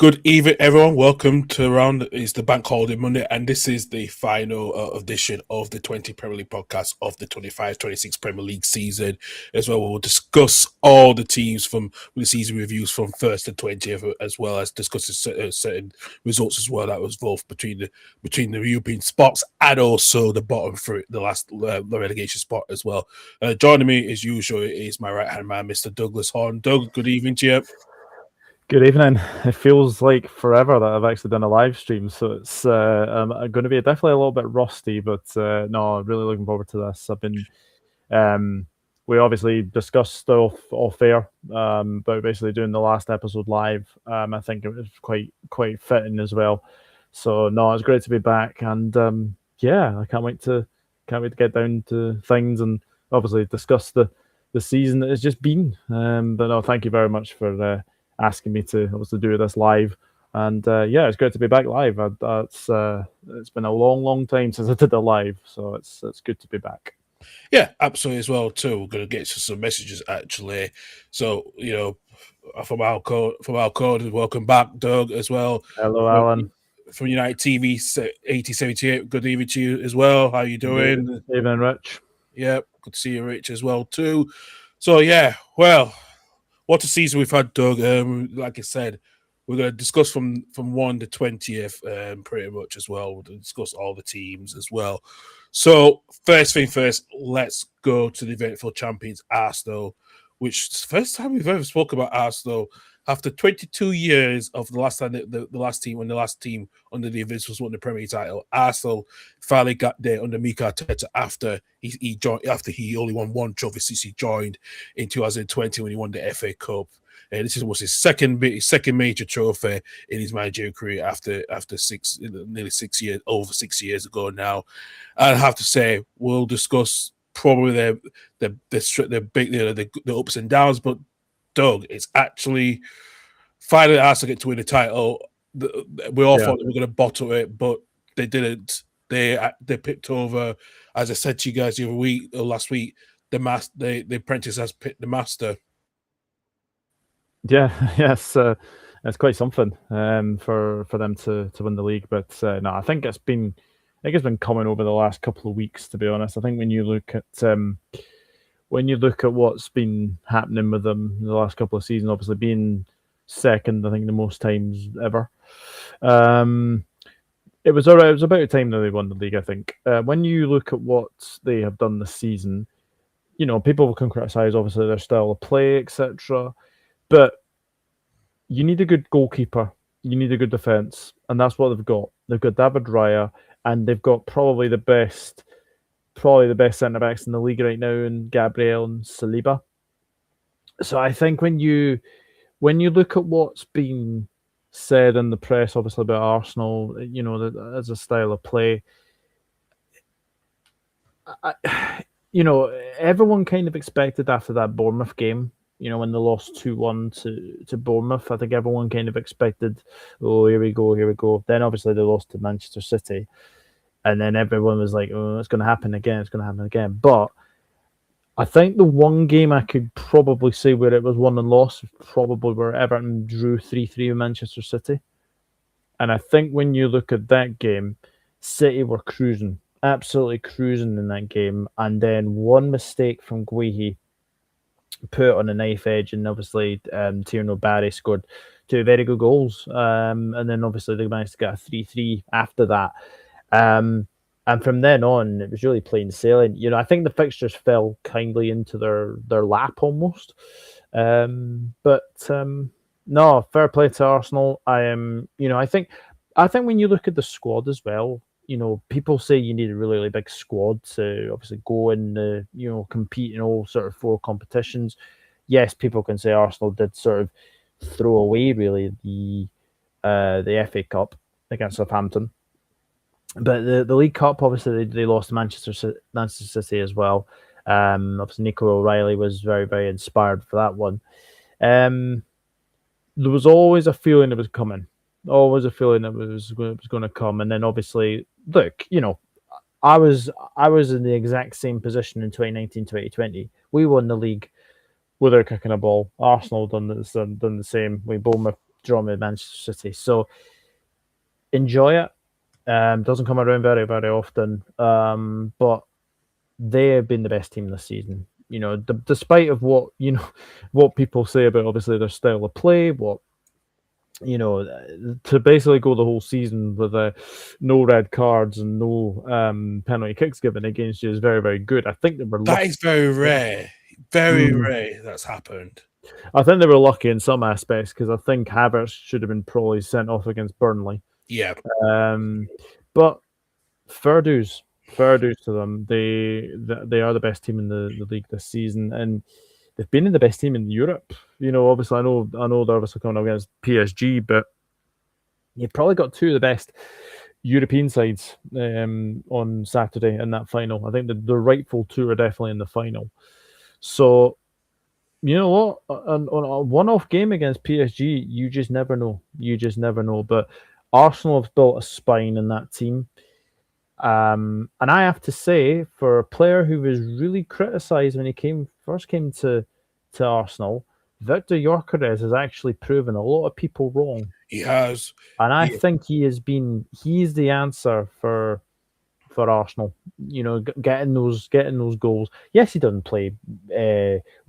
Good evening, everyone. Welcome to Around. It's the Bank Holiday Monday, and this is the final edition of the 20 Premier League podcast of the 25-26 Premier League season. As well, we'll discuss all the teams from the season reviews from 1st to 20th, as well as discussing certain results as well that was both between the European spots and also the bottom for the last the relegation spot as well. Joining me as usual is my right hand man, Mr. Douglas Horne. Doug, good evening to you. Good evening. It feels like forever that I've actually done a live stream, so it's going to be definitely a little bit rusty, but no, really looking forward to this. We obviously discussed off air about basically doing the last episode live. I think it was quite fitting as well. So no, it's great to be back, and yeah, I can't wait to get down to things and obviously discuss the season that has just been. But no, thank you very much for asking me to obviously do this live, and yeah, it's great to be back live. It's been a long time since I did a live, so it's good to be back. Yeah, absolutely as well too. We're going to get to some messages actually. So from our code, welcome back, Doug, as well. Hello, Alan. From United TV 8078. Good evening to you as well. How you doing? Good evening, Rich. Yeah, good to see you, Rich, as well too. So yeah, well, what a season we've had, Doug. Like I said, we're going to discuss from 1 to 20th pretty much as well. We'll discuss all the teams as well. So first thing first, let's go to the eventful champions, Arsenal, which is the first time we've ever spoken about Arsenal after 22 years of the last time the last team under the Invincibles won the Premier League title. Arsenal finally got there under Mikel Arteta after he joined, after he only won one trophy since he joined in 2020 when he won the FA Cup. This was his second major trophy in his managerial career after nearly 6 years, over 6 years ago now. I have to say, we'll discuss probably the ups and downs, but Doug, it's actually finally Arsenal get to win the title. We all thought they were going to bottle it, but they didn't. They picked over, as I said to you guys the other week or last week, the apprentice has picked the master. Yeah, yes, it's quite something for them to win the league. But no, I think it's been coming over the last couple of weeks. To be honest, I think when you look at what's been happening with them in the last couple of seasons, obviously being second, I think the most times ever. It was all right. It was about time that they won the league, I think. When you look at what they have done this season, people can criticise obviously their style of play, etc. But you need a good goalkeeper, you need a good defence, and that's what they've got. They've got David Raya, and they've got probably the best centre backs in the league right now in Gabriel and Saliba. So I think when you look at what's been said in the press, obviously about Arsenal, as a style of play, everyone kind of expected after that Bournemouth game, when they lost 2-1 to Bournemouth, I think everyone kind of expected, oh, here we go. Then obviously they lost to Manchester City. And then everyone was like, oh, it's going to happen again. But I think the one game I could probably say where it was won and lost was probably where Everton drew 3-3 with Manchester City. And I think when you look at that game, City were cruising, absolutely cruising in that game. And then one mistake from Guehi put on a knife edge, and obviously Tierno Barry scored two very good goals. And then obviously they managed to get a 3-3 after that. And from then on, it was really plain sailing. I think the fixtures fell kindly into their lap almost. But no, fair play to Arsenal. I think when you look at the squad as well, people say you need a really, really big squad to obviously go and compete in all sort of four competitions. Yes, people can say Arsenal did sort of throw away really the FA Cup against Southampton. But the League Cup, obviously, they lost to Manchester City as well. Obviously, Nico O'Reilly was very, very inspired for that one. There was always a feeling it was coming. Always a feeling that it was going to come. And then, obviously, look, I was in the exact same position in 2019-2020. We won the league without kicking a ball. Arsenal done the same. We Bournemouth draw with Manchester City. So enjoy it. Doesn't come around very, very often. But they have been the best team this season. Despite of what what people say about obviously their style of play, to basically go the whole season with no red cards and no penalty kicks given against you is very, very good. I think they were lucky. That is very rare. Very rare that's happened. I think they were lucky in some aspects because I think Havertz should have been probably sent off against Burnley. Yeah. But fair dues to them. They are the best team in the league this season, and they've been in the best team in Europe. Obviously, I know they're obviously coming up against PSG, but you've probably got two of the best European sides on Saturday in that final. I think the rightful two are definitely in the final. So, you know what? On a one-off game against PSG, you just never know. But Arsenal have built a spine in that team. And I have to say, for a player who was really criticised when he first came to Arsenal, Victor Gyökeres has actually proven a lot of people wrong. He has. And I think he's the answer for Arsenal. Getting those goals. Yes, he doesn't play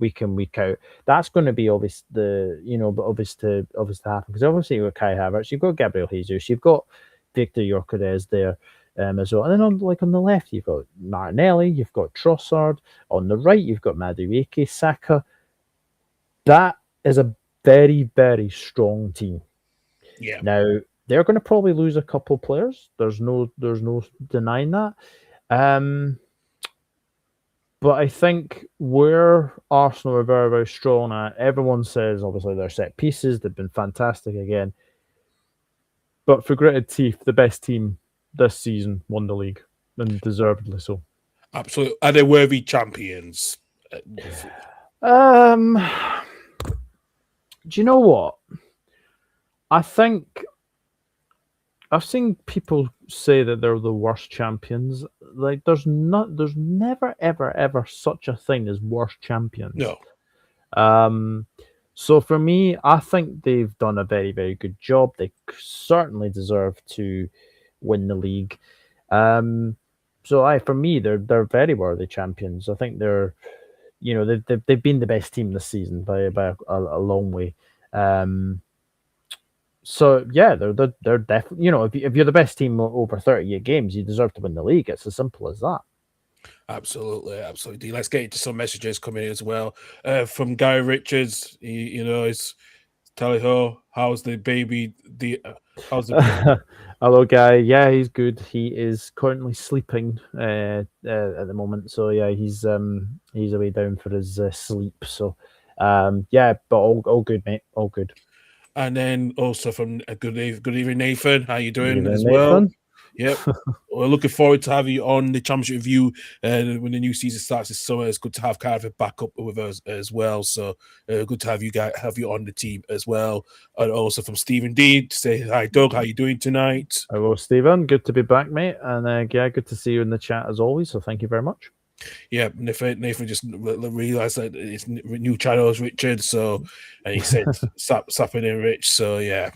week in, week out. That's going to be obvious to happen because obviously you've got Kai Havertz, you've got Gabriel Jesus, you've got Victor Gyökeres there. As well. And then on the left, you've got Martinelli, you've got Trossard. On the right, you've got Madueke, Saka. That is a very, very strong team. Yeah. Now, they're going to probably lose a couple players. There's no denying that. But I think where Arsenal are very, very strong at, everyone says, obviously, their set pieces, they've been fantastic again. But for gritted teeth, the best team this season won the league, and deservedly so. Absolutely. Are they worthy champions? Do you know what? I think I've seen people say that they're the worst champions. Like, there's never, ever such a thing as worst champions. No. So for me, I think they've done a very, very good job. They certainly deserve to win the league. For me, they're very worthy champions. I think they're, they've been the best team this season by a long way. So yeah, they're definitely, if you're the best team over 38 games, you deserve to win the league. It's as simple as that. Absolutely. Let's get into some messages coming in as well. From Guy Richards, he's tally ho. How's the baby? How's the baby? Hello, Guy. Yeah, he's good. He is currently sleeping at the moment. So yeah, he's away down for his sleep. So but all good, mate. All good. And then also from good evening, Nathan. How you doing evening, as Nathan. Well? Yep. We're looking forward to have you on the Championship Review when the new season starts this summer. It's good to have Carl back up with us as well. So good to have you on the team as well. And also from Stephen D to say hi, Doug. How you doing tonight? Hello, Stephen. Good to be back, mate. And good to see you in the chat as always. So thank you very much. Yeah, Nathan just realized that his new channel is Richard, and he said sapping in Rich. So yeah,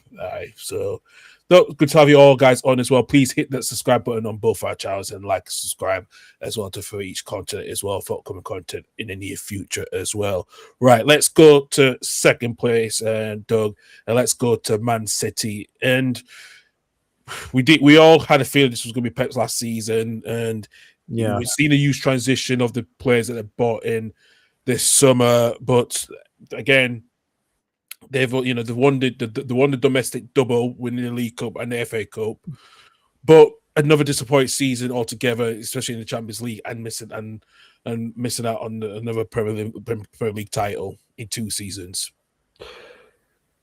good to have you all guys on as well. Please hit that subscribe button on both our channels and like, subscribe as well for each content as well, for upcoming content in the near future as well. Right, let's go to second place, Doug, and let's go to Man City. And we all had a feeling this was going to be Pep's last season, and yeah, we've seen a huge transition of the players that they've bought in this summer, but again, they've won the domestic double, winning the League Cup and the FA Cup, but another disappointing season altogether, especially in the Champions League, and missing out on another Premier League title in 2 seasons.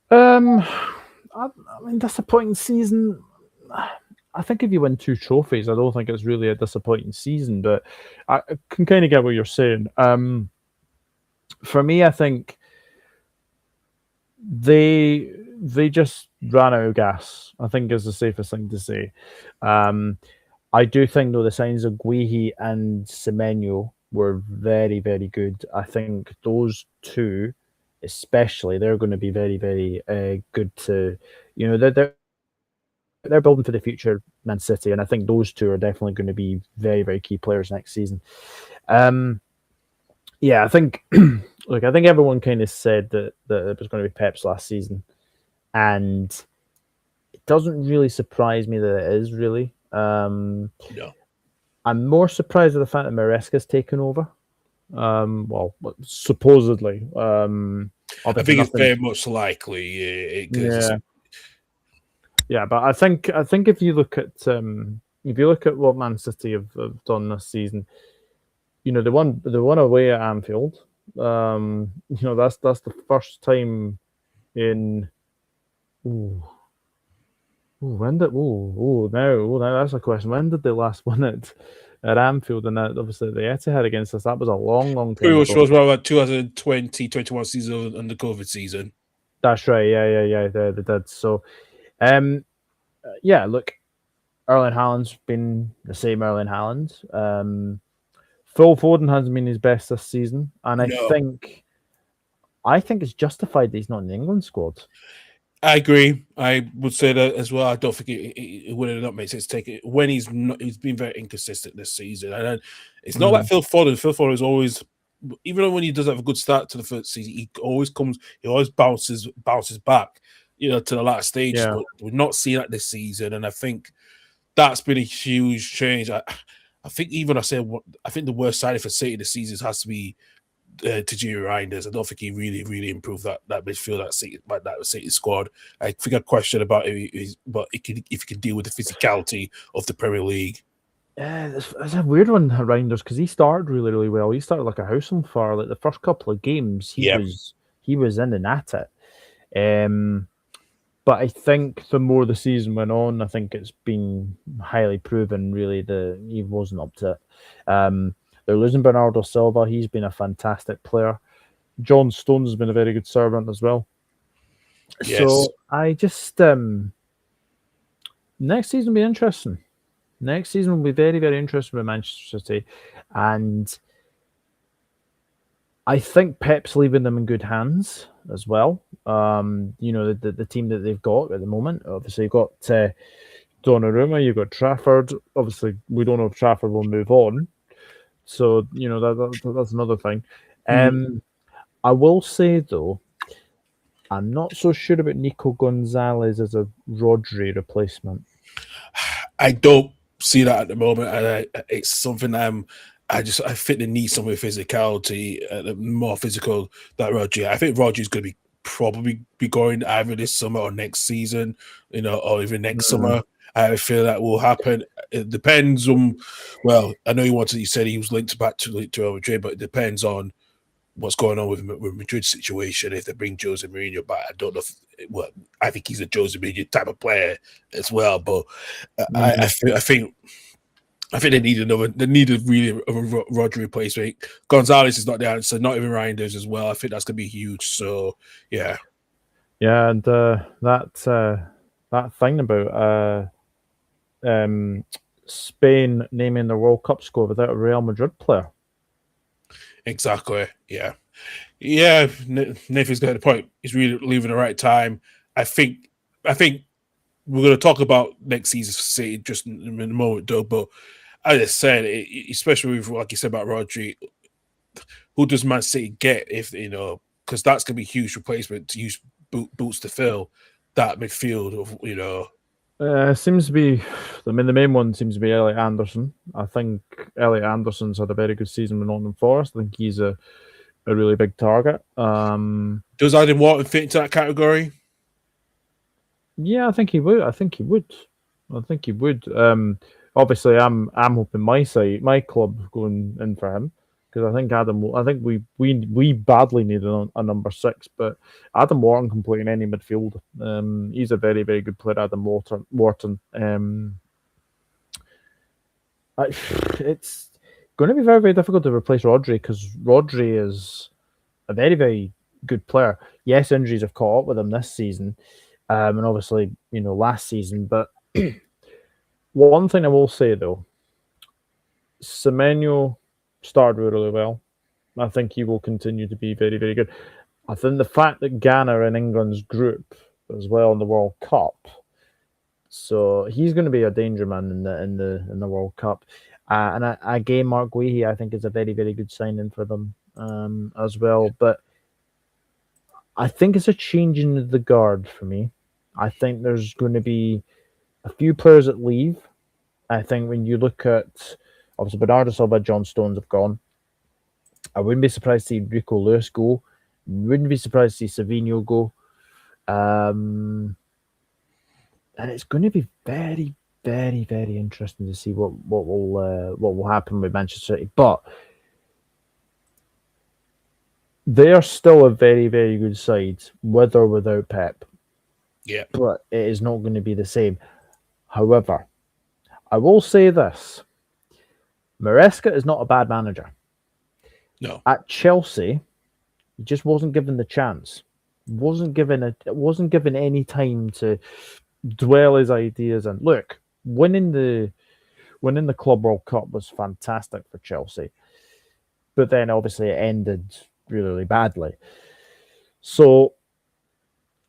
I mean, disappointing season. I think if you win 2 trophies, I don't think it's really a disappointing season, but I can kind of get what you're saying. For me, I think they just ran out of gas, I think is the safest thing to say. I do think, though, the signs of Guehi and Semenyo were very, very good. I think those two especially, they're going to be very, very good to, they're building for the future, Man City, and I think those two are definitely going to be very, very key players next season. Yeah, I think, look, I think everyone kind of said that it was going to be Pep's last season, and it doesn't really surprise me that it is, really. No. I'm more surprised at the fact that Maresca's taken over. Well, supposedly. I think it's very much likely. Yeah, but I think if you look at what Man City have done this season, they won away at Anfield. That's the first time in. When did now that's a question. When did they last win it at Anfield? And that, obviously the Etihad against us, that was a long time pretty much ago. was about 2020-21 season and the COVID season. That's right. Yeah. They did. So, yeah. Look, Erling Haaland's been the same Erling Haaland. Phil Foden hasn't been his best this season, and I think it's justified that he's not in the England squad. I agree. I would say that as well. I don't think it would have not made sense to take it when he's not. He's been very inconsistent this season, and it's not like Phil Foden. Phil Foden is always, even when he does have a good start to the first season, he always bounces back, to the latter stage. Yeah. But we're not seeing that this season, and I think that's been a huge change. I think I think the worst signing for City this season has to be Tajiri Reinders. I don't think he really improved that midfield, that City squad. I think I question about but if he can deal with the physicality of the Premier League. Yeah, it's a weird one, Reinders, because he started really well. He started like a house on fire. Like the first couple of games, he was in and at it. But I think the more the season went on, I think it's been highly proven really that he wasn't up to it. They're losing Bernardo Silva. He's been a fantastic player. John Stones has been a very good servant as well. Yes. So I just next season will be interesting. Next season will be very, very interesting with Manchester City, and I think Pep's leaving them in good hands as well. The team that they've got at the moment. Obviously, you've got Donnarumma, you've got Trafford. Obviously, we don't know if Trafford will move on. So, that's another thing. I will say, though, I'm not so sure about Nico Gonzalez as a Rodri replacement. I don't see that at the moment. And it's something I think they need some physicality, more physical than Rodri. I think Rodri's going to probably be going either this summer or next season, or even next summer. I feel that will happen. It depends on. Well, I know you said he was linked back to Real Madrid, but it depends on what's going on with Madrid's situation. If they bring Jose Mourinho back, I don't know. I think he's a Jose Mourinho type of player as well. But I think they need really a Rodri replacement. Gonzalez is not the answer. Not even Reinders as well. I think that's going to be huge. So yeah. Yeah, and that thing about Spain naming the World Cup squad without a Real Madrid player. Exactly. Yeah. Nathan's got the point. He's really leaving the right time. I think we're going to talk about next season's City just in a moment, Doug. But as I said, especially with, like you said about Rodri, who does Man City get if because that's going to be a huge replacement to use boots to fill that midfield of seems to be, the main one seems to be Elliot Anderson. I think Elliot Anderson's had a very good season with Nottingham Forest. I think he's a really big target. Does Adam Wharton fit into that category? Yeah, I think he would. Obviously, I'm hoping my club going in for him, because I think we badly need a number 6, but Adam Wharton can play in any midfield. He's a very, very good player, Adam Wharton. It's going to be very, very difficult to replace Rodri, because Rodri is a very, very good player. Yes, injuries have caught up with him this season, and obviously, last season. But one thing I will say, though, Semenyo started really well. I think he will continue to be very, very good. I think the fact that Ghana are in England's group as well in the World Cup, so he's going to be a danger man in the World Cup. And again, Mark Guehi, I think, is a very, very good signing for them as well. But I think it's a change in the guard for me. I think there's going to be a few players that leave. I think when you look at, obviously, Bernardo Silva, John Stones have gone. I wouldn't be surprised to see Rico Lewis go. Wouldn't be surprised to see Savino go. And it's going to be very, very, very interesting to see what will happen with Manchester City. But they are still a very, very good side, with or without Pep. Yeah. But it is not going to be the same. However, I will say this. Maresca is not a bad manager. No. At Chelsea, he just wasn't given the chance. Wasn't given any time to dwell his ideas. And look, winning the Club World Cup was fantastic for Chelsea. But then obviously it ended really, really badly. So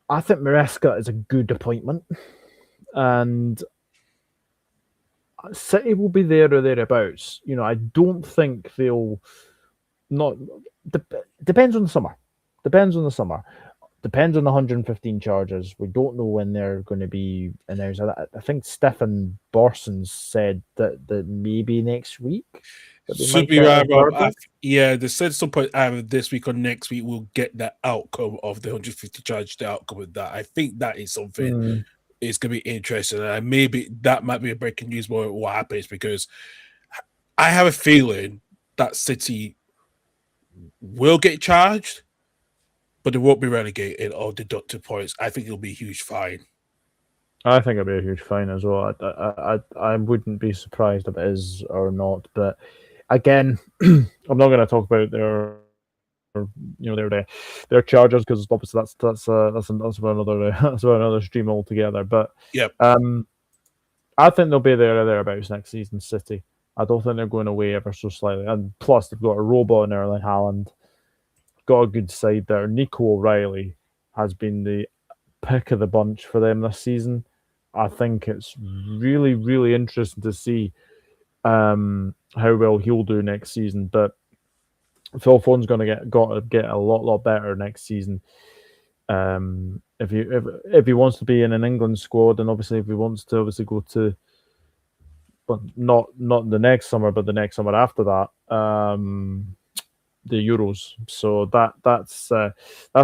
I think Maresca is a good appointment. And City will be there or thereabouts. You know, I don't think they'll not. Depends on the summer. Depends on the 115 charges. We don't know when they're going to be announced. I think Stefan Borsens said that maybe next week. Should be right. Yeah, they said some point either this week or next week we'll get the outcome of the 150 charge. The outcome of that, I think that is something. It's going to be interesting, and maybe that might be a breaking news more what happens, because I have a feeling that City will get charged, but they won't be relegated or deducted points. I think it'll be a huge fine. I think it'll be a huge fine as well. I wouldn't be surprised if it is or not. But again, I'm not going to talk about their charges, because obviously that's for another stream altogether. But yeah, I think they'll be there or thereabouts next season. City. I don't think they're going away ever so slightly. And plus, they've got a robot in Erling Haaland. Got a good side there. Nico O'Reilly has been the pick of the bunch for them this season. I think it's really, really interesting to see how well he'll do next season. But Phil Foden's going to get a lot better next season. If he wants to be in an England squad, and obviously if he wants to go to, but not the next summer, but the next summer after that, the Euros. So that's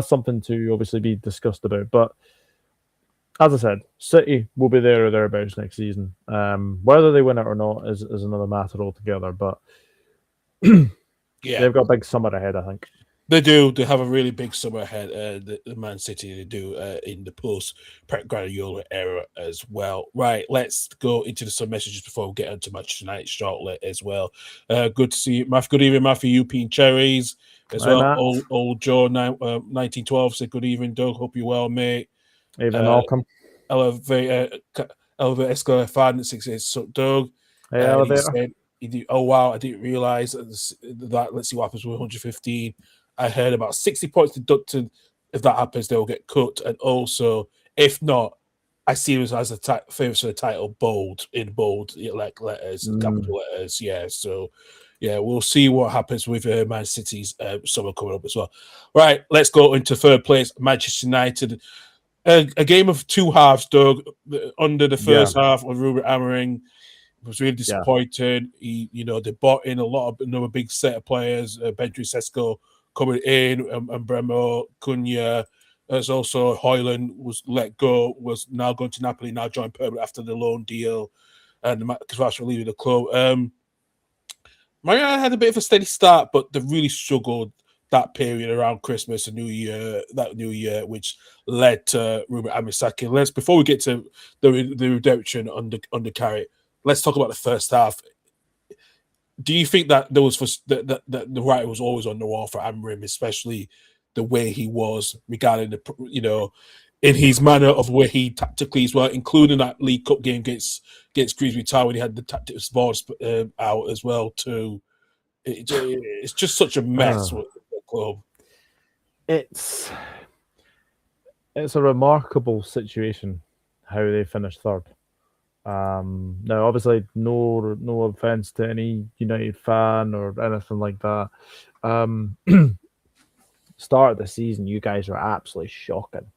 something to obviously be discussed about. But as I said, City will be there or thereabouts next season. Whether they win it or not is another matter altogether. But yeah, they've got a big summer ahead, I think. They do. They have a really big summer ahead. The Man City, they do in the post-Pep Guardiola era as well. Right, let's go into some messages before we get into Manchester United shortly as well. Good to see you, Matthew. Good evening, Matthew. You peeing cherries as well. Matt. Old Joe 1912 said good evening, Doug. Hope you're well, mate. Evening, Malcolm. Elevate Escalator fan 68. So Doug. Hey, Elevator. Oh wow, I didn't realize that. Let's see what happens with 115. I heard about 60 points deducted. If that happens, they will get cut. And also, if not, I see this as a favorites for the title bold, like letters, capital letters. Yeah, so yeah, we'll see what happens with Man City's summer coming up as well. Right, let's go into third place, Manchester United. A game of two halves, Doug. Under the first half of Ruben Amorim was really disappointed. They bought in another big set of players, Benjamin Sesko coming in, and Bremo, Cunha. There's also Højlund was let go, was now going to Napoli, now joined permanent after the loan deal, and Kvaratskhelia leaving the club. Mariano had a bit of a steady start, but they really struggled that period around Christmas and New Year, which led to Ruben Amorim sacking. Before we get to the redemption under Carrot, let's talk about the first half. Do you think that there was that the writing was always on the wall for Amorim, especially the way he was regarding in his manner of where he tactically as well, including that League Cup game against Grimsby Town when he had the tactics boards out as well too. It's just such a mess with the club. it's a remarkable situation how they finished third. Now, obviously, no offense to any United fan or anything like that. Um, Start of the season, you guys are absolutely shocking.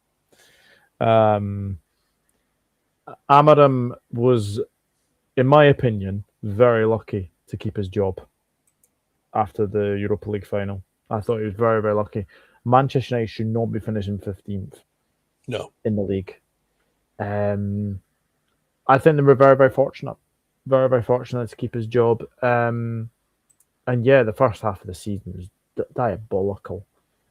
Um, Amarim was, in my opinion, very lucky to keep his job after the Europa League final. I thought he was very, very lucky. Manchester United should not be finishing 15th No. in the league. I think they were very, very fortunate. Very, very fortunate to keep his job. And yeah, the first half of the season was diabolical.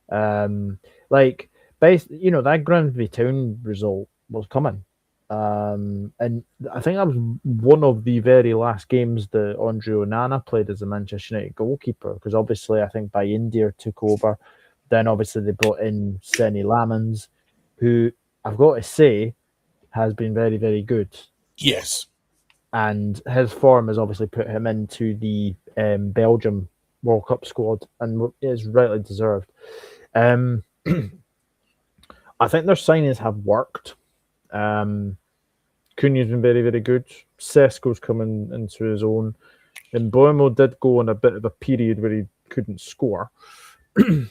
Like, that Grimsby Town result was coming. And I think that was one of the very last games that Andre Onana played as a Manchester United goalkeeper, because obviously I think by India took over. Then obviously they brought in Senny Lamans, who I've got to say has been very, very good. Yes. And his form has obviously put him into the Belgium World Cup squad, and is rightly deserved. I think their signings have worked. Cunha's been very, very good. Sesko's coming into his own. And Boemo did go on a bit of a period where he couldn't score. Obviously,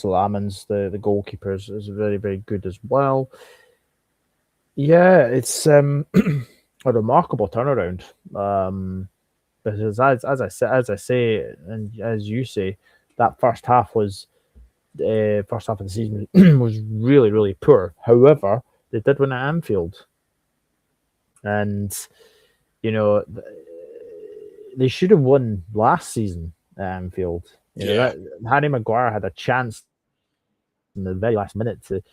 Lamans, the goalkeeper, is very, very good as well. Yeah, it's a remarkable turnaround. Because as I say, and as you say, that first half of the season was really, really poor. However, they did win at Anfield, and they should have won last season at Anfield. Harry Maguire had a chance in the very last minute to,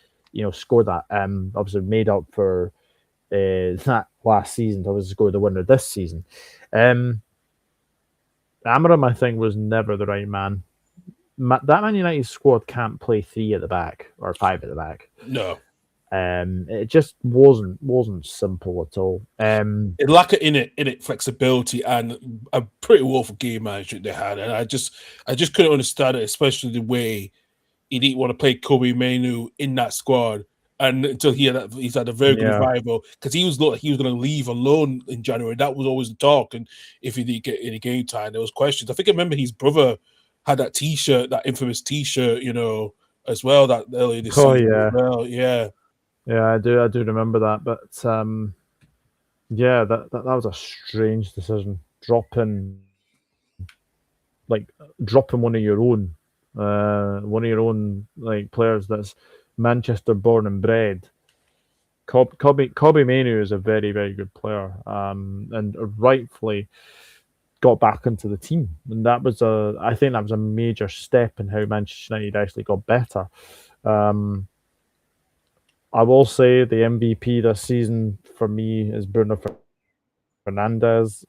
score that. Obviously made up for that last season to obviously score the winner this season. Amarim, I think, was never the right man. That Man United squad can't play 3 at the back or 5 at the back. No. It just wasn't simple at all. It lacked in it flexibility and a pretty woeful game management they had, and I just couldn't understand it, especially the way he didn't want to play Kobe Mainoo in that squad, and until he's had a very good revival, because he was going to leave alone in January. That was always the talk, and if he didn't get any game time, there was questions. I think I remember his brother had that T-shirt, that infamous T-shirt, as well, that earlier this season. Yeah. As well. Yeah. Yeah, I do remember that, but yeah, that was a strange decision. Dropping one of your own, like players that's Manchester born and bred. Kobe Mainoo is a very, very good player, and rightfully got back into the team, and I think that was a major step in how Manchester United actually got better. I will say the MVP this season for me is Bruno Fernandes.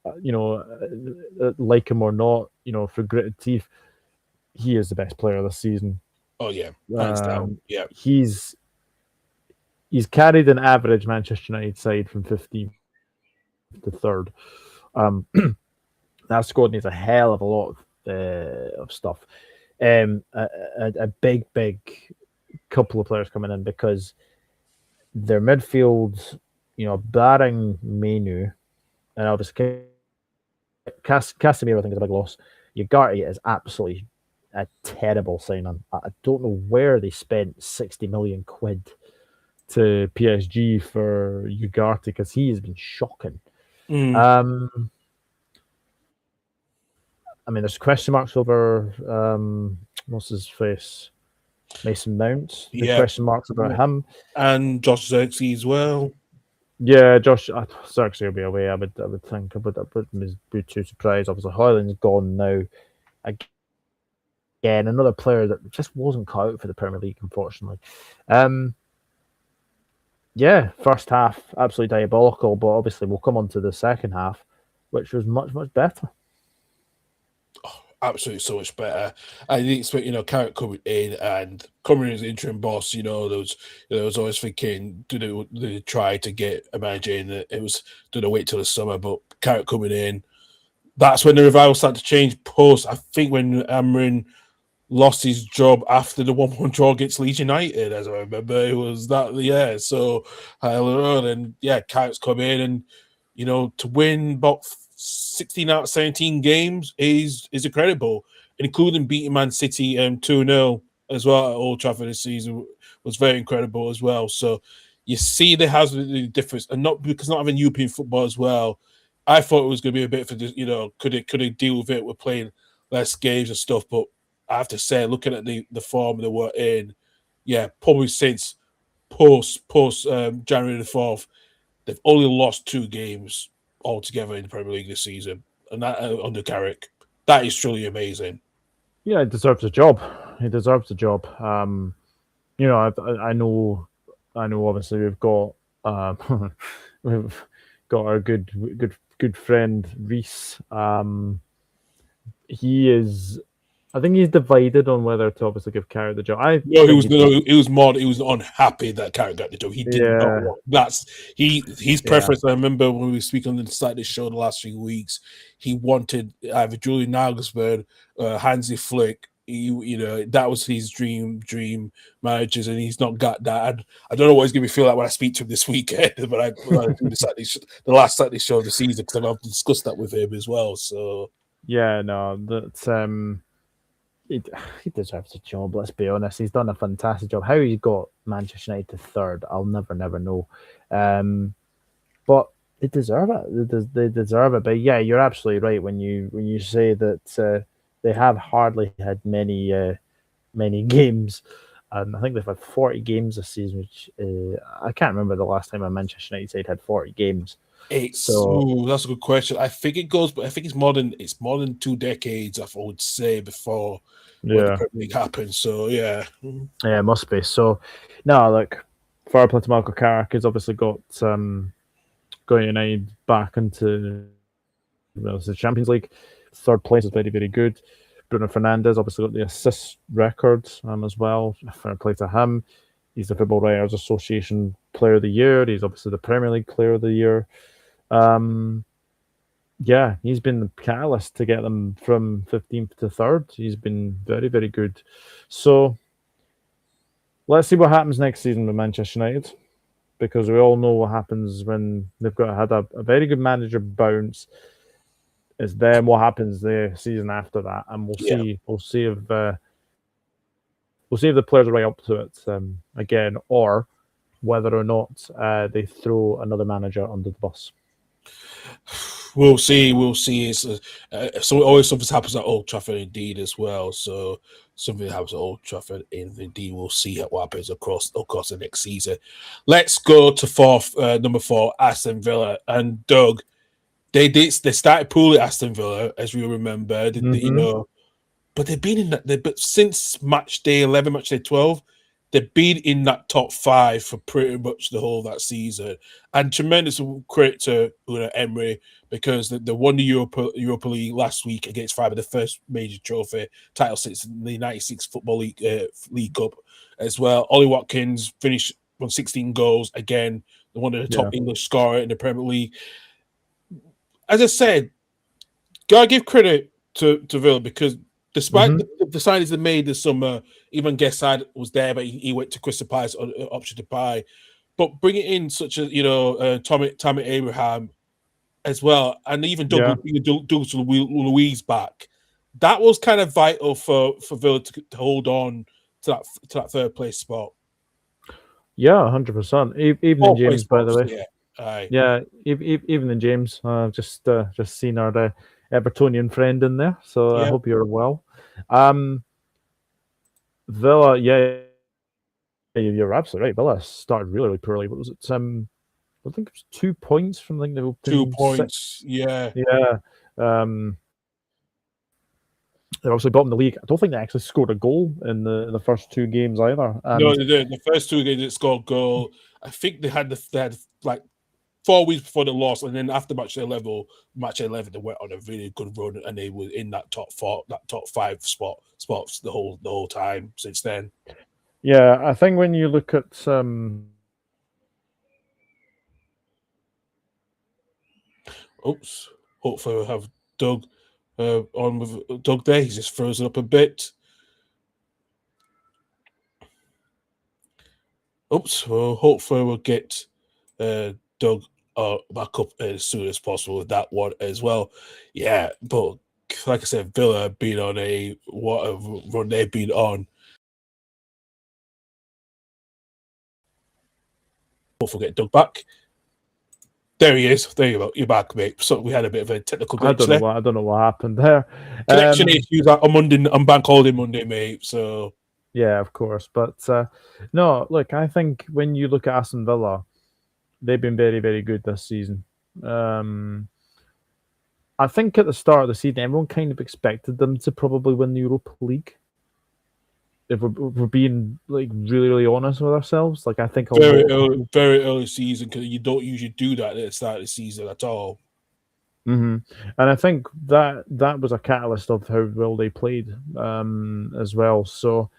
Like him or not, for gritted teeth, he is the best player this season. Oh yeah, hands down. Yeah, he's carried an average Manchester United side from 15th to 3rd. That squad needs a hell of a lot of stuff. A big couple of players coming in, because their midfield, barring Mainoo, and obviously Casemiro, I think, is a big loss. Ugarte is absolutely a terrible signing. I don't know where they spent 60 million quid to PSG for Ugarte, because he has been shocking. I mean, there's question marks over what's his face, Mason Mount. The question marks about him, and Josh Zirkzee as well. Yeah, Josh Zirkzee will be away. I would think. I wouldn't be too surprised. Obviously, Højlund's gone now. Again, another player that just wasn't cut out for the Premier League, unfortunately. Yeah, first half absolutely diabolical, but obviously we'll come on to the second half, which was much, much better. Absolutely so much better. I didn't expect, Carrot coming in and coming as interim boss, there was always thinking, do they try to get a manager in? It was, do they wait till the summer? But Carrot coming in, that's when the revival started to change. Post, I think, when Amarin lost his job after the 1-1 draw against Leeds United, as I remember. It was that, yeah. So, and yeah, Carrick's come in and, to win about 16 out of 17 games is incredible, including beating Man City 2-0 as well at Old Trafford this season was very incredible as well. So, you see there has the difference, and not because not having European football as well. I thought it was going to be a bit for could it deal with it with playing less games and stuff, but I have to say, looking at the form they were in, yeah, probably since post January the 4th, they've only lost 2 games altogether in the Premier League this season, and that under Carrick, that is truly amazing. Yeah, he deserves a job. He deserves a job. I know, Obviously, we've got we've got our good friend Reese. He is. I think he's divided on whether to obviously give Carrick the job. No, he was unhappy that Carrick got the job. He did not want his preference. I remember when we were speaking on the side of the show the last few weeks, he wanted either Julian Nagelsmann, Hansi Flick. That was his dream managers, and he's not got that. I don't know what he's going to feel like when I speak to him this weekend, but I do the last Saturday show of the season, because I've discussed that with him as well. So yeah, no, that's he deserves a job. Let's be honest. He's done a fantastic job. How he got Manchester United to third, I'll never know. But they deserve it. They deserve it. But yeah, you're absolutely right when you say that they have hardly had many games. And I think they've had 40 games this season, which I can't remember the last time a Manchester United side had 40 games. that's a good question. I think it's more than 2 decades, I would say, before when the Premier League happened. So yeah, it must be. So no, look, fair play to Michael Carrick. Has obviously got United back into the Champions League. Third place is very good. Bruno Fernandes obviously got the assist record as well. Fair play to him. He's the Football Writers Association Player of the Year. He's obviously the Premier League Player of the Year. Yeah, he's been the catalyst to get them from 15th to 3rd. He's been very good. So let's see what happens next season with Manchester United, because we all know what happens when they've had a very good manager bounce. It's then what happens the season after that, and we'll see if the players are right up to it again, or whether or not they throw another manager under the bus. We'll see. So always something happens at Old Trafford indeed as well. So something happens at Old Trafford indeed. We'll see what happens across the next season. Let's go to number 4, Aston Villa. And Doug, they started poorly at Aston Villa, as we remember. But they've been in that. But since match day 11, match day 12, they've been in that top 5 for pretty much the whole of that season. And tremendous credit to Emery, because they won the Europa League last week against Fibre, the first major trophy title since the 96 Football League Cup as well. Ollie Watkins finished on 16 goals. Again, one of the top English scorer in the Premier League. As I said, gotta give credit to Villa, because despite the signings they made this summer, even Guesside was there, but he went to Crystal Palace option to buy. But bringing in such a Tommy Abraham as well, and even Douglas Luiz back, that was kind of vital for Villa to hold on to that 3rd place spot. Yeah, 100%. Even in James, by the way. Even in James. I've just seen our Evertonian friend in there, so I hope you're well. Villa, you're absolutely right. Villa started really poorly. What was it? I think it was 2 points from the opening 2 points. 6. Yeah. They're obviously bottom of the league. I don't think they actually scored a goal in the first 2 games either. No, they did. The first 2 games they scored a goal. I think they had like 4 weeks before the loss, and then after match 11, they went on a really good run, and they were in that top 4, that top 5 spots the whole time since then. Yeah, I think when you look at oops, hopefully we'll have Doug on with Doug there. He's just frozen up a bit. Oops. Well, hopefully we'll get Doug back up as soon as possible with that one as well. Yeah, but like I said, Villa have been on what a run they've been on. Hopefully get Doug back. There he is. There you go. You're back, mate. So we had a bit of a technical glitch there. I don't know what happened there. Connection issues on Bank Holiday Monday, mate. So yeah, of course. But no, look, I think when you look at Aston Villa, they've been very, very good this season. I think at the start of the season, everyone kind of expected them to probably win the Europa League. If we're being like really, really honest with ourselves, like I think very early season, because you don't usually do that at the start of the season at all. And I think that was a catalyst of how well they played as well. So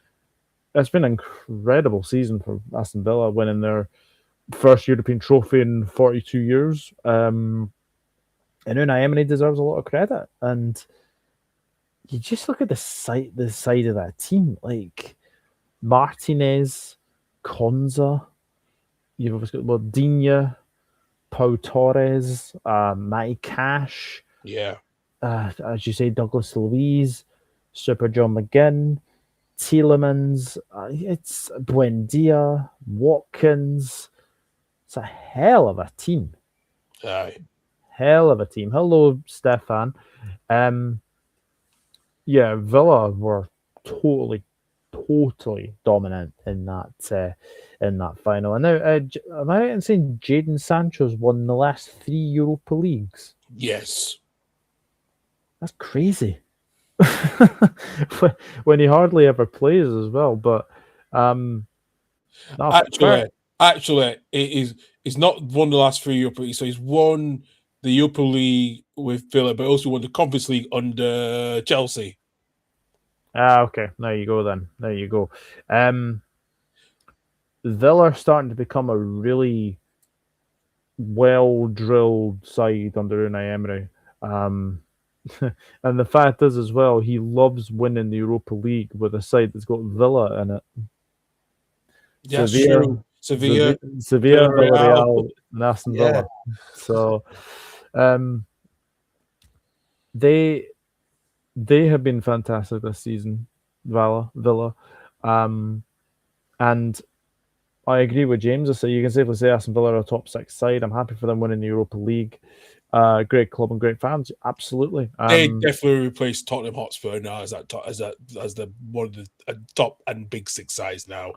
it's been an incredible season for Aston Villa, winning their first European trophy in 42 years. And Unai Emery deserves a lot of credit. And you just look at the side of that team, like Martinez, Konza, you've obviously got Digne, Pau Torres, Matty Cash. Yeah. As you say, Douglas Luiz, Super John McGinn, Tielemans, it's Buendia, Watkins. It's a hell of a team. Aye. Hell of a team. Hello, Stefan. Yeah, Villa were totally dominant in that final. And now, am I right in saying Jadon Sancho's won the last 3 Europa Leagues? Yes. That's crazy. When he hardly ever plays as well. But actually, it's not won the last 3 Europa Leagues. So he's won the Europa League with Villa, but also won the Conference League under Chelsea. Okay. There you go then. There you go. Villa are starting to become a really well-drilled side under Unai Emery. And the fact is as well, he loves winning the Europa League with a side that's got Villa in it. That's true. Sevilla, Villarreal, and Aston Villa. So they have been fantastic this season, Villa. And I agree with James. I say you can safely say Aston Villa are a top 6 side. I'm happy for them winning the Europa League. Great club and great fans, absolutely. They definitely replaced Tottenham Hotspur now as the one of the top and big 6 sides now.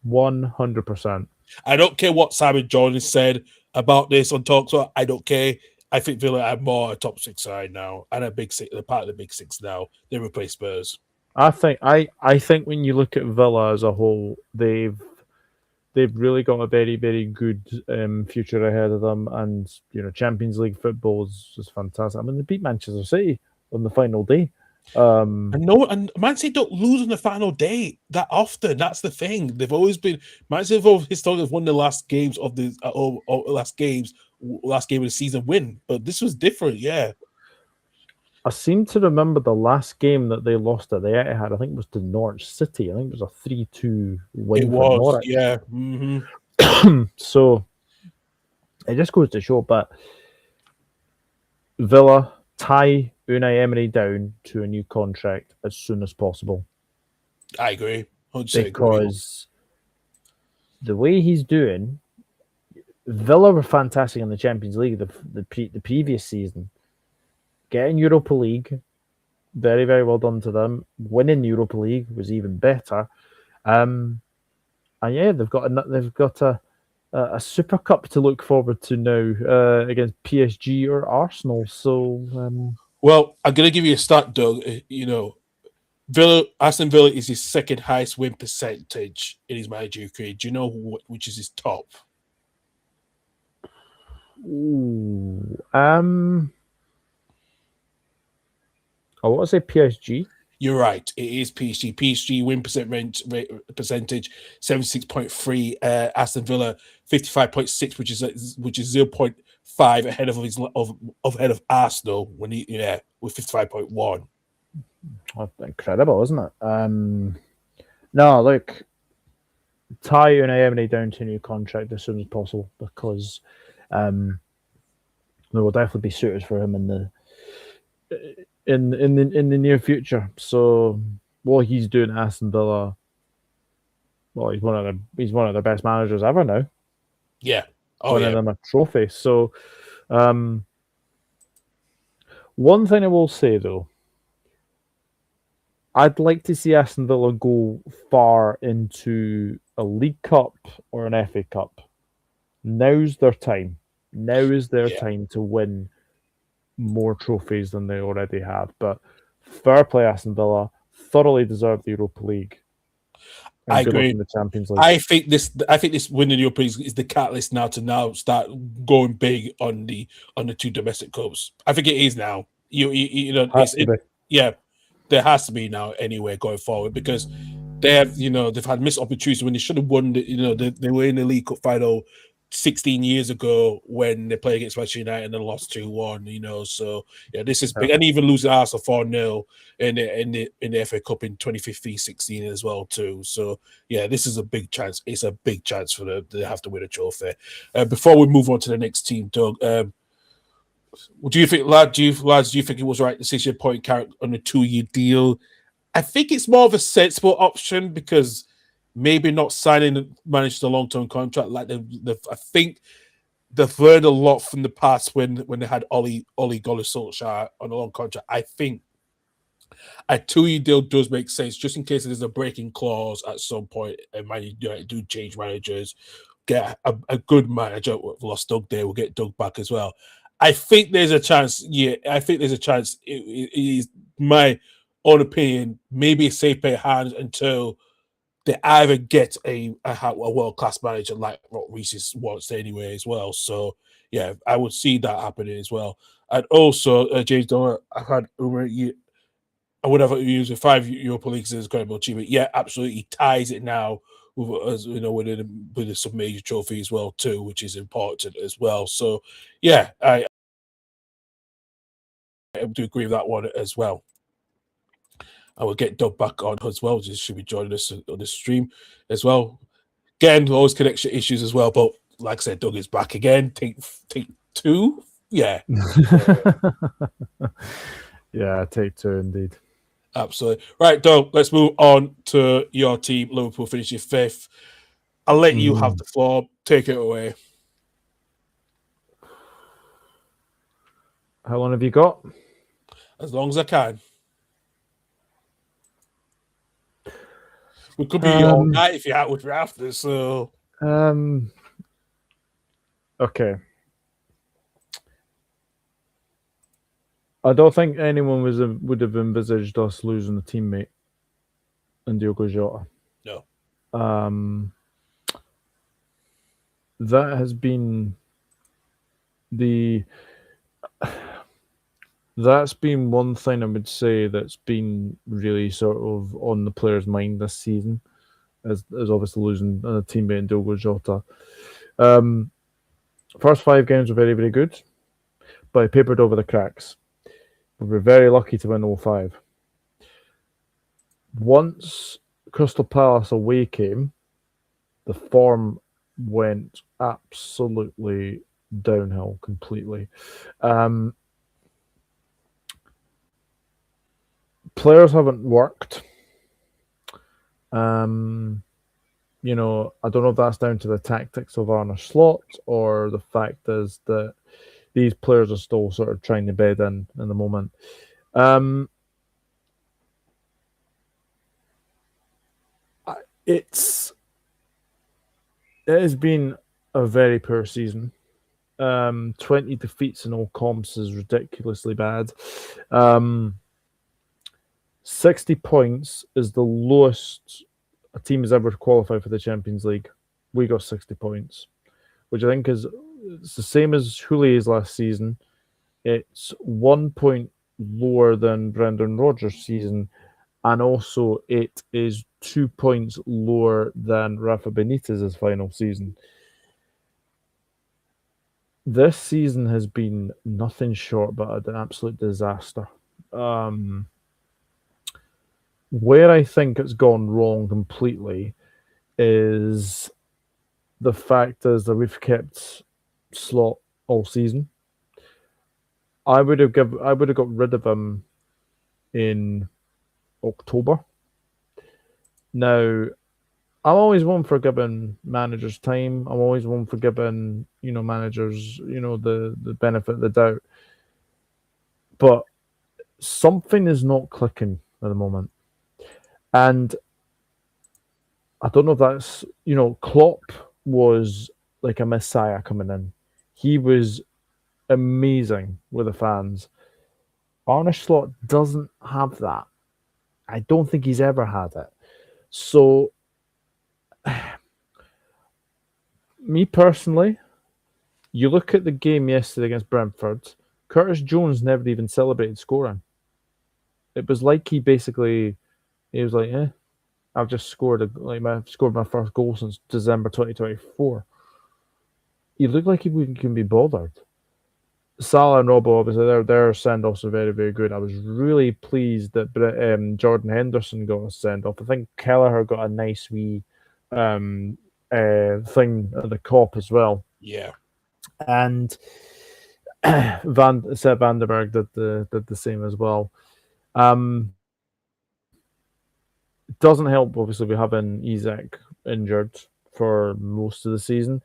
100%. I don't care what Simon Jordan said about this on Talk, so I don't care. I think Villa are more a top 6 side now and a big 6. They're part of the big 6 now. They replace Spurs. I think when you look at Villa as a whole, they've really got a very, very good future ahead of them, and Champions League football is fantastic. I mean, they beat Manchester City on the final day. And Man City don't lose on the final day that often. That's the thing. They've always been Man City have historically won the last games of the last game of the season win, but this was different. Yeah. I seem to remember the last game that they lost at the Etihad. I think it was to Norwich City. I think it was a 3-2 win. It was, Norwich. Yeah. Mm-hmm. So it just goes to show. But Villa tie Unai Emery down to a new contract as soon as possible. I agree. Because the way he's doing, Villa were fantastic in the Champions League the previous season. Getting Europa League, very, very well done to them. Winning Europa League was even better. And yeah, they've got a Super Cup to look forward to now against PSG or Arsenal. So, well, I'm gonna give you a start, Doug. Aston Villa is his second highest win percentage in his managerial career. Do you know which is his top? I want to say PSG. You're right. It is PSG. PSG win percentage 76.3. Aston Villa 55.6, which is 0.5 ahead ahead of Arsenal with 55.1. Oh, incredible, isn't it? No, look, tie Unai down to a new contract as soon as possible, because there will definitely be suitors for him in the near future. So what he's doing at Aston Villa, well, he's one of the best managers ever now. Yeah. Winning them a trophy. So one thing I will say though, I'd like to see Aston Villa go far into a League Cup or an FA Cup. Now's their time. Now is their time to win more trophies than they already have. But fair play, Aston Villa thoroughly deserve the Europa League. I agree. In the Champions League. I think this winning the Europa League is the catalyst now to start going big on the 2 domestic cups. I think it is now. You know, there has to be now anyway going forward, because they've had missed opportunities when they should have won. They were in the League Cup final 16 years ago when they played against Manchester United and lost 2-1. So this is big, and even losing Arsenal 4-0 in the FA Cup in 2015-16 as well too. So this is a big chance. It's a big chance for them. They have to win a trophy. Before we move on to the next team, Doug, do you think, do you think it was right decision point Carrick on a 2-year deal? I think it's more of a sensible option, because maybe not signing managed a long-term contract like I think they've learned a lot from the past when they had Ole Gunnar Solskjaer on a long contract. I think a 2-year deal does make sense, just in case there's a breaking clause at some point and Man United do change managers. Get a good manager. We've lost Doug there. We'll get Doug back as well. I think there's a chance. Yeah, I think there's a chance. It is my own opinion. Maybe a safe pair of hands until they either get a world-class manager like what Reece wants anyway as well. So, I would see that happening as well. And also, James Donner, I've had I would have used 5 Europa Leagues as a incredible achievement. Yeah, absolutely. He ties it now with some major trophy as well too, which is important as well. So, I do agree with that one as well. I will get Doug back on as well. Just should be joining us on the stream as well. Again, always connection issues as well. But like I said, Doug is back again. Take 2. Yeah. Yeah, take 2 indeed. Absolutely. Right, Doug, let's move on to your team. Liverpool finishing 5th. I'll let you have the floor. Take it away. How long have you got? As long as I can. We could be all night if you're out with after. So, okay. I don't think anyone would have envisaged us losing a teammate in Diogo Jota. No. That has been that's been one thing I would say that's been really sort of on the player's mind this season, as obviously losing a teammate in Diogo Jota. First 5 games were very, very good, but I papered over the cracks. We were very lucky to win all 5. Once Crystal Palace away came, the form went absolutely downhill completely. Players haven't worked. I don't know if that's down to the tactics of Arne Slot, or the fact is that these players are still sort of trying to bed in the moment. It has been a very poor season. 20 defeats in all comps is ridiculously bad. 60 points is the lowest a team has ever qualified for the Champions League. We got 60 points, which I think it's the same as Houlier's last season. It's 1 point lower than Brendan Rodgers' season, and also it is 2 points lower than Rafa Benitez's final season. This season has been nothing short but an absolute disaster. Where I think it's gone wrong completely is the fact is that we've kept Slot all season. I would have got rid of him in October. Now, I'm always one for giving managers time. I'm always one for giving managers the benefit of the doubt. But something is not clicking at the moment, and I don't know if that's Klopp was like a messiah coming in. He was amazing with the fans. Arne Slot doesn't have that. I don't think he's ever had it. So, me personally, you look at the game yesterday against Brentford, Curtis Jones never even celebrated scoring. It was like he was like, I've just scored my first goal since December 2024. He looked like he wouldn't even be bothered. Salah and Robbo, obviously, their send-offs are very, very good. I was really pleased that Jordan Henderson got a send-off. I think Kelleher got a nice wee thing at the Kop as well. Yeah. And Sepp Vandenberg did the same as well. It doesn't help, obviously, we having Isak injured for most of the season.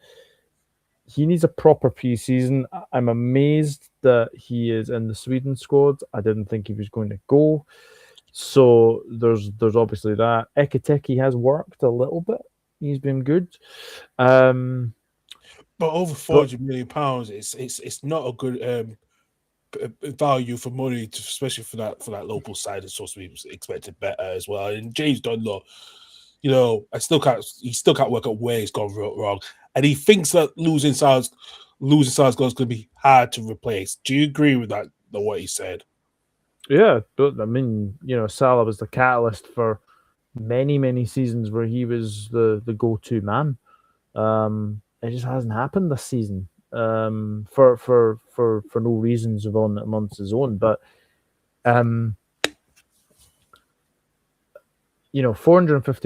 He needs a proper pre-season. I'm amazed that he is in the Sweden squad. I didn't think he was going to go. So there's obviously that. Ekiteke has worked a little bit. He's been good. But over £400 million, it's not a good value for money, especially for that local side. It's supposed to be expected better as well. And James Dunlop, he still can't work out where he's gone wrong, and he thinks that losing Southgaard's going to be hard to replace. Do you agree with that? What he said? Yeah, but I mean, Salah was the catalyst for many seasons where he was the go-to man. It just hasn't happened this season. For no reasons amongst his own, but £450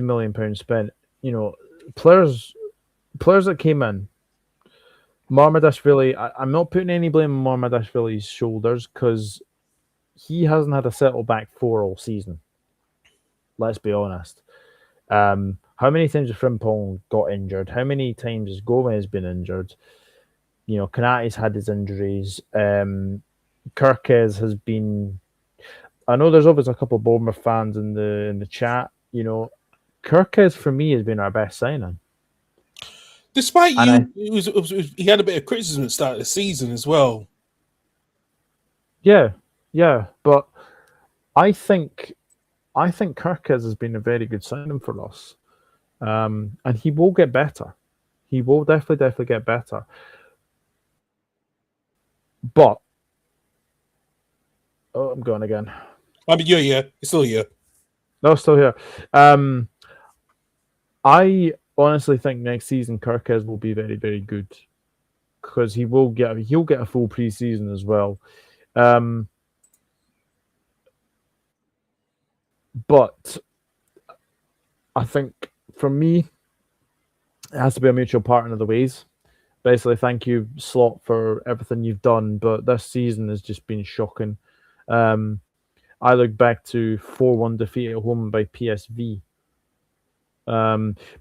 million spent. Players that came in. Marmadashvili, I'm not putting any blame on Marmadashvili's shoulders because he hasn't had a settle back four all season. Let's be honest. How many times has Frimpong got injured? How many times has Gomez been injured? Kanate's had his injuries. Kirkes has been. I know there's obviously a couple of Bournemouth fans in the chat. Kirkes for me has been our best signing. Despite he had a bit of criticism at the start of the season as well. Yeah, but I think Kirkes has been a very good signing for us, and he will get better. He will definitely get better. But I'm going again. I mean, you're here. You're still here. No, still here. I honestly think next season Kirkes will be very, very good because he'll get a full pre-season as well. But I think for me, it has to be a mutual partner of the ways. Basically, thank you, Slot, for everything you've done, but this season has just been shocking. I look back to 4-1 defeat at home by PSV.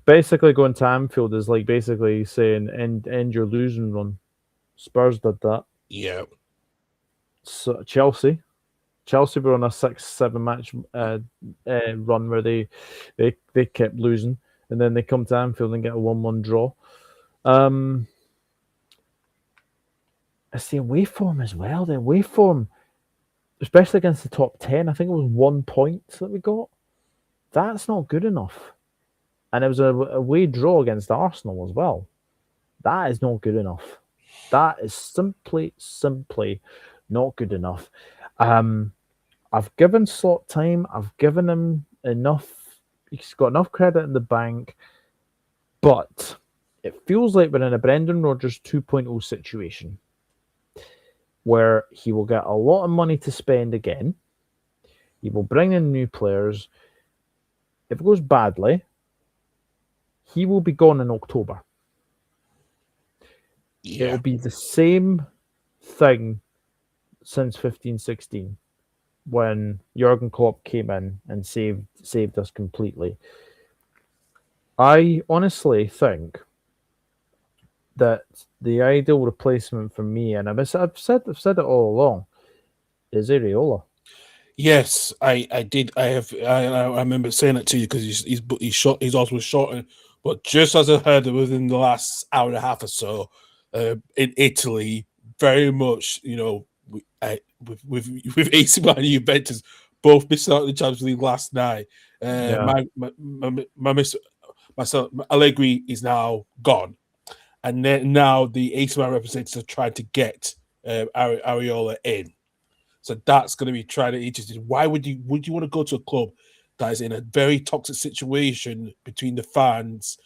Basically, going to Anfield is like basically saying end your losing run. Spurs did that. Yeah. So Chelsea were on a 6-7 match run where they kept losing, and then they come to Anfield and get a 1-1 draw. It's the away form as well. The away form, especially against the top 10, I think it was 1 point that we got. That's not good enough. And it was a away draw against Arsenal as well. That is not good enough. That is simply not good enough. I've given Slot time. I've given him enough. He's got enough credit in the bank. But it feels like we're in a Brendan Rodgers 2.0 situation where he will get a lot of money to spend again. He will bring in new players. If it goes badly, He will be gone in October. Yeah. It'll be the same thing since 15-16 when Jurgen Klopp came in and saved us completely. I honestly think that the ideal replacement for me, and I've said it all along, is Areola. Yes, I did. I remember saying it to you because he's also shot. But just as I heard within the last hour and a half or so, in Italy, very much with AC Milan and Juventus both missing out on the Champions League last night. Yeah. Myself, Allegri is now gone, and then now the AC Milan representatives are trying to get Areola in. So that's going to be trying to interesting. Why would you want to go to a club that is in a very toxic situation between the fans,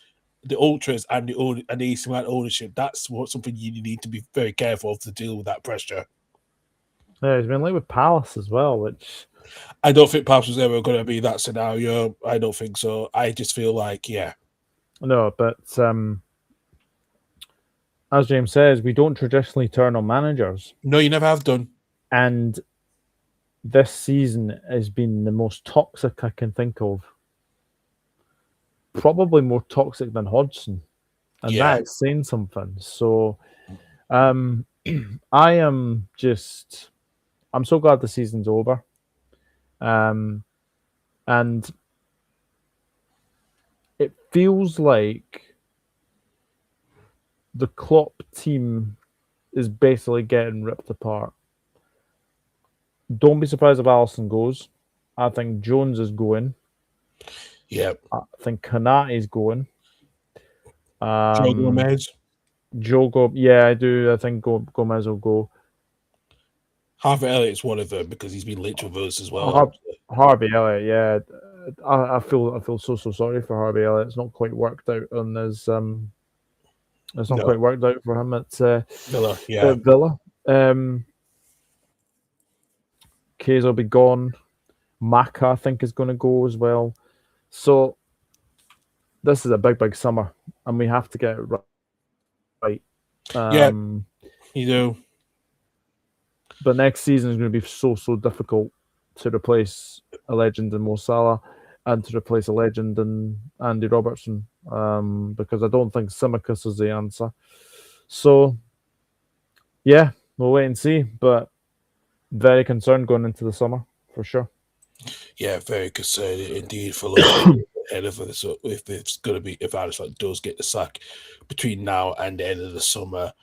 the ultras, and the AC Milan ownership? That's something you need to be very careful of to deal with that pressure. Yeah, he's been linked with Palace as well, which I don't think Palace was ever going to be that scenario. I don't think so. I just feel like, yeah. No, but as James says, we don't traditionally turn on managers. No, you never have done. And this season has been the most toxic I can think of. Probably more toxic than Hodgson. And that is saying something. So I'm so glad the season's over. And it feels like the Klopp team is basically getting ripped apart. Don't be surprised if Alisson goes. I think Jones is going. Yeah. I think Kanate is going. Joe Gomez. Yeah, I do. I think Gomez will go. Harvey Elliott's one of them because he's been linked with us as well. Harvey Elliott, yeah. I feel so sorry for Harvey Elliott. It's not quite worked out on his it's not quite worked out for him at Villa, yeah. Villa. Kays will be gone. Maka, I think, is going to go as well. So this is a big summer, and we have to get it right. Yeah, you do. But next season is going to be so difficult to replace a legend in Mo Salah and to replace a legend in Andy Robertson, because I don't think Tsimikas is the answer. So, yeah, we'll wait and see. But very concerned going into the summer, for sure. Yeah, very concerned indeed for ahead of us. So if it's going to be, if Alisson does get the sack between now and the end of the summer,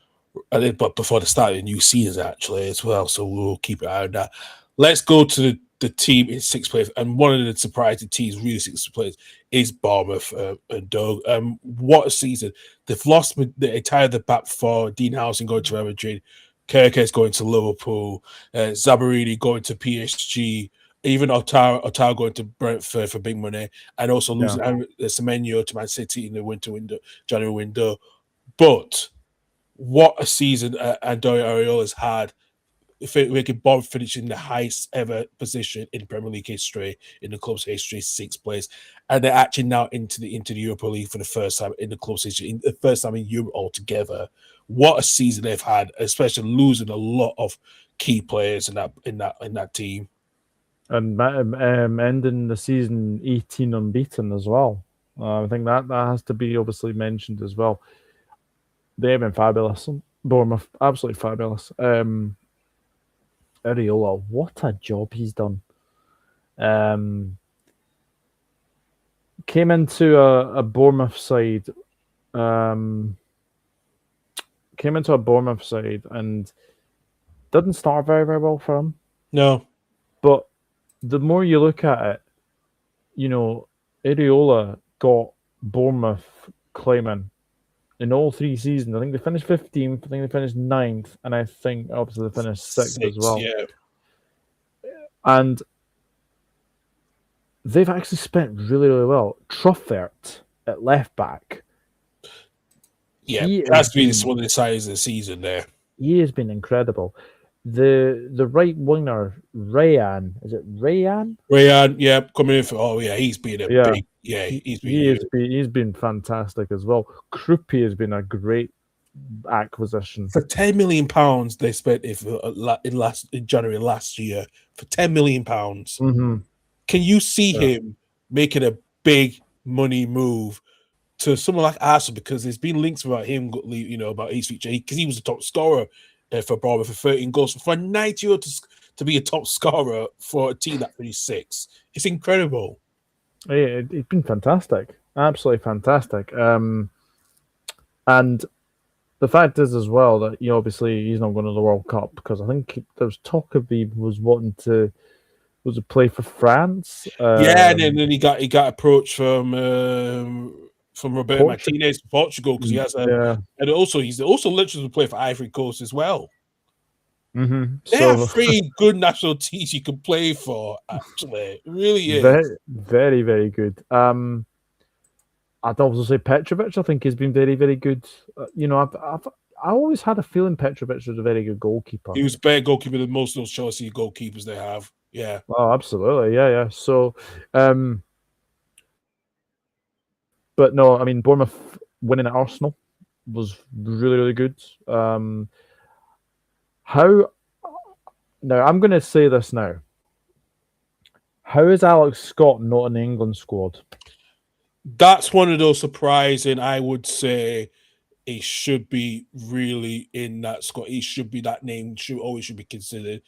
but before the start of the new season actually as well. So we'll keep an eye on that. Let's go to the team in sixth place, and one of the surprising teams, really sixth place, is Bournemouth and Doug. What a season! They've lost the entire the back four. Dean Howson going to Real Madrid, Kirkes going to Liverpool, Zabarini going to PSG. Even Otaro going to Brentford for big money, and also losing Semenyo to Man City in the January window. But what a season Antonio Areola's had, making Bournemouth finish in the highest ever position in Premier League history, in the club's history, sixth place, and they're actually now into the Europa League for the first time in the club's history, the first time in Europe altogether. What a season they've had, especially losing a lot of key players in that team. And ending the season 18 unbeaten as well. I think that has to be obviously mentioned as well. They've been fabulous. Bournemouth, absolutely fabulous. Areola, what a job he's done. Came into a Bournemouth side. And didn't start very, very well for him. No. But the more you look at it, Areola got Bournemouth climbing in all 3 seasons. I think they finished 15th, I think they finished 9th, and I think obviously they finished 6th as well. Yeah. And they've actually spent really, really well. Truffert at left back. Yeah, it has to be one of the sides of the season there. He has been incredible. The right winger, Rayan, is it Rayan? Rayan, yeah, coming in for he's been Yeah, he's been he's been fantastic as well. Krupi has been a great acquisition. for £10 million. They spent it in January last year for £10 million. Mm-hmm. Can you see him making a big money move to someone like Arsenal? Because there's been links about him, about his future, because he was the top scorer for Bournemouth for 13 goals. For a 90-year-old to be a top scorer for a team that finished 6, it's incredible. Yeah, it's been fantastic, absolutely fantastic. And the fact is as well that obviously he's not going to the World Cup, because I think there was talk of he was wanting to play for France. And then he got approached from Roberto Martinez for Portugal, because he has and also he's also literally play for Ivory Coast as well. Mm-hmm. They have 3 good national teams you can play for. Actually, it really is very, very, very good. I'd also say Petrovic, I think, has been very, very good. I always had a feeling Petrovic was a very good goalkeeper. He was a better goalkeeper than most of those Chelsea goalkeepers they have. Yeah. Oh, absolutely. Yeah. So, but no, I mean, Bournemouth winning at Arsenal was really, really good. Now, I'm going to say this now. How is Alex Scott not in the England squad? That's one of those surprising. I would say he should be really in that squad. He should be, that name should always be considered,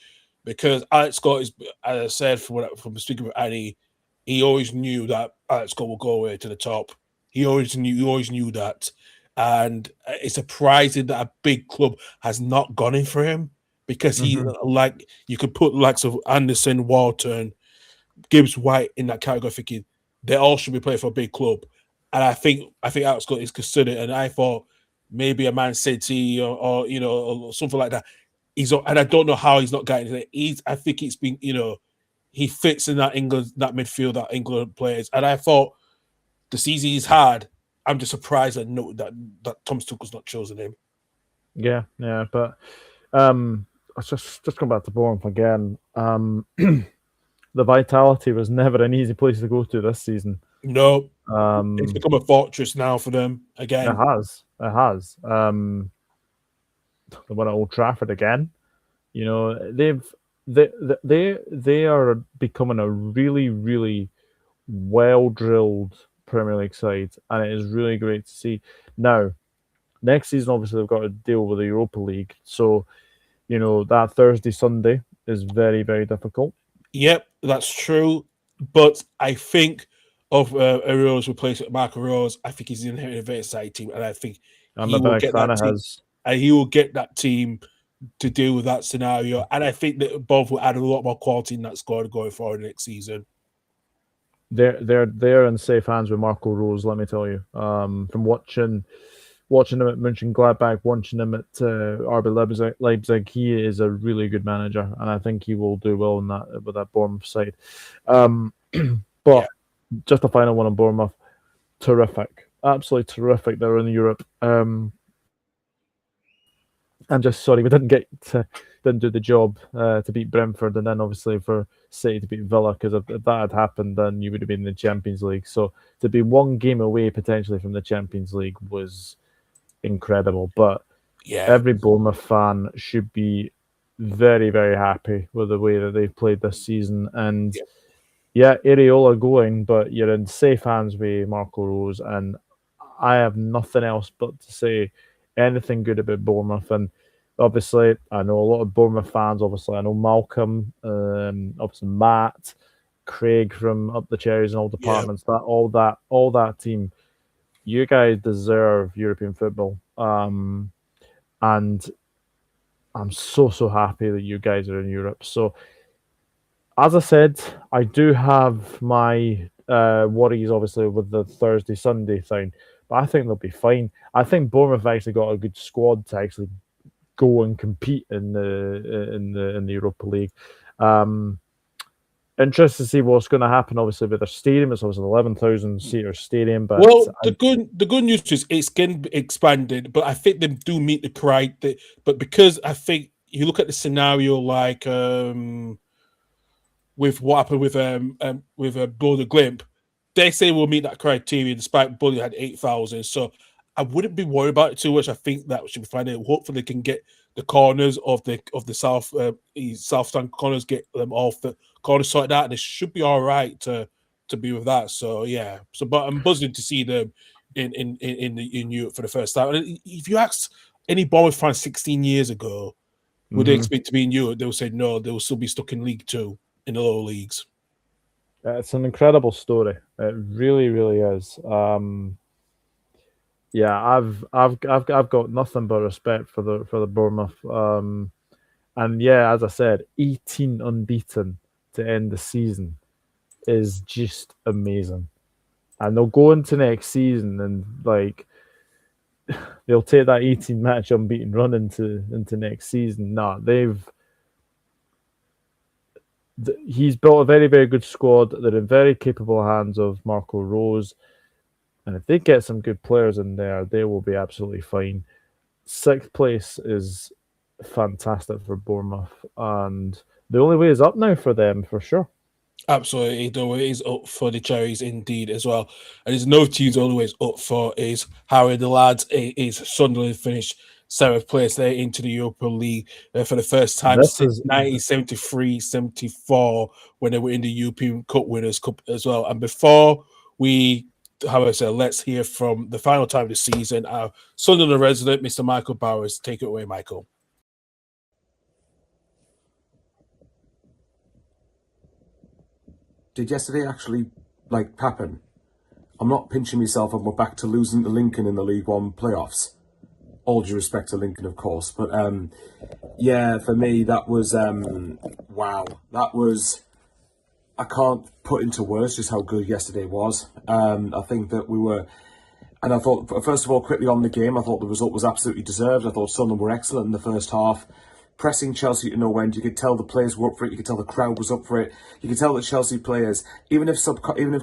because Alex Scott is, as I said from speaking with Annie, he always knew that Alex Scott will go away to the top. He always knew that, and it's surprising that a big club has not gone in for him, because he you could put likes of Anderson, Walton, Gibbs White in that category, thinking they all should be playing for a big club. And I think Alex Scott is considered, and I thought maybe a Man City or something like that. And I don't know how he's not getting it. I think it's been, he fits in that midfield that England players. And I thought the season he's had, I'm just surprised that Thomas Tuchel's not chosen him. Yeah, but just going back to Bournemouth again. The Vitality was never an easy place to go to this season. No, it's become a fortress now for them again. It has. They won at Old Trafford again. They are becoming a really, really well drilled Premier League side, and it is really great to see. Now, next season, obviously, they've got to deal with the Europa League, so that Thursday, Sunday is very, very difficult. Yep, that's true. But I think of Areo's replacement, Marco Rose, I think he's inherited a very exciting team, and I think he will get that team. And he will get that team to deal with that scenario. And I think that both will add a lot more quality in that squad going forward next season. They're in safe hands with Marco Rose, let me tell you. From watching him at Mönchengladbach, watching him at RB Leipzig, he is a really good manager, and I think he will do well with that Bournemouth side. But just a final one on Bournemouth, terrific, absolutely terrific. They're in Europe. I'm just sorry we didn't do the job to beat Brentford, and then obviously for City to beat Villa, because if that had happened, then you would have been in the Champions League. So to be one game away potentially from the Champions League was incredible. But every Bournemouth fan should be very, very happy with the way that they've played this season. And Areola going, but you're in safe hands with Marco Rose, and I have nothing else but to say anything good about Bournemouth. And obviously, I know a lot of Bournemouth fans. Obviously, I know Malcolm, obviously Matt, Craig from Up the Cherries and all departments. All that team. You guys deserve European football, and I'm so happy that you guys are in Europe. So, as I said, I do have my worries, obviously, with the Thursday Sunday thing, but I think they'll be fine. I think Bournemouth have actually got a good squad to actually go and compete in the Europa League. Interested to see what's going to happen, obviously, with their stadium. It's obviously an 11,000 seater stadium. But the good news is it's getting expanded, but I think they do meet the criteria. But because I think you look at the scenario like with what happened with Bodo Glimp, they say we'll meet that criteria, despite Bully had 8,000. So I wouldn't be worried about it too much. I think that should be fine. Hopefully, they can get the corners of the south stand corners, get them off the corners sorted out. And it should be all right to be with that. So yeah. So, but I'm buzzing to see them in Europe for the first time. And if you asked any Bournemouth fan 16 years ago, would they expect to be in Europe? They will say no. They will still be stuck in League Two in the lower leagues. It's an incredible story. It really, really is. Yeah, I've got nothing but respect for the Bournemouth. And yeah, as I said, 18 unbeaten to end the season is just amazing. And they'll go into next season and like they'll take that 18 match unbeaten run into next season. Nah, he's built a very, very good squad. They're in very capable hands of Marco Rose. And if they get some good players in there, they will be absolutely fine. 6th place is fantastic for Bournemouth. And the only way is up now for them, for sure. Absolutely. The way is up for the Cherries indeed as well. And there's no teams the only way is up for is Harry the lads. Is Sunderland finished 7th place there into the Europa League for the first time since 1973-74 when they were in the European Cup Winners' Cup as well. And before we, let's hear from the final time of the season, our Sunderland resident, Mr. Michael Bowers. Take it away, Michael. Did yesterday actually happen? I'm not pinching myself and we're back to losing to Lincoln in the League One playoffs. All due respect to Lincoln, of course. But yeah, for me, that was wow. That was, I can't put into words just how good yesterday was. I think that we were, and I thought, first of all, quickly on the game, I thought the result was absolutely deserved. I thought Sunderland were excellent in the first half. Pressing Chelsea to no end. You could tell the players were up for it. You could tell the crowd was up for it. You could tell that Chelsea players, even if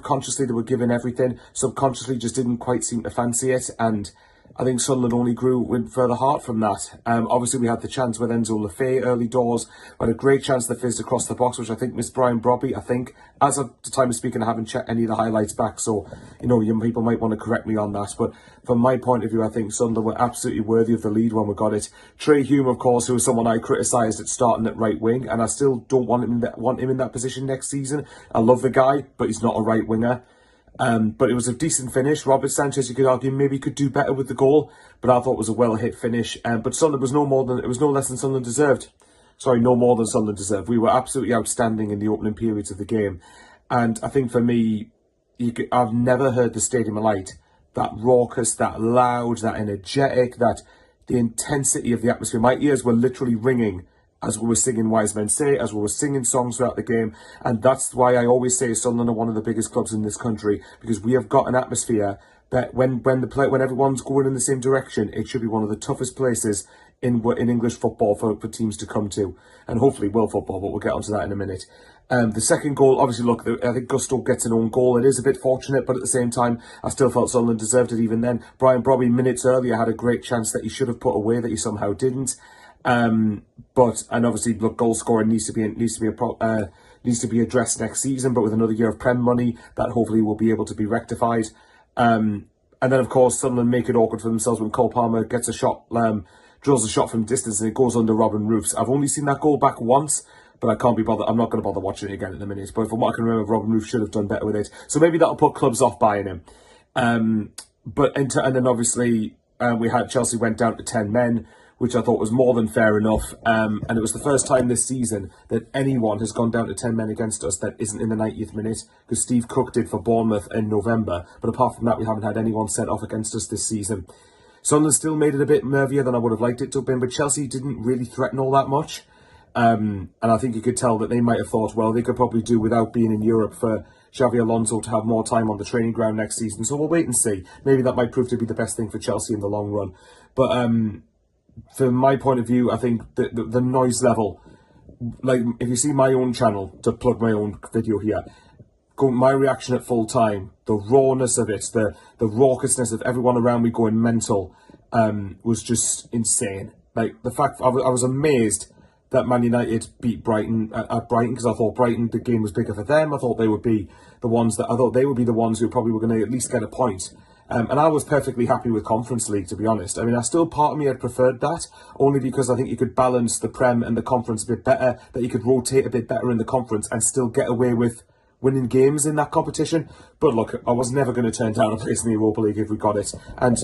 consciously they were given everything, subconsciously just didn't quite seem to fancy it. And I think Sunderland only grew with further heart from that. Obviously, we had the chance with Enzo Lefebvre early doors. We had a great chance that fizzed across the box, which I think missed Brian Brobby. I think, as of the time of speaking, I haven't checked any of the highlights back, so you people might want to correct me on that. But from my point of view, I think Sunderland were absolutely worthy of the lead when we got it. Trey Hume, of course, who was someone I criticised at starting at right wing, and I still don't want him in that position next season. I love the guy, but he's not a right winger. But it was a decent finish. Robert Sanchez, you could argue, maybe could do better with the goal, but I thought it was a well-hit finish. But Sunderland was no less than Sunderland deserved. Sorry, no more than Sunderland deserved. We were absolutely outstanding in the opening periods of the game. And I think for me, I've never heard the Stadium of Light that raucous, that loud, that energetic, that the intensity of the atmosphere. My ears were literally ringing as we were singing Wise Men Say, as we were singing songs throughout the game. And that's why I always say Sunderland are one of the biggest clubs in this country, because we have got an atmosphere that when everyone's going in the same direction, it should be one of the toughest places in English football for teams to come to, and hopefully world football, but we'll get onto that in a minute. The second goal, obviously, look, I think Gusto gets an own goal. It is a bit fortunate, but at the same time, I still felt Sunderland deserved it even then. Brian Brobby, minutes earlier, had a great chance that he should have put away that he somehow didn't. And obviously, look, goal scoring needs to be addressed next season, but with another year of Prem money, that hopefully will be able to be rectified. And then, of course, Sunderland make it awkward for themselves when Cole Palmer gets a shot, drills a shot from distance, and it goes under Robin Roofs. I've only seen that goal back once, but I can't be bothered. I'm not going to bother watching it again in a minute. But from what I can remember, Robin Roofs should have done better with it. So maybe that'll put clubs off buying him. And then obviously we had Chelsea went down to 10 men, which I thought was more than fair enough. And it was the first time this season that anyone has gone down to 10 men against us that isn't in the 90th minute, because Steve Cook did for Bournemouth in November. But apart from that, we haven't had anyone sent off against us this season. Sunderland still made it a bit nervier than I would have liked it to have been, but Chelsea didn't really threaten all that much. And I think you could tell that they might have thought, well, they could probably do without being in Europe for Xavi Alonso to have more time on the training ground next season. So we'll wait and see. Maybe that might prove to be the best thing for Chelsea in the long run. But from my point of view, I think the noise level, like if you see my own channel, to plug my own video here, my reaction at full time, the rawness of it, the raucousness of everyone around me going mental, was just insane. Like the fact I was amazed that Man United beat Brighton at Brighton, because I thought Brighton, the game was bigger for them. I thought they would be the ones who probably were going to at least get a point. And I was perfectly happy with Conference League, to be honest. I mean, part of me had preferred that, only because I think you could balance the Prem and the Conference a bit better, that you could rotate a bit better in the Conference and still get away with winning games in that competition. But look, I was never going to turn down a place in the Europa League if we got it. And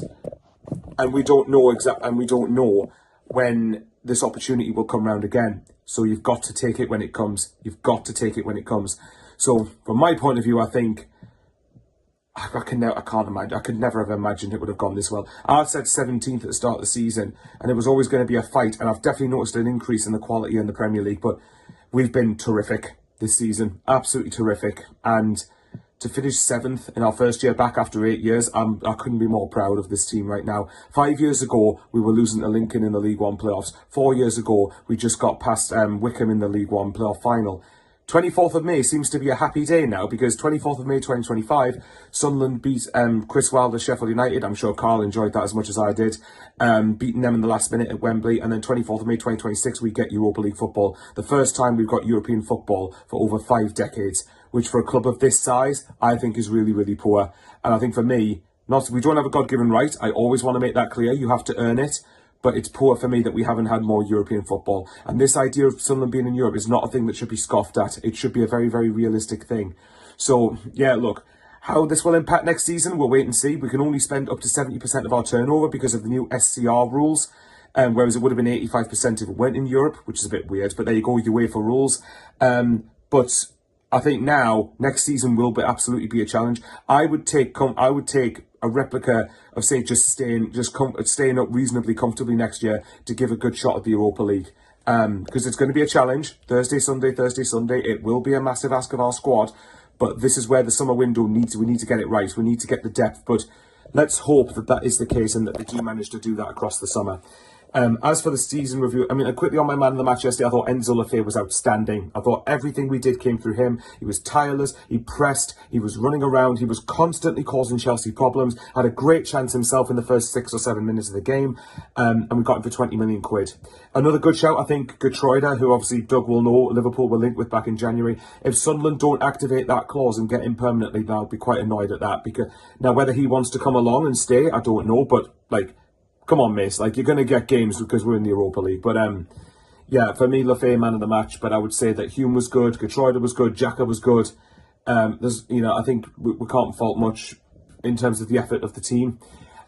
we don't know when this opportunity will come round again. So you've got to take it when it comes. So from my point of view, I think I could never have imagined it would have gone this well. I said 17th at the start of the season, and it was always going to be a fight. And I've definitely noticed an increase in the quality in the Premier League. But we've been terrific this season, absolutely terrific. And to finish 7th in our first year back after 8 years, I couldn't be more proud of this team right now. 5 years ago, we were losing to Lincoln in the League One playoffs. 4 years ago, we just got past Wickham in the League One playoff final. 24th of May seems to be a happy day now, because 24th of May 2025, Sunderland beat Chris Wilder's Sheffield United. I'm sure Karl enjoyed that as much as I did, beating them in the last minute at Wembley. And then 24th of May 2026, we get Europa League football. The first time we've got European football for over 5 decades, which for a club of this size, I think is really, really poor. And I think for me, we don't have a God-given right. I always want to make that clear. You have to earn it. But it's poor for me that we haven't had more European football. And this idea of Sunderland being in Europe is not a thing that should be scoffed at. It should be a very, very realistic thing. So, yeah, look, how this will impact next season, we'll wait and see. We can only spend up to 70% of our turnover because of the new SCR rules, whereas it would have been 85% if it weren't in Europe, which is a bit weird. But there you go, UEFA rules. But I think now, next season will absolutely be a challenge. I would take a replica of, say, staying up reasonably comfortably next year to give a good shot at the Europa League. Because it's going to be a challenge. Thursday, Sunday. It will be a massive ask of our squad. But this is where the summer window we need to get it right. We need to get the depth. But let's hope that is the case and that they do manage to do that across the summer. As for the season review, I mean, quickly on my man of the match yesterday, I thought Enzo Lefebvre was outstanding. I thought everything we did came through him. He was tireless, he pressed, he was running around, he was constantly causing Chelsea problems, had a great chance himself in the first 6 or 7 minutes of the game, and we got him for 20 million quid. Another good shout, I think, Gertruida, who obviously Doug will know Liverpool were linked with back in January. If Sunderland don't activate that clause and get him permanently, then I'll be quite annoyed at that. Because now, whether he wants to come along and stay, I don't know, but come on, mate. You're going to get games because we're in the Europa League. But, yeah, for me, Lefebvre, man of the match. But I would say that Hume was good, Gertruida was good, Xhaka was good. I think we can't fault much in terms of the effort of the team.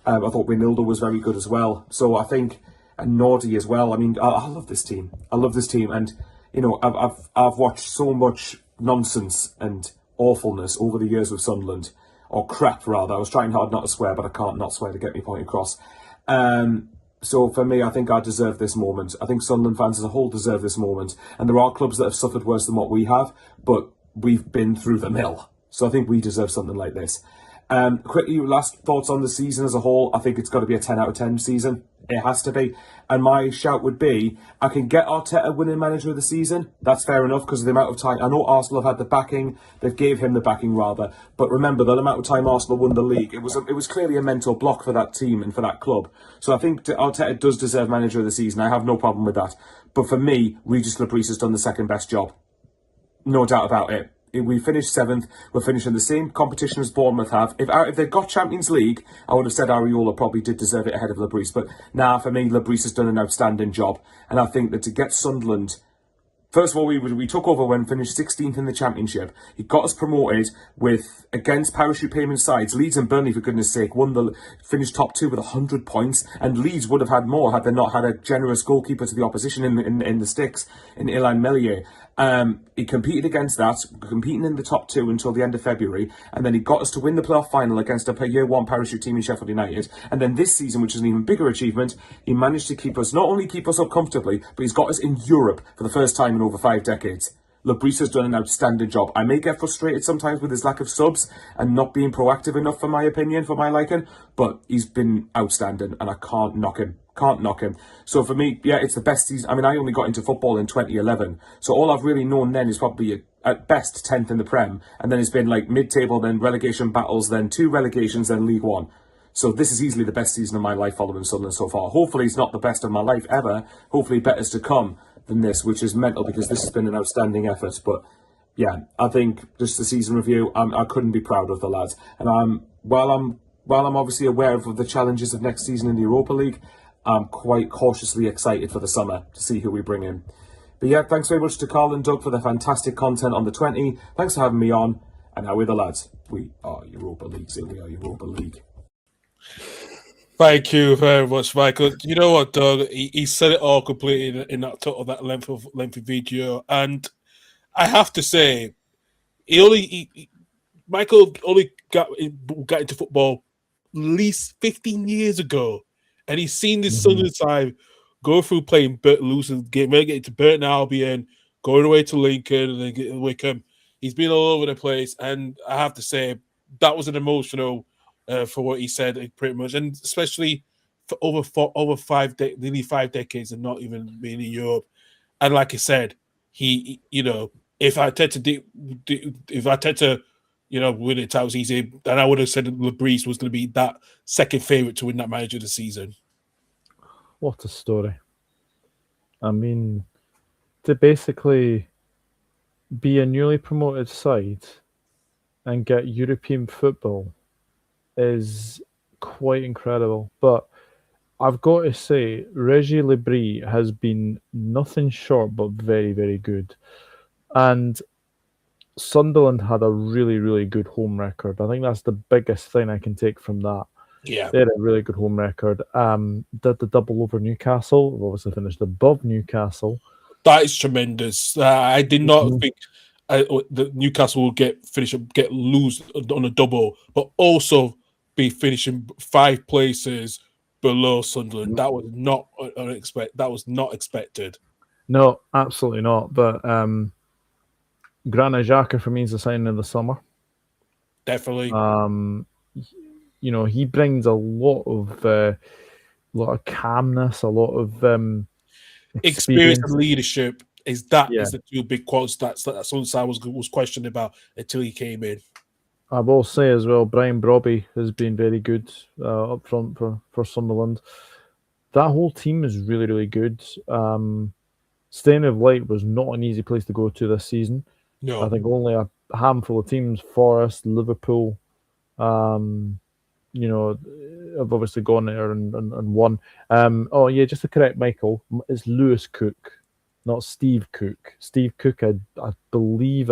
I thought Wijnaldum was very good as well. So I think, and Nordy as well. I mean, I love this team. And, I've watched so much nonsense and awfulness over the years with Sunderland. Or crap, rather. I was trying hard not to swear, but I can't not swear to get my point across. So for me, I think I deserve this moment. I think Sunderland fans as a whole deserve this moment. And there are clubs that have suffered worse than what we have, but we've been through the mill. So I think we deserve something like this. Quickly, last thoughts on the season as a whole. I think it's got to be a 10 out of 10 season. It has to be. And my shout would be, I can get Arteta winning manager of the season. That's fair enough because of the amount of time. I know Arsenal have had the backing. They've gave him the backing rather. But remember, the amount of time Arsenal won the league, it was clearly a mental block for that team and for that club. So I think Arteta does deserve manager of the season. I have no problem with that. But for me, Regis Labrice has done the second best job. No doubt about it. We finished 7th. We're finishing the same competition as Bournemouth have. If they'd got Champions League, I would have said Areola probably did deserve it ahead of Labrice. But for me, Labrice has done an outstanding job. And I think that to get Sunderland... First of all, we took over when finished 16th in the Championship. He got us promoted against parachute payment sides. Leeds and Burnley, for goodness sake, finished top 2 with 100 points. And Leeds would have had more had they not had a generous goalkeeper to the opposition in the sticks, in Ilan Meslier. He competed against that, competing in the top 2 until the end of February, and then he got us to win the playoff final against a year 1 parachute team in Sheffield United. And then this season, which is an even bigger achievement, he managed to not only keep us up comfortably, but he's got us in Europe for the first time in over 5 decades. Labrice has done an outstanding job. I may get frustrated sometimes with his lack of subs and not being proactive enough for my opinion, for my liking, but he's been outstanding and I can't knock him. So for me, yeah, it's the best season. I mean, I only got into football in 2011. So all I've really known then is probably at best 10th in the Prem. And then it's been mid-table, then relegation battles, then 2 relegations, then League One. So this is easily the best season of my life following Sunderland so far. Hopefully it's not the best of my life ever. Hopefully better's to come. than this, which is mental because this has been an outstanding effort. But yeah, I think just the season review, I couldn't be proud of the lads. And while I'm obviously aware of the challenges of next season in the Europa League, I'm quite cautiously excited for the summer to see who we bring in. But yeah, thanks very much to Karl and Doug for the fantastic content on the 20. Thanks for having me on. And now we're the lads. We are Europa League. So we are Europa League. Thank you very much, Michael. You know what, Doug? He said it all completely in that lengthy video, and I have to say, Michael only got into football at least 15 years ago, and he's seen this Sunderland side go through playing losing game, getting to Burton Albion, going away to Lincoln, and then getting Wickham. He's been all over the place, and I have to say that was an emotional for what he said, pretty much, and especially for over nearly 5 decades, and not even being in Europe. And like I said, he if I tend to win it, that was easy, then I would have said Lebreeze was going to be that second favourite to win that manager of the season. What a story. I mean, to basically be a newly promoted side and get European football is quite incredible. But I've got to say, Reggie Lebreeze has been nothing short but very, very good. And Sunderland had a really, really good home record. I think that's the biggest thing I can take from that. Yeah. They had a really good home record. Did the double over Newcastle. We've obviously finished above Newcastle. That is tremendous. I did not think that Newcastle will lose on a double, but also be finishing 5 places below Sunderland. That was not unexpected. That was not expected. No, absolutely not. But Granit Xhaka for me is a signing of the summer. Definitely. He brings a lot of calmness, a lot of experience and leadership. Is the 2 big qualities that Sunderland was questioned about until he came in. I will say as well, Brian Brobby has been very good up front for Sunderland. That whole team is really, really good. Staying of Light was not an easy place to go to this season. No. I think only a handful of teams, Forest, Liverpool, have obviously gone there and won. Just to correct Michael, it's Lewis Cook, not Steve Cook. Steve Cook, I believe,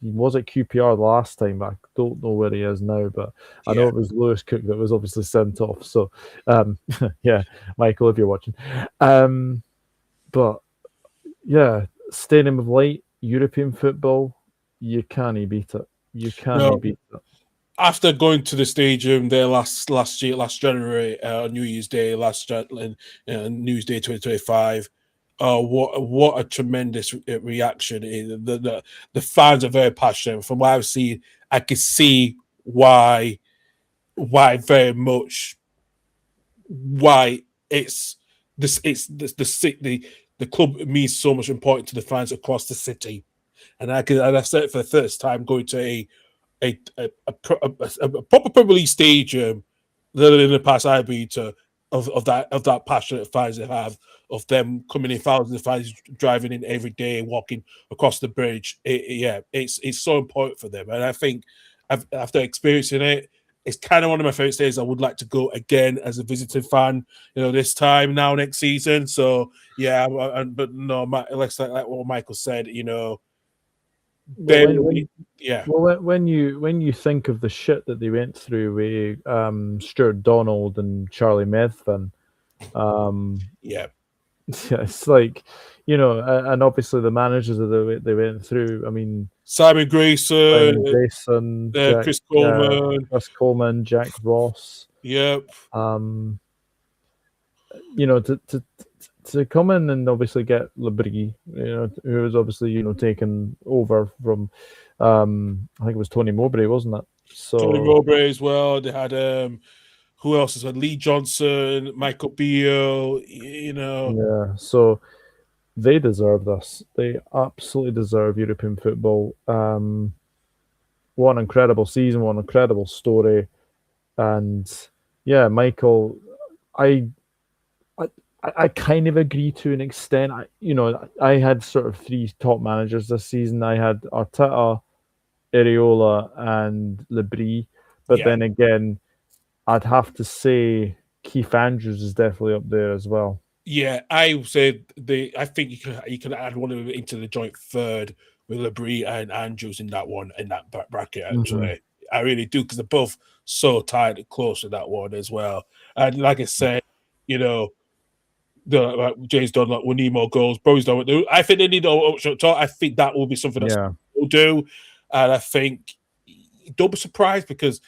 he was at QPR the last time. I don't know where he is now, but I know it was Lewis Cook that was obviously sent off. So, Michael, if you're watching. But, yeah, Stadium of Light, European football, you can't beat it. You can't beat it. After going to the stadium there last January, New Year's Day, New Year's Day 2025, what a tremendous reaction! The fans are very passionate. From what I've seen, I can see why very much why it's the club means so much important to the fans across the city, and I've said it for the first time, going to a proper Premier League stadium than in the past I've been to of that passionate fans they have, of them coming in, thousands of fans driving in every day, walking across the bridge. It's so important for them, and I think after experiencing it, it's kind of one of my favorite days. I would like to go again as a visiting fan, this time now next season. So yeah, but no, like what Michael said, when you think of the shit that they went through with Stuart Donald and Charlie Methven, it's like, and obviously the managers that they went through. I mean, Simon Grayson, Chris Coleman, Jack Ross. Yep. To come in and obviously get Lebreeze, who was obviously taken over from, I think it was Tony Mowbray, wasn't it? So Tony Mowbray as well. They had who else has had Lee Johnson, Michael Beale, Yeah, so they deserve this. They absolutely deserve European football. What an incredible season! What an incredible story! And yeah, Michael, I kind of agree to an extent. I had sort of three top managers this season. I had Arteta, Areola, and Lebris. But Yeah. then again, I'd have to say Keith Andrews is definitely up there as well. Yeah, I said I think you can add one of them into the joint third with Lebris and Andrews in that one in that bracket. Actually, I really do, because they're both so tight and close to that one as well. And like I said, you know, Jay's done like we need more goals. Bro's done it. I think they need more option top. I think that will be something that we'll do, and I think don't be surprised, because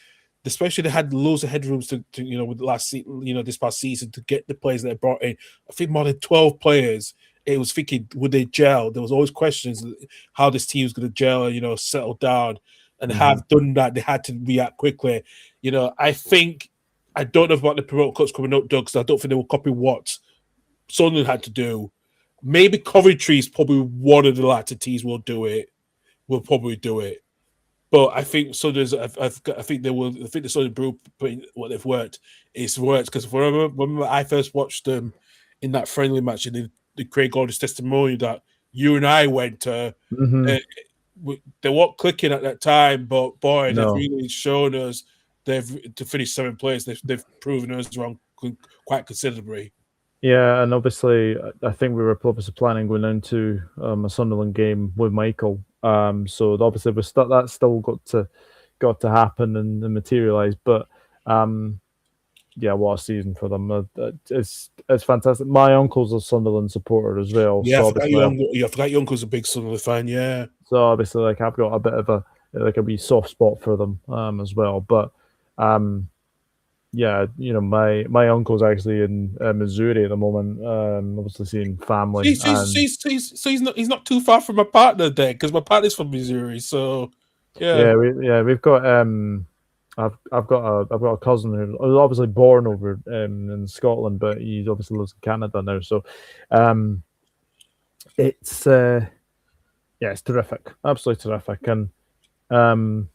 especially they had loads of headrooms to with this past season to get the players that they brought in. I think more than 12 players. It was thinking, would they gel? There was always questions how this team was going to gel, settle down, and have done that. They had to react quickly. I think I don't know about the promote cuts coming up, Doug, because I don't think they will copy what Sunderland had to do. Maybe Coventry is probably one of the latter teams will do it. Will probably do it. But I think so. I think they will. I think the Southern Brew what they've worked is worked, because remember I first watched them in that friendly match in the Craig Gordon's testimonial that you and I went to. They weren't clicking at that time, but boy, they've really shown us to finish 7th place. They've proven us wrong quite considerably. Yeah, and obviously, I think we were obviously planning going into a Sunderland game with Michael. So obviously, that still got to happen and materialise. But yeah, what a season for them! It's fantastic. My uncle's a Sunderland supporter as well. Yeah, so I forgot your uncle's a big Sunderland fan. Yeah. So obviously, like, I've got a bit of a wee soft spot for them as well. But yeah, my uncle's actually in Missouri at the moment, obviously seeing family. He's not too far from my partner there, because my partner's from Missouri. So yeah, we've got I've got a cousin who was obviously born over in Scotland, but he obviously lives in Canada now. So it's it's terrific, absolutely terrific, and the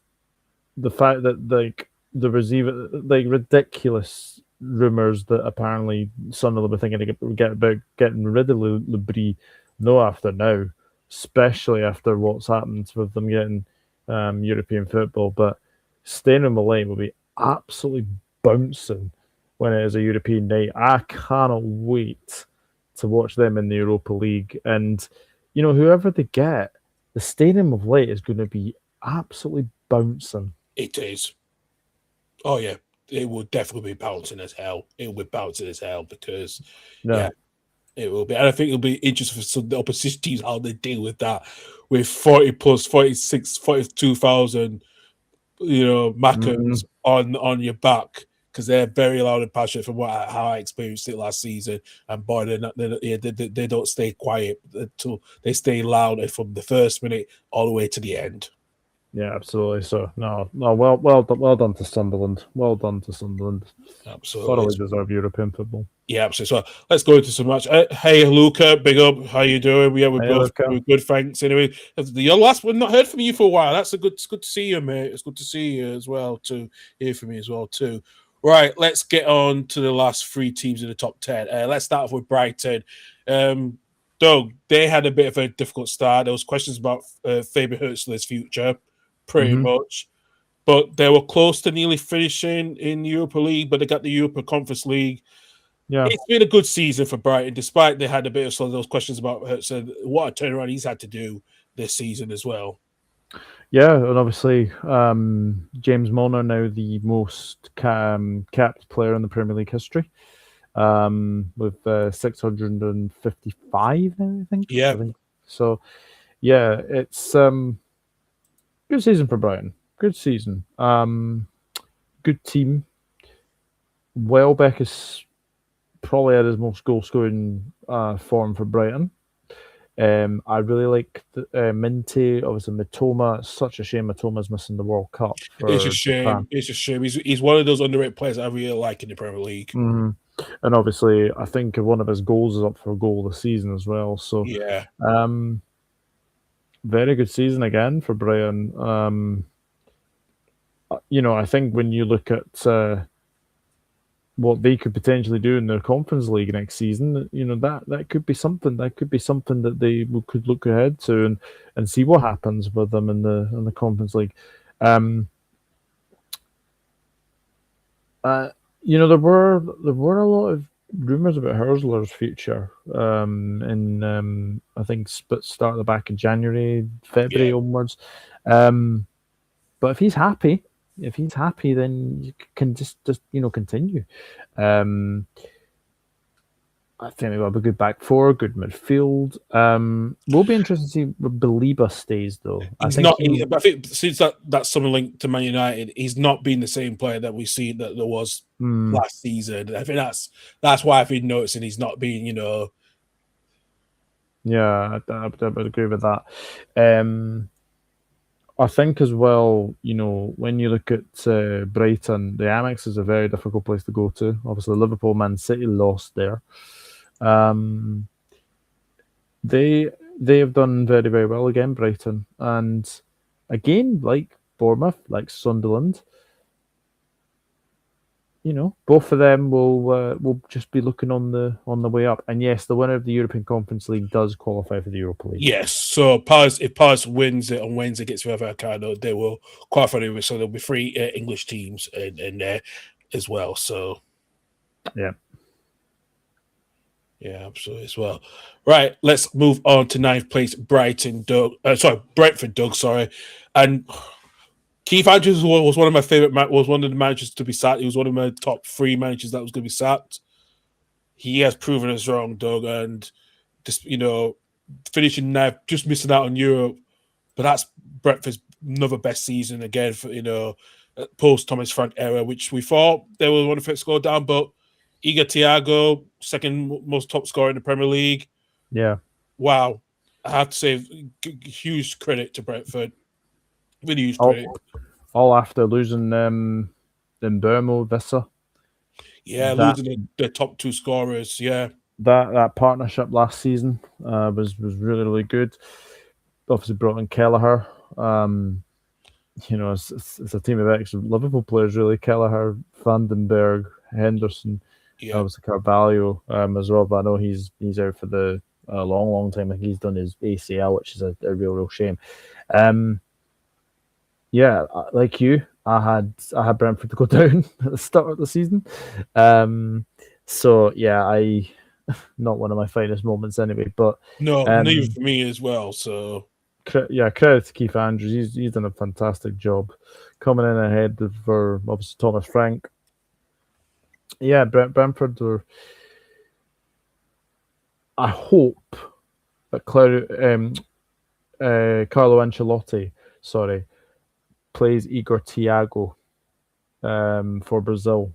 fact that there was even ridiculous rumors that apparently Sunderland were thinking about getting rid of Lebris after now, especially after what's happened with them getting European football. But staying in the lane will be absolutely bouncing when it is a European night. I cannot wait to watch them in the Europa League. And, whoever they get, the Stadium of Light is going to be absolutely bouncing. It is. Oh, yeah. It will definitely be bouncing as hell. It will be bouncing as hell, because, it will be. And I think it'll be interesting for some of the opposition teams how they deal with that, with 40 plus 46, 42,000, Mackens on your back, because they're very loud and passionate from how I experienced it last season. And boy, they don't stay quiet until they stay loud from the first minute all the way to the end. Yeah, absolutely. So well done to Sunderland. Well done to Sunderland. Absolutely, thoroughly deserve European football. Yeah, absolutely. So let's go into some match. Hey, Luca, big up. How you doing? Yeah, we're good. Thanks. Anyway, your last one. Not heard from you for a while. It's good to see you, mate. It's good to see you as well. To hear from you as well too. Right, let's get on to the last 3 teams in the top 10. Let's start off with Brighton. Doug, they had a bit of a difficult start. There was questions about Fabian Hürzeler's future, pretty much. But they were close to nearly finishing in Europa League, but they got the Europa Conference League. Yeah, it's been a good season for Brighton, despite they had a bit of some of those questions about Hürzeler. What a turnaround he's had to do this season as well. Yeah, and obviously James Milner now the most capped player in the Premier League history, with 655 now, I think. Yeah. So, yeah, it's good season for Brighton. Good season. Good team. Welbeck is probably at his most goal-scoring form for Brighton. I really like Minty. Obviously, Mitoma. It's such a shame Mitoma's missing the World Cup. It's a shame. Japan. It's a shame. He's one of those underrated players I really like in the Premier League. And obviously, I think one of his goals is up for a goal this season as well. So yeah, very good season again for Brighton. I think when you look at what they could potentially do in their Conference League next season, that could be something. That could be something that they could look ahead to and see what happens with them in the Conference League. There were a lot of rumors about Herzler's future. I think started back in January, February onwards. But if he's happy, then you can just continue. I think they've got a good back four, good midfield. We'll be interested to see if Baliba stays though. I think since that summer link to Man United, he's not been the same player that we've seen that there was last season. I think that's why I've been noticing he's not been, Yeah, I would agree with that. I think as well, when you look at Brighton, the Amex is a very difficult place to go to. Obviously, Liverpool, Man City lost there. They have done very, very well again, Brighton, and again, like Bournemouth, like Sunderland. Both of them will just be looking on the way up. And yes, the winner of the European Conference League does qualify for the Europa League. Yes, so if Palace wins it on Wednesday against Vallecano, they will qualify. So there'll be 3 English teams in there as well. So yeah, absolutely as well. Right, let's move on to 9th place, Brentford, Doug. Sorry, and Keith Andrews was one of my favorite. Was one of the managers to be sacked. He was one of my top 3 managers that was going to be sacked. He has proven us wrong, Doug, and just finishing 9th, just missing out on Europe. But that's Brentford's another best season again for post Thomas Frank era, which we thought they were one of the go down. But Igor Thiago, second most top scorer in the Premier League. Yeah, wow, I have to say, huge credit to Brentford. Really huge credit. All after losing Burmo, Vissa. Yeah, losing the top 2 scorers. Yeah, that partnership last season was really, really good. Obviously brought in Kelleher. It's a team of ex-Liverpool players, really. Kelleher, Vandenberg, Henderson, obviously Carvalho as well. But I know he's out for the long, long time. I think he's done his ACL, which is a real shame. Yeah, like you, I had Brentford to go down at the start of the season. So yeah, not one of my finest moments anyway. But no, neither for me as well. So yeah, credit to Keith Andrews. He's done a fantastic job coming in ahead for obviously Thomas Frank. Yeah, Brentford were. I hope that Carlo Ancelotti, plays Igor Thiago for Brazil,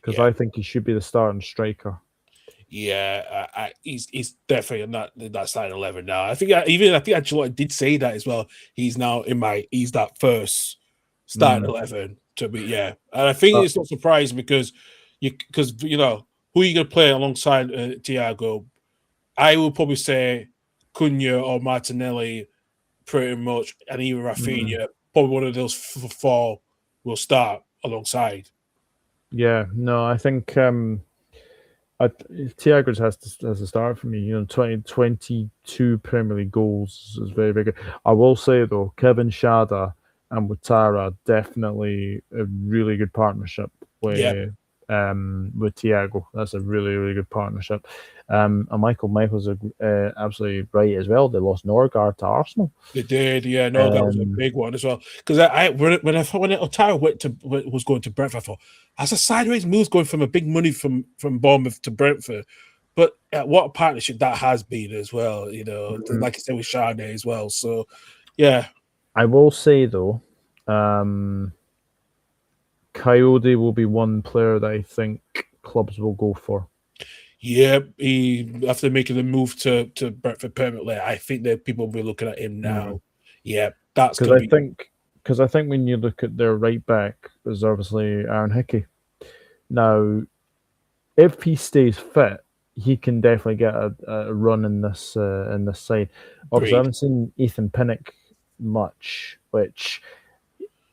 because I think he should be the starting striker. Yeah, he's definitely not that starting 11 now. I think Ancelotti did say that as well. He's now he's that first starting 11 to be. Yeah, and I think it's not surprising because who are you going to play alongside Thiago? I would probably say Cunha or Martinelli, pretty much, and even Rafinha. Probably one of those 4 will start alongside. Yeah, no, I think Thiago has to start for me. 22 Premier League goals is very, very good. I will say though, Kevin Schade and Ouattara definitely a really good partnership with Thiago. That's a really, really good partnership. And Michael's absolutely right as well. They lost Norgard to Arsenal. They did, yeah. No, that was a big one as well. Because when Ouattara was going to Brentford, I thought that's a sideways move going from a big money from Bournemouth to Brentford. But what a partnership that has been as well. Like I said with Schade as well. So, yeah. I will say though, Coyote will be one player that I think clubs will go for. Yeah, after making the move to Brentford permanently, I think that people will be looking at him now. Yeah, that's because I think when you look at their right back, there's obviously Aaron Hickey. Now, if he stays fit, he can definitely get a run in this side. Obviously, I haven't seen Ethan Pinnock much, which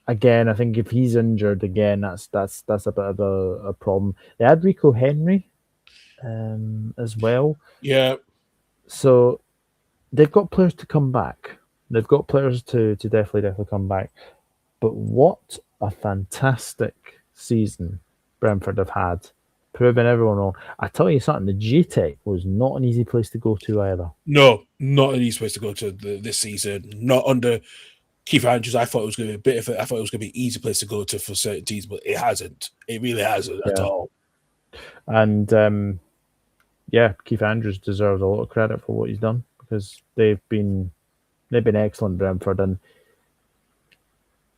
again, I think if he's injured again, that's a bit of a problem. They had Rico Henry as well, Yeah, so they've got players to come back. They've got players to definitely come back. But what a fantastic season Brentford have had, proving everyone wrong. I tell you something, the GTEC was not an easy place to go to either. no, not an easy place to go to this season. Not under Keith Andrews. I thought it was going to be I thought it was going to be an easy place to go to for certain teams, but it hasn't. It really hasn't at Yeah. all. And yeah, Keith Andrews deserves a lot of credit for what he's done because they've been excellent, Brentford, and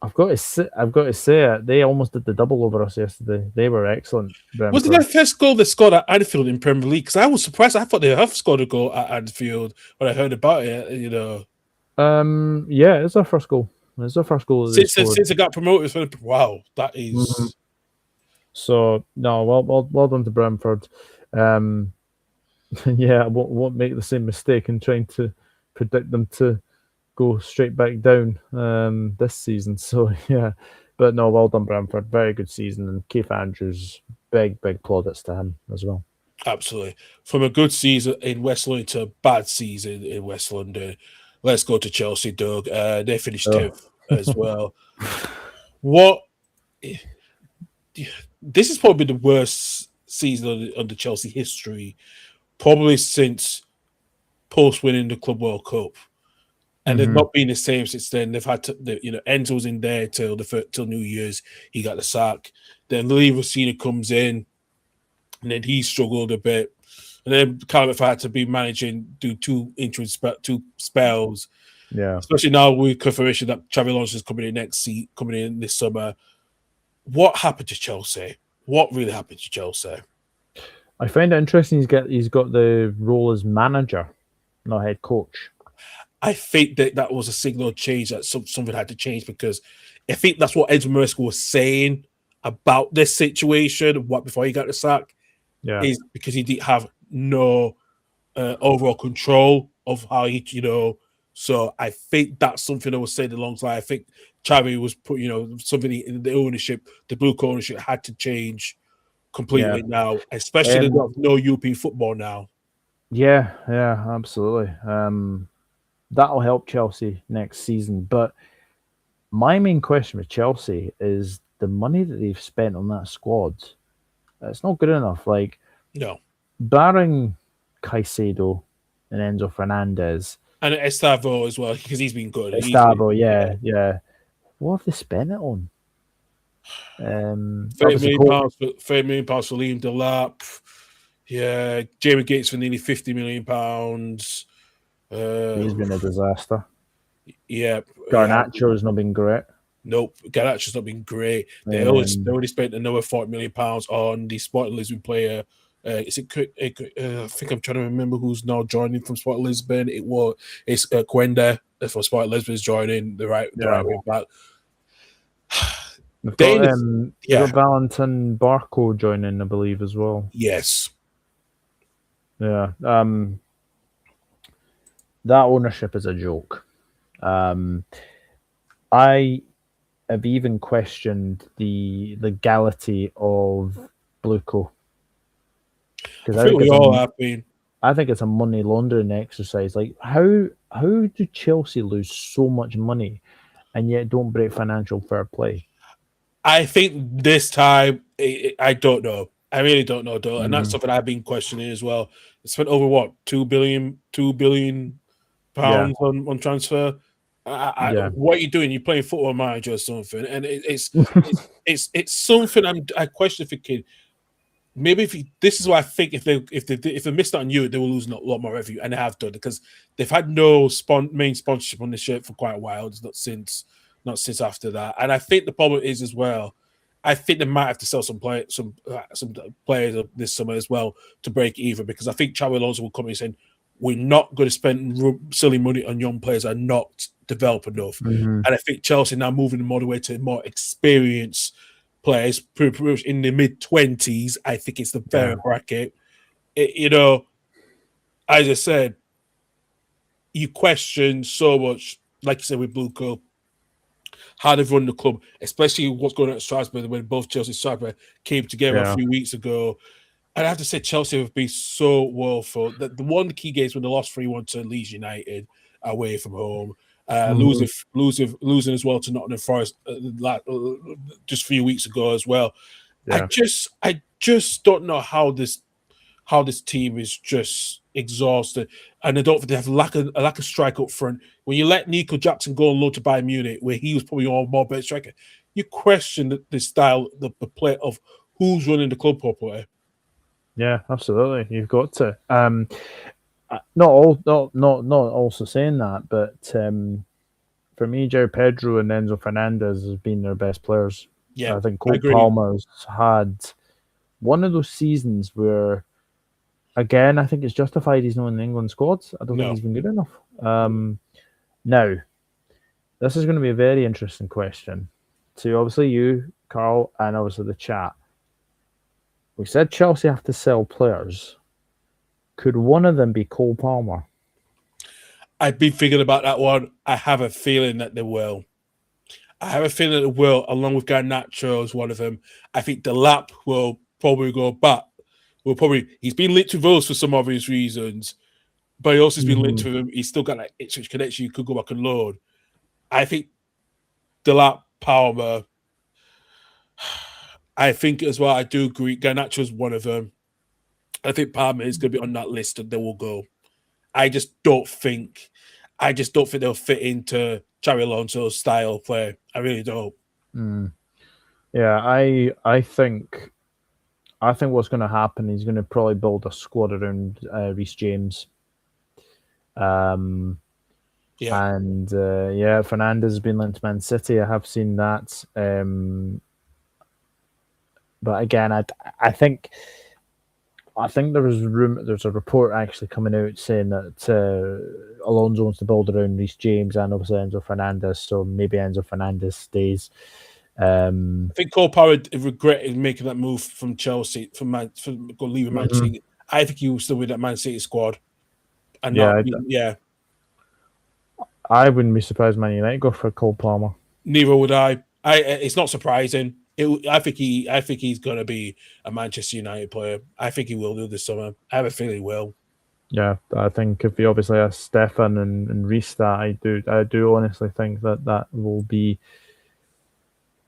I've got to say it. They almost did the double over us yesterday. They were excellent. Brentford. Wasn't that first goal they scored at Anfield in Premier League? Because I was surprised. I thought they have scored a goal at Anfield when I heard about it. You know, Yeah, it's their first goal. It's their first goal that they scored. since they got promoted. Wow, that is. Mm-hmm. So no, well done to Brentford. Yeah, I won't make the same mistake in trying to predict them to go straight back down this season. So yeah, but no, well done Brentford. Very good season, and Keith Andrews, big plaudits to him as well. Absolutely. From a good season in West London to a bad season in West London, let's go to Chelsea, Doug. They finished 10th as well. What? This is probably the worst season under Chelsea history, probably since post-winning the Club World Cup. And they've not been the same since then. They've had to, Enzo was in there till New Year's. He got the sack. Then Levy comes in, and then he struggled a bit. And then Karl had to be managing, do two spells. Yeah, especially now with confirmation that Xabi Alonso is coming in this summer. What happened to Chelsea? What really happened to Chelsea? I find it interesting. He's got the role as manager, not head coach. I think that was a signal change that something had to change because I think that's what Enzo Maresca was saying about this situation. What before he got the sack, is because he didn't have no overall control of how he, So I think that's something that was said alongside. I think Xavi was put, something in the ownership, the blue coat ownership had to change completely now, especially no European football now. Yeah, absolutely. That'll help Chelsea next season. But my main question with Chelsea is the money that they've spent on that squad. It's not good enough. Like, no, barring Caicedo and Enzo Fernandez. And Estavo as well, because he's been good. Estavo, yeah. What have they spent it on? £30 million for Liam Delap. Yeah, Jamie Gates for nearly £50 million. He's been a disaster. Yeah. Garnacho's not been great. Nope, Garnacho's not been great. They already spent another £40 million on the Sporting Lisbon player. I think I'm trying to remember who's now joining from Sporting Lisbon. It's Quenda for Sporting Lisbon is joining the right wing back. We've got Valentin Barco joining, I believe, as well. Yes. Yeah. That ownership is a joke. I have even questioned the legality of Blueco. I think we all have been. I think it's a money laundering exercise. Like, how do Chelsea lose so much money and yet don't break financial fair play? I think this time, I don't know. I really don't know, though. And that's something I've been questioning as well. They spent over, what, £2 billion on transfer? What are you doing? You're playing Football Manager or something. And it's something I question thinking, maybe this is why I think if they missed out on you, they will lose a lot more revenue, and they have done because they've had no main sponsorship on the shirt for quite a while. It's not since after that, and I think the problem is as well. I think they might have to sell some players this summer as well to break even because I think Xabi Alonso will come in saying we're not going to spend silly money on young players that are not developed enough, and I think Chelsea now moving them all the way to more experienced players in the mid-20s. I think it's the fair bracket. As I said, you question so much, like you said with Blueco. how they've run the club, especially what's going on at Strasbourg when both Chelsea and Strasbourg came together a few weeks ago. And I have to say, Chelsea have been so woeful. The one key games when they lost 3-1 to Leeds United away from home, losing as well to Nottingham Forest just a few weeks ago as well. Yeah. I just don't know how this team is just exhausted, and I don't think they have a lack of strike up front. When you let Nico Jackson go on loan to Bayern Munich, where he was probably your more better striker, you question the style, the play of who's running the club properly. Yeah, absolutely. You've got to. Not also saying that, but for me, João Pedro and Enzo Fernandez has been their best players. Yeah, I think Cole Palmer's had one of those seasons where, again, I think it's justified he's not in the England squad. I don't think he's been good enough. Now, this is going to be a very interesting question to obviously you, Karl, and obviously the chat. We said Chelsea have to sell players. Could one of them be Cole Palmer? I've been thinking about that one. I have a feeling that they will. Along with Garnacho as one of them. I think Delap will probably go back. He's been linked with us for some obvious reasons, but he also has been linked with him. He's still got that Ipswich connection. You could go back and load. I think Delap, Palmer. I think as well, I do agree. Garnacho is one of them. I think Palmer is going to be on that list and they will go. I just don't think they'll fit into Xabi Alonso's style of play. I really don't. Yeah, I think what's going to happen, he's going to probably build a squad around Reece James. Fernandez has been linked to Man City. I have seen that. But again, I think there's a report actually coming out saying that Alonso wants to build around Reece James and obviously Enzo Fernandez, so maybe Enzo Fernandez stays. I think Cole Palmer regretted making that move from Chelsea, leaving Man City. I think he was still with that Man City squad. And I wouldn't be surprised Man United go for Cole Palmer. Neither would I. It's not surprising. I think he's going to be a Manchester United player. I think he will do this summer. I have a feeling he will. Yeah, I think if he obviously has Stefan and Reece, that I do honestly think that will be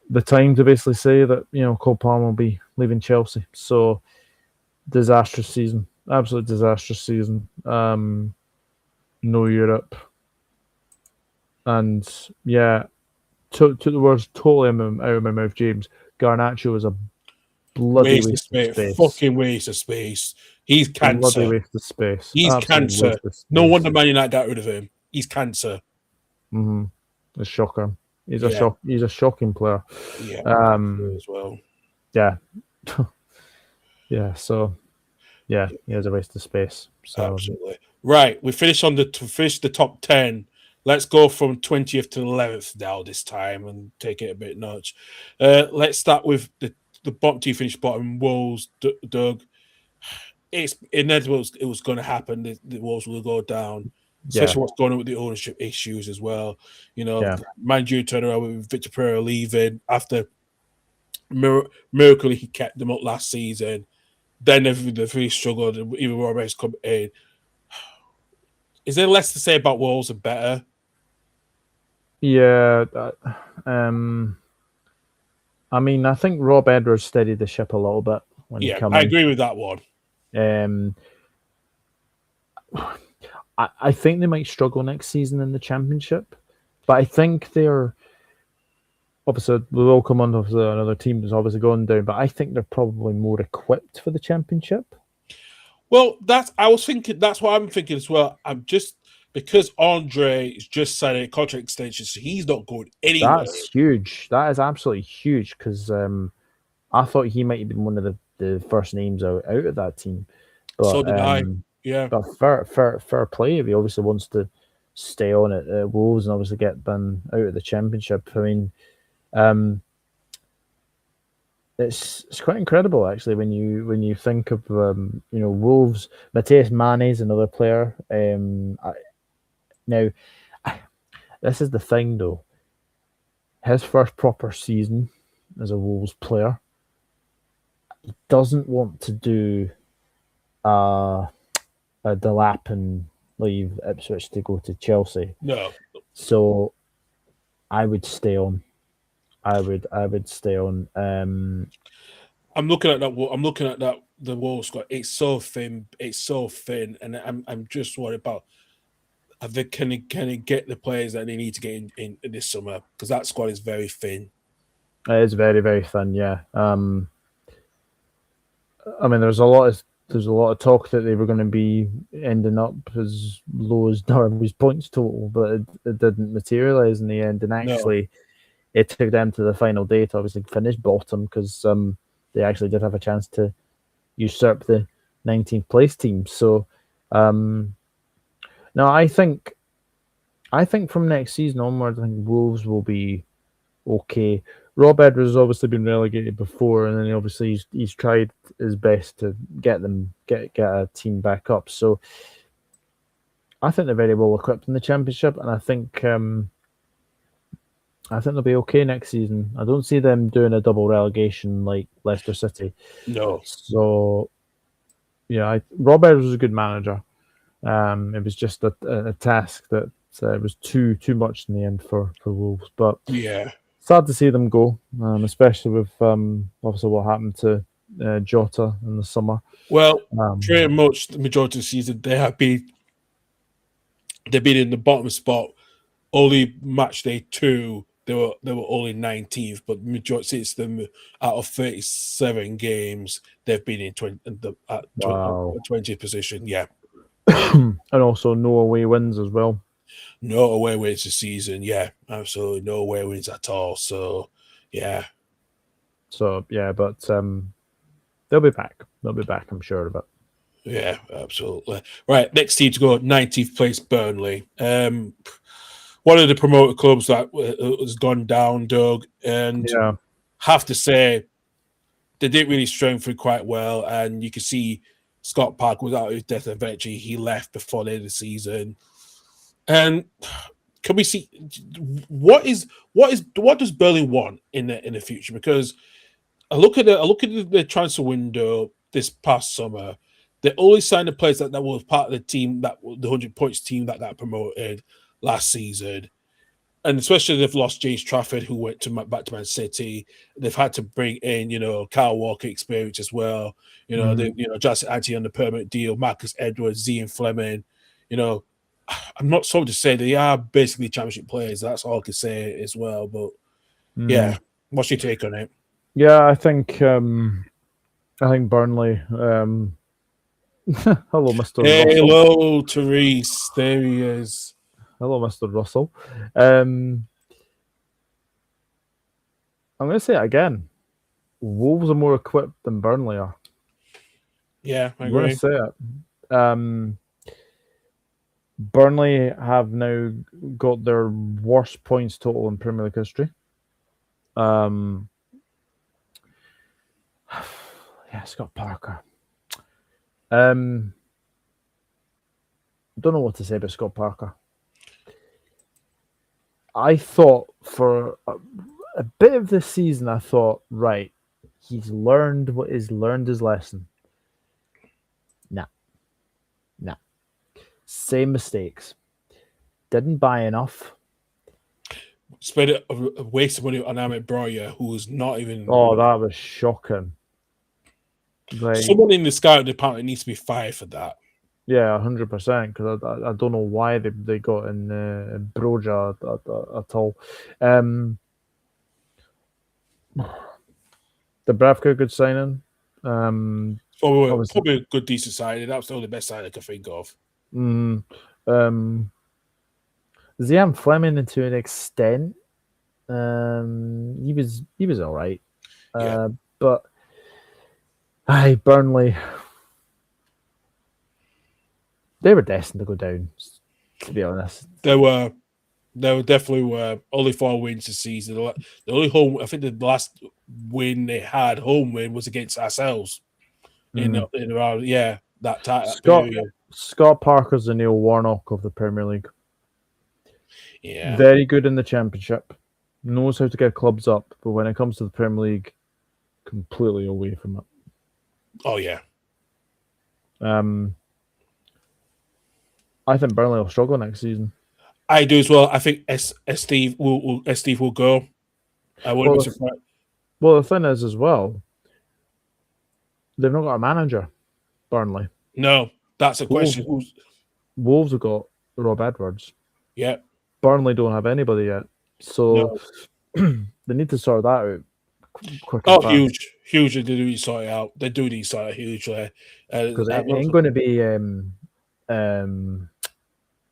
the time to basically say that Cole Palmer will be leaving Chelsea. So disastrous season, absolute disastrous season. No Europe, and took the words totally out of my mouth, James. Garnacho is a bloody waste of space. Fucking waste of space. He's cancer. Bloody waste of space. He's cancer. No wonder Man United got rid of him. He's cancer. A shocker. He's a shocking player. Yeah. As well. Yeah. So he has a waste of space. So. Absolutely. Right. We finish the top 10. Let's go from 20th to 11th now this time and take it a bit notch. Let's start with the bottom team finish bottom, Wolves, Doug. It's inevitable it was going to happen. The Wolves will go down, especially what's going on with the ownership issues as well. Mind you, turn around with Victor Pereira leaving after miraculously he kept them up last season. Then they really struggled. Even Roberts come in. Is there less to say about Wolves and better? Yeah, I mean, I think Rob Edwards steadied the ship a little bit when he came in. I agree with that one. I think they might struggle next season in the Championship, but I think they're obviously we will come on to another team that's obviously going down, but I think they're probably more equipped for the Championship. Well, that's what I'm thinking as well. I'm just because Andre is just signed a contract extension, so he's not going anywhere. That's huge. That is absolutely huge because I thought he might have been one of the first names out of that team. But, so did I. Yeah. But fair play if he obviously wants to stay on at Wolves and obviously get them out of the Championship. I mean, it's quite incredible actually when you think of Wolves. Matthias Mane is another player. Now, this is the thing though. his first proper season as a Wolves player. He doesn't want to do a delap and leave Ipswich to go to Chelsea. No. So I would stay on. I would stay on. I'm looking at that. I'm looking at that. The Wolves squad. It's so thin. It's so thin, and I'm just worried about. Can they get the players that they need to get in this summer? Because that squad is very thin. It is very, very thin. Yeah. I mean, there's a lot of talk that they were going to be ending up as low as Derby's points total, but it didn't materialise in the end. And actually, it took them to the final day to obviously finish bottom because they actually did have a chance to usurp the 19th place team. So, no, I think from next season onwards, I think Wolves will be okay. Rob Edwards has obviously been relegated before, and then obviously he's tried his best to get a team back up. So I think they're very well equipped in the Championship, and I think they'll be okay next season. I don't see them doing a double relegation like Leicester City. No. So yeah, Rob Edwards was a good manager. It was just a task that was too much in the end for Wolves. But yeah, sad to see them go, especially with obviously what happened to Jota in the summer. Well, pretty much the majority of the season they've been in the bottom spot. Only match day 2, they were only 19th, but majority since them out of 37 games, they've been in 20th position. Yeah. And also no away wins as well. No away wins this season. Yeah, absolutely no away wins at all. So, yeah. So yeah, but they'll be back. They'll be back. I'm sure of it. Yeah, absolutely. Right, next team to go, 19th place, Burnley. One of the promoted clubs that has gone down, Doug, and have to say they didn't really strengthen quite well, and you can see Scott Park was out of his death eventually. He left before the end of the season. And can we see what does Burnley want in the future? Because I look at the transfer window this past summer. They only signed the players that was part of the team, that the 100 points team that got promoted last season. And especially they've lost James Trafford, who went back to Man City. They've had to bring in, Kyle Walker experience as well. Justin Ante on the permanent deal, Marcus Edwards, Zian Fleming. I'm not sorry to say they are basically championship players. That's all I can say as well. But yeah, what's your take on it? Yeah, I think Burnley. Hello, Mr. Russell. Hello, Therese. There he is. Hello, Mr. Russell. I'm going to say it again. Wolves are more equipped than Burnley are. Yeah, I agree. I'm going to say it. Burnley have now got their worst points total in Premier League history. Yeah, Scott Parker. Don't know what to say about Scott Parker. I thought for a bit of this season, I thought, right, he's learned his lesson. Nah. Same mistakes. Didn't buy enough. Spent a waste of money on Amit Broya, who was not even. Oh, that was shocking. Like, someone in the scouting department needs to be fired for that. Yeah, 100%. Because I don't know why they got in Broja at all. The Bravka good signing. Probably a good decent signing. That was the only best signing I could think of. Zian Fleming to an extent. He was all right. But Burnley, they were destined to go down, to be honest. They definitely were. Only 4 wins this season. The only home, I think the last win they had, home win, was against ourselves. In around that time. Scott Parker's the Neil Warnock of the Premier League. Yeah, very good in the Championship, knows how to get clubs up, but when it comes to the Premier League, completely away from it. Oh yeah. I think Burnley will struggle next season. I do as well. I think Steve will go. I wouldn't be surprised. Well, the thing is as well, they've not got a manager, Burnley. No, that's a question. Wolves have got Rob Edwards. Yeah. Burnley don't have anybody yet. So they need to sort that out quick. Oh, huge. They do need to sort it out. They do need to sort it out hugely. Because it ain't going to be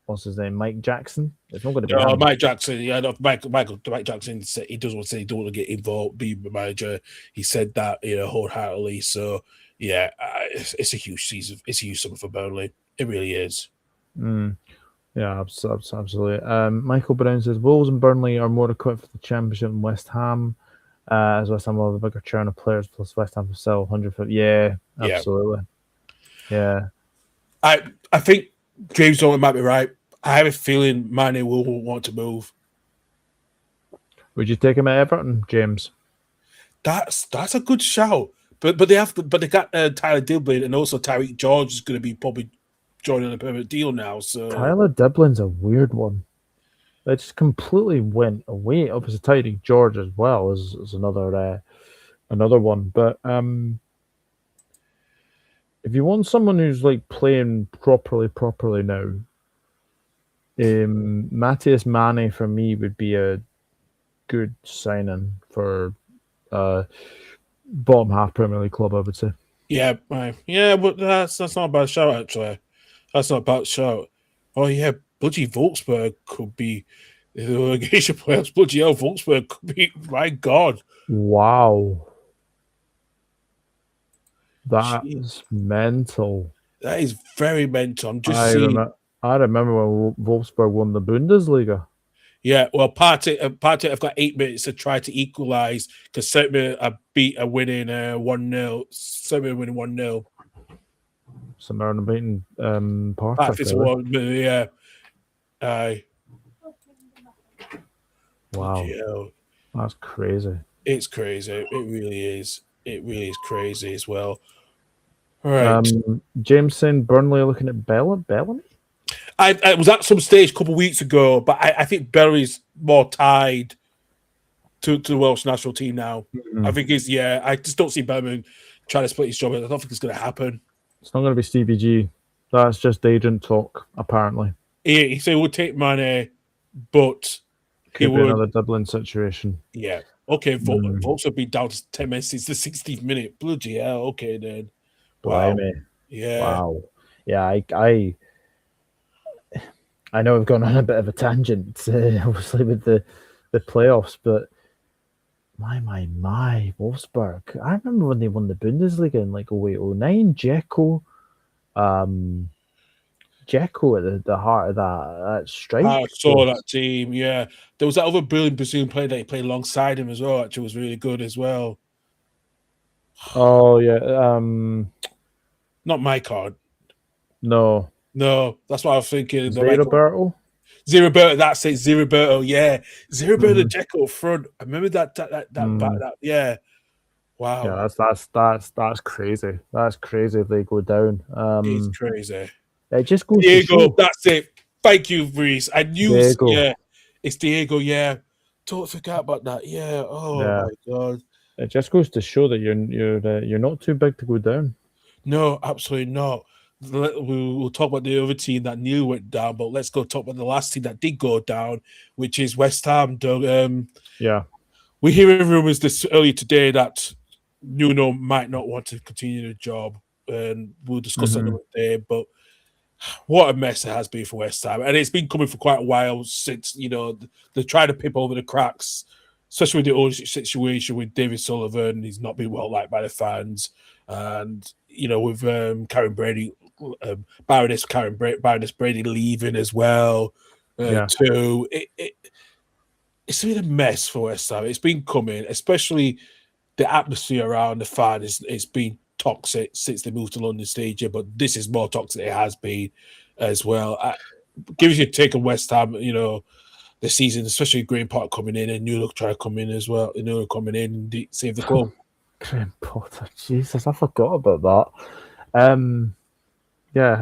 what's his name, Mike Jackson. It's not going to be Mike Jackson. Yeah, no, Mike Jackson said he doesn't want to say he don't want to get involved, be the manager. He said that wholeheartedly. So yeah, it's a huge season. It's a huge summer for Burnley. It really is. Yeah, absolutely. Michael Brown says Wolves and Burnley are more equipped for the Championship than West Ham. As West Ham will have a bigger churn of players, plus West Ham will sell 150. Yeah, absolutely. Yeah. I think James Owen might be right. I have a feeling Mane will want to move. Would you take him at Everton, James? That's a good shout. But they got Tyler Dibblin, and also Tyreek George is going to be probably joining a permanent deal now. So Tyler Diblin's a weird one. They just completely went away. Obviously, Tyreek George as well is another one. But if you want someone who's like playing properly now, Matthias Mane for me would be a good signing for bottom half Premier League club, I would say. Yeah, right. Yeah, but that's not a bad shout actually. That's not a bad shout. Oh yeah, bloody Wolfsburg could be the relegation players. Bloody hell, Wolfsburg could be. My God! Wow, that's mental. That is very mental. I'm just seeing. I remember when Wolfsburg won the Bundesliga. Yeah, well, Partey have got 8 minutes to try to equalise because St. beat a winning 1-0. St. winning 1-0. St. Mirren beating Partey. Yeah. Wow. Yeah. That's crazy. It's crazy. It really is. It really is crazy as well. All right. James saying Burnley are looking at Bellamy? I was at some stage a couple of weeks ago, but I think Bellery's more tied to the Welsh national team now. I think I just don't see Bellamy trying to split his job. I don't think it's going to happen. It's not going to be Stevie G. That's just agent talk, apparently. He said he would take money, but Could be another Dublin situation. Yeah. Okay, Volks have been down to 10 minutes since the 16th minute. Bloody hell. Okay, then. Wow. Blimey. Yeah. Wow. Yeah, I know we've gone on a bit of a tangent, obviously, with the playoffs, but my, Wolfsburg. I remember when they won the Bundesliga in like 08-09, Dzeko at the heart of that strike. I saw that team, yeah. There was that other brilliant Brazilian player that he played alongside him as well, actually was really good as well. Oh, yeah. Not my card. No, that's what I was thinking. Zeriberto, that's it. Zeriberto, yeah. Zeriberto and Dzeko up front. I remember that. Yeah. Wow. Yeah, that's crazy. That's crazy if they go down. It's crazy. It just goes Diego, that's it. Thank you, Reese. I knew it's Diego, yeah. Don't forget about that. Yeah. Oh my God. It just goes to show that you're not too big to go down. No, absolutely not. We'll talk about the other team that nearly went down, but let's go talk about the last team that did go down, which is West Ham, Doug. We're hearing rumours this earlier today that Nuno might not want to continue the job, and we'll discuss that another day. But what a mess it has been for West Ham, and it's been coming for quite a while since they tried to pip over the cracks, especially with the ownership situation with David Sullivan. He's not been well liked by the fans, and with Karen Brady. Baroness Brady leaving as well too. It's been a mess for West Ham. It's been coming, especially the atmosphere around the fan. It's been toxic since they moved to London Stadium, but this is more toxic than it has been as well. Gives you a take on West Ham. The the season, especially Graham Potter coming in and Newlook trying to come in as well. Newlook coming in and save the club. Graham Potter, Jesus, I forgot about that. Yeah,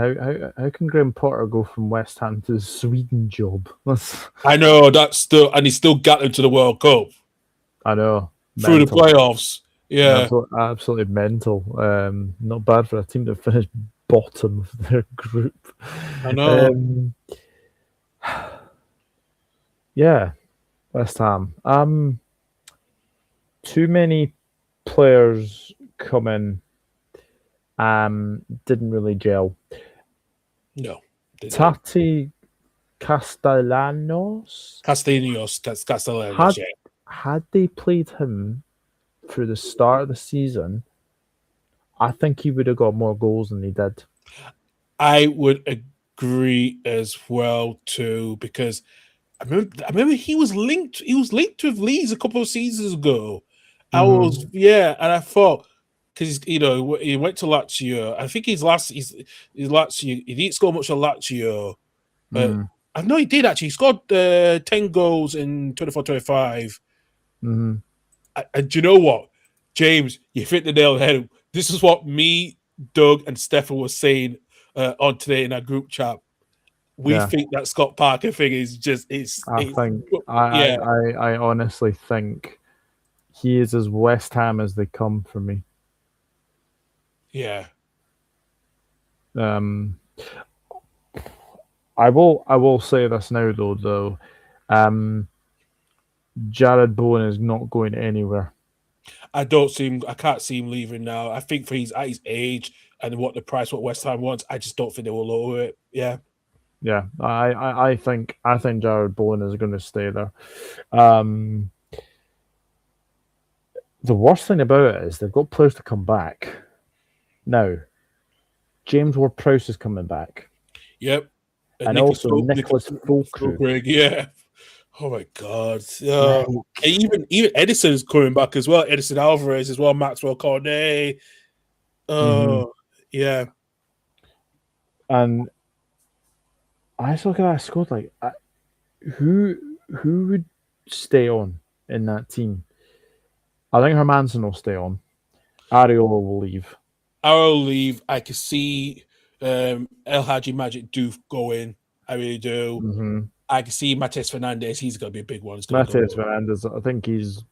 how can Graham Potter go from West Ham to the Sweden job? I know that's still, and he's still got them to the World Cup I know. through the playoffs. Yeah, Absolutely mental. Not bad for a team that finished bottom of their group. I know. Yeah, West Ham. Too many players come in. Didn't really gel. No. Tati Castellanos. Castellanos, yeah. Had they played him through the start of the season, I think he would have got more goals than he did. I would agree as well too, because I remember he was linked with Leeds a couple of seasons ago. And I thought, because he went to Lazio. I think his Lazio, he didn't score much at Lazio, but I know he did actually. He scored 10 goals in 24-25. And do you know what, James? You hit the nail on the head. This is what me, Doug, and Stefan was saying on today in our group chat. We think that Scott Parker thing is just I honestly think he is as West Ham as they come for me. Yeah. I will say this now though. Jared Bowen is not going anywhere. I can't see him leaving now. I think at his age and what West Ham wants, I just don't think they will lower it. Yeah. Yeah, I think Jared Bowen is going to stay there. The worst thing about it is they've got players to come back. Now, James Ward-Prowse is coming back. Yep. And also Nicholas Fulkrug. Yeah. Oh my God. Even Edison is coming back as well. Edison Alvarez as well. Maxwell Cornet. Yeah. And I just look at that squad like, who would stay on in that team? I think Hermansen will stay on. Areola will leave. I can see El Hadji Magic Doof go in. I really do. I can see Matheus Fernandes. He's going to be a big one. Matheus Fernandes, I think he's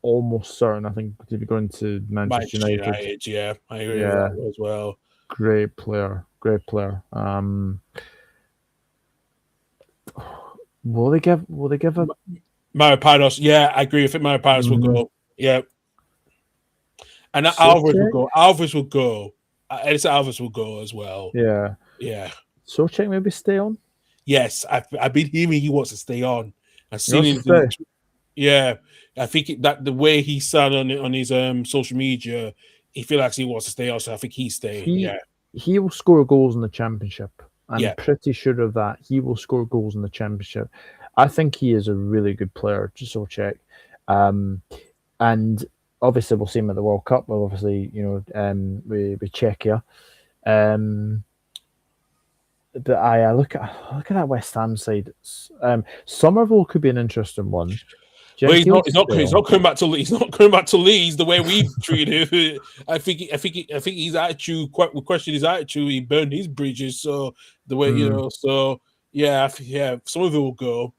almost certain. I think to be going to Manchester United. Yeah, I agree with that as well. Great player. Will they give a Maripanos? Yeah, I agree. I think Maripanos will go. Yeah. And Alvarez will go. Edison Alvarez will go as well. Yeah. Yeah. Souček maybe stay on? Yes. I've been hearing he wants to stay on. I've seen him. Yeah. I think that the way he said on his social media, he feels like he wants to stay on, so I think he's staying. He will score goals in the Championship. I'm pretty sure of that. He will score goals in the Championship. I think he is a really good player, just so check. And obviously we'll see him at the World Cup. Well, obviously, with Czechia. But I look at that West Ham side. Somerville could be an interesting one. Well, he's not coming back to Leeds. He's not coming back to Leeds the way we've treated him. I think his attitude. We question his attitude. He burned his bridges. So the way So Somerville will go.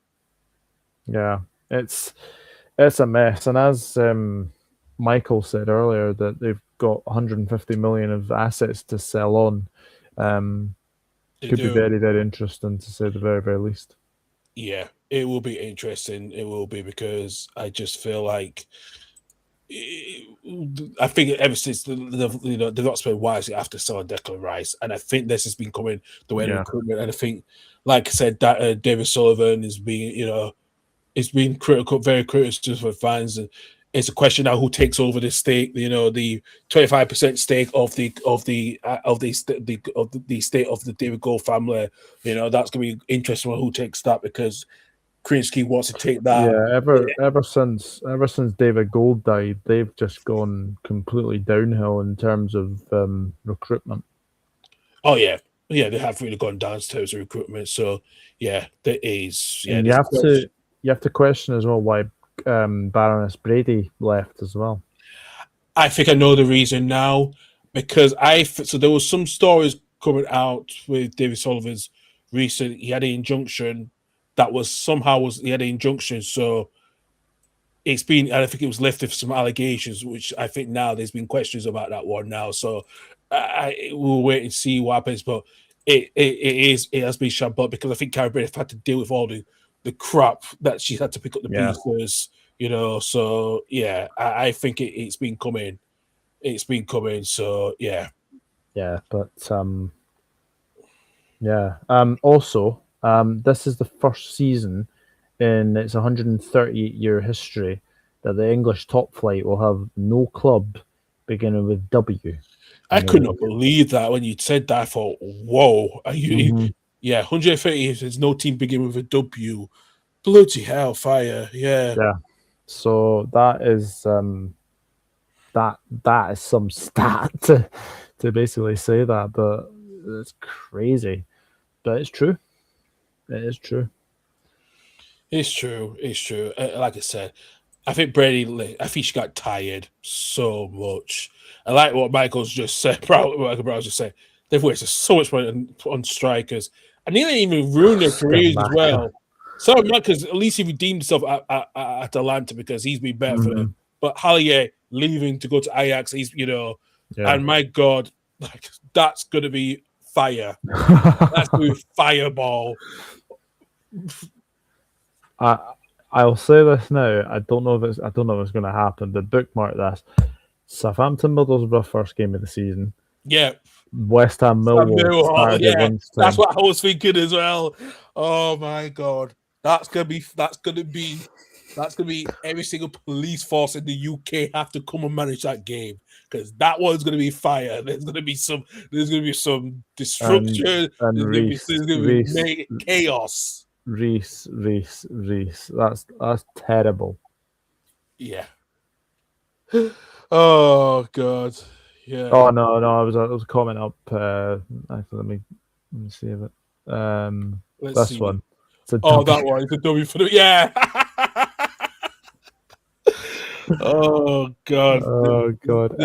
Yeah, it's a mess. And as Michael said earlier, that they've got 150 million of assets to sell on. Could be very, very interesting, to say the very, very least. Yeah, it will be interesting. It will be, because I just feel like I think ever since they've not spent wisely after selling Declan Rice, and I think this has been coming the way of recruitment. And I think, like I said, that David Sullivan is being it's been critical, very critical for fans, and it's a question now who takes over the stake. The 25% stake of the state of the David Gold family. That's going to be interesting who takes that, because Krinsky wants to take that. Yeah, ever since David Gold died, they've just gone completely downhill in terms of recruitment. Oh yeah, Yeah, they have really gone down in terms of recruitment. So yeah, there is. Yeah, And you have to question as well why Baroness Brady left as well. I think I know the reason now because so there was some stories coming out with David Sullivan's recent. He had an injunction that was he had an injunction, so it's been. I think it was lifted for some allegations, which I think now there's been questions about that one now. So we'll wait and see what happens, but it has been shut up because I think Carrie Brady had to deal with all the crap that she had to pick up the pieces. So yeah, I think it's been coming. It's been coming, so yeah. Yeah, but also, this is the first season in its 138-year history that the English top flight will have no club beginning with W. I could not believe that when you said that. I thought, whoa, are you? Yeah, 130. There's no team beginning with a W. Bloody hell, fire! Yeah. So that is that is some stat to basically say that, but it's crazy. But it's true. It is true. It's true. It's true. Like I said, I think Brady. I think she got tired so much. I like what Michael's just said. Michael Brown's just said they've wasted so much money on strikers, and they didn't even ruin their careers as well. Sorry, because at least he redeemed himself at Atalanta because he's been better for them. But Hallier leaving to go to Ajax, and my God, like that's gonna be fire. That's gonna be fireball. I'll say this now. I don't know if it's going to happen. But bookmark this: Southampton Middlesbrough first game of the season. Yeah. West Ham Millwall. Yeah, that's what I was thinking as well. Oh my God, that's gonna be every single police force in the UK have to come and manage that game because that one's gonna be fire. There's gonna be some destruction. There's gonna be chaos. Reese. That's terrible. Yeah. Oh God. Yeah. Oh no! I was comment up. Actually, let me see if it. This one. That one. It's a W for the Oh God. Oh God.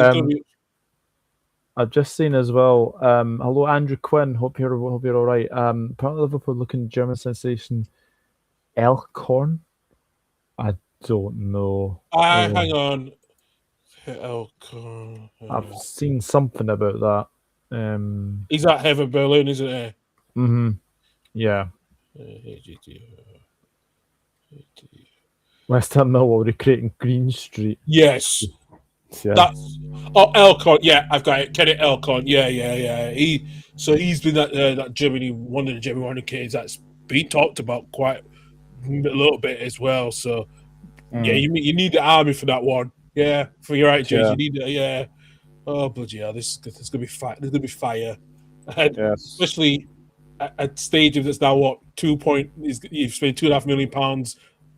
I've just seen as well. Hello, Andrew Quinn. Hope you're all right. Apparently, Liverpool looking German sensation Horne. I don't know. Hang on. Horne. I've seen something about that. He's at Heaven Berlin, isn't he? Mm-hmm. Yeah. West Ham Millwall recreating Green Street. Yes. Yeah. That's Elcon. Yeah, I've got it. Kenny Elcon. Yeah. He's been that Germany, one of the German Wonder Kids that's been talked about quite a little bit as well. So yeah, you need the army for that one. Yeah, for your right, James. You need it. Yeah. Oh bloody hell! This is gonna be fire. There's gonna be fire, and especially at stage of this now. What you've spent £2.5 million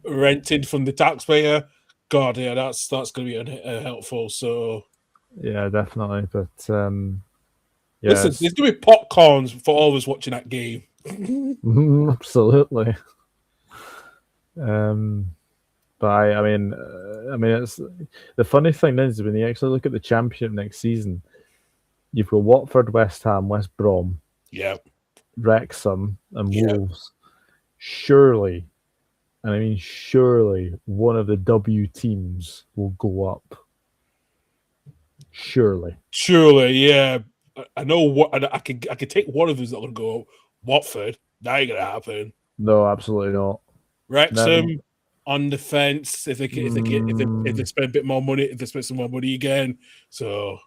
rented from the taxpayer. God, yeah, that's going to be helpful. So, yeah, definitely. But listen, there's going to be popcorns for all of us watching that game. Absolutely. But I mean, it's the funny thing is when you actually look at the championship next season, you've got Watford, West Ham, West Brom, Wrexham, and Wolves. Surely. And I mean, surely one of the W teams will go up. Surely, yeah. I know what I could take one of them's not going to go up. Watford, that ain't going to happen. No, absolutely not. Wrexham on the fence if they spend a bit more money, if they spend some more money again. So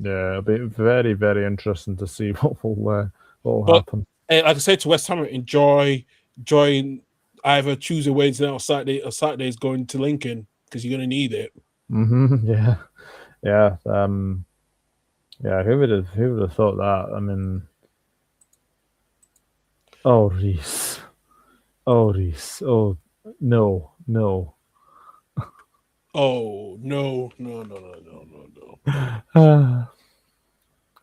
yeah, it'll be very, very interesting to see what will happen. Like I said to West Ham, enjoy either Tuesday, Wednesday, or Saturday. Or Saturday is going to Lincoln because you're going to need it. Yeah. Who would have thought that? I mean, Reese. Oh no. Oh no.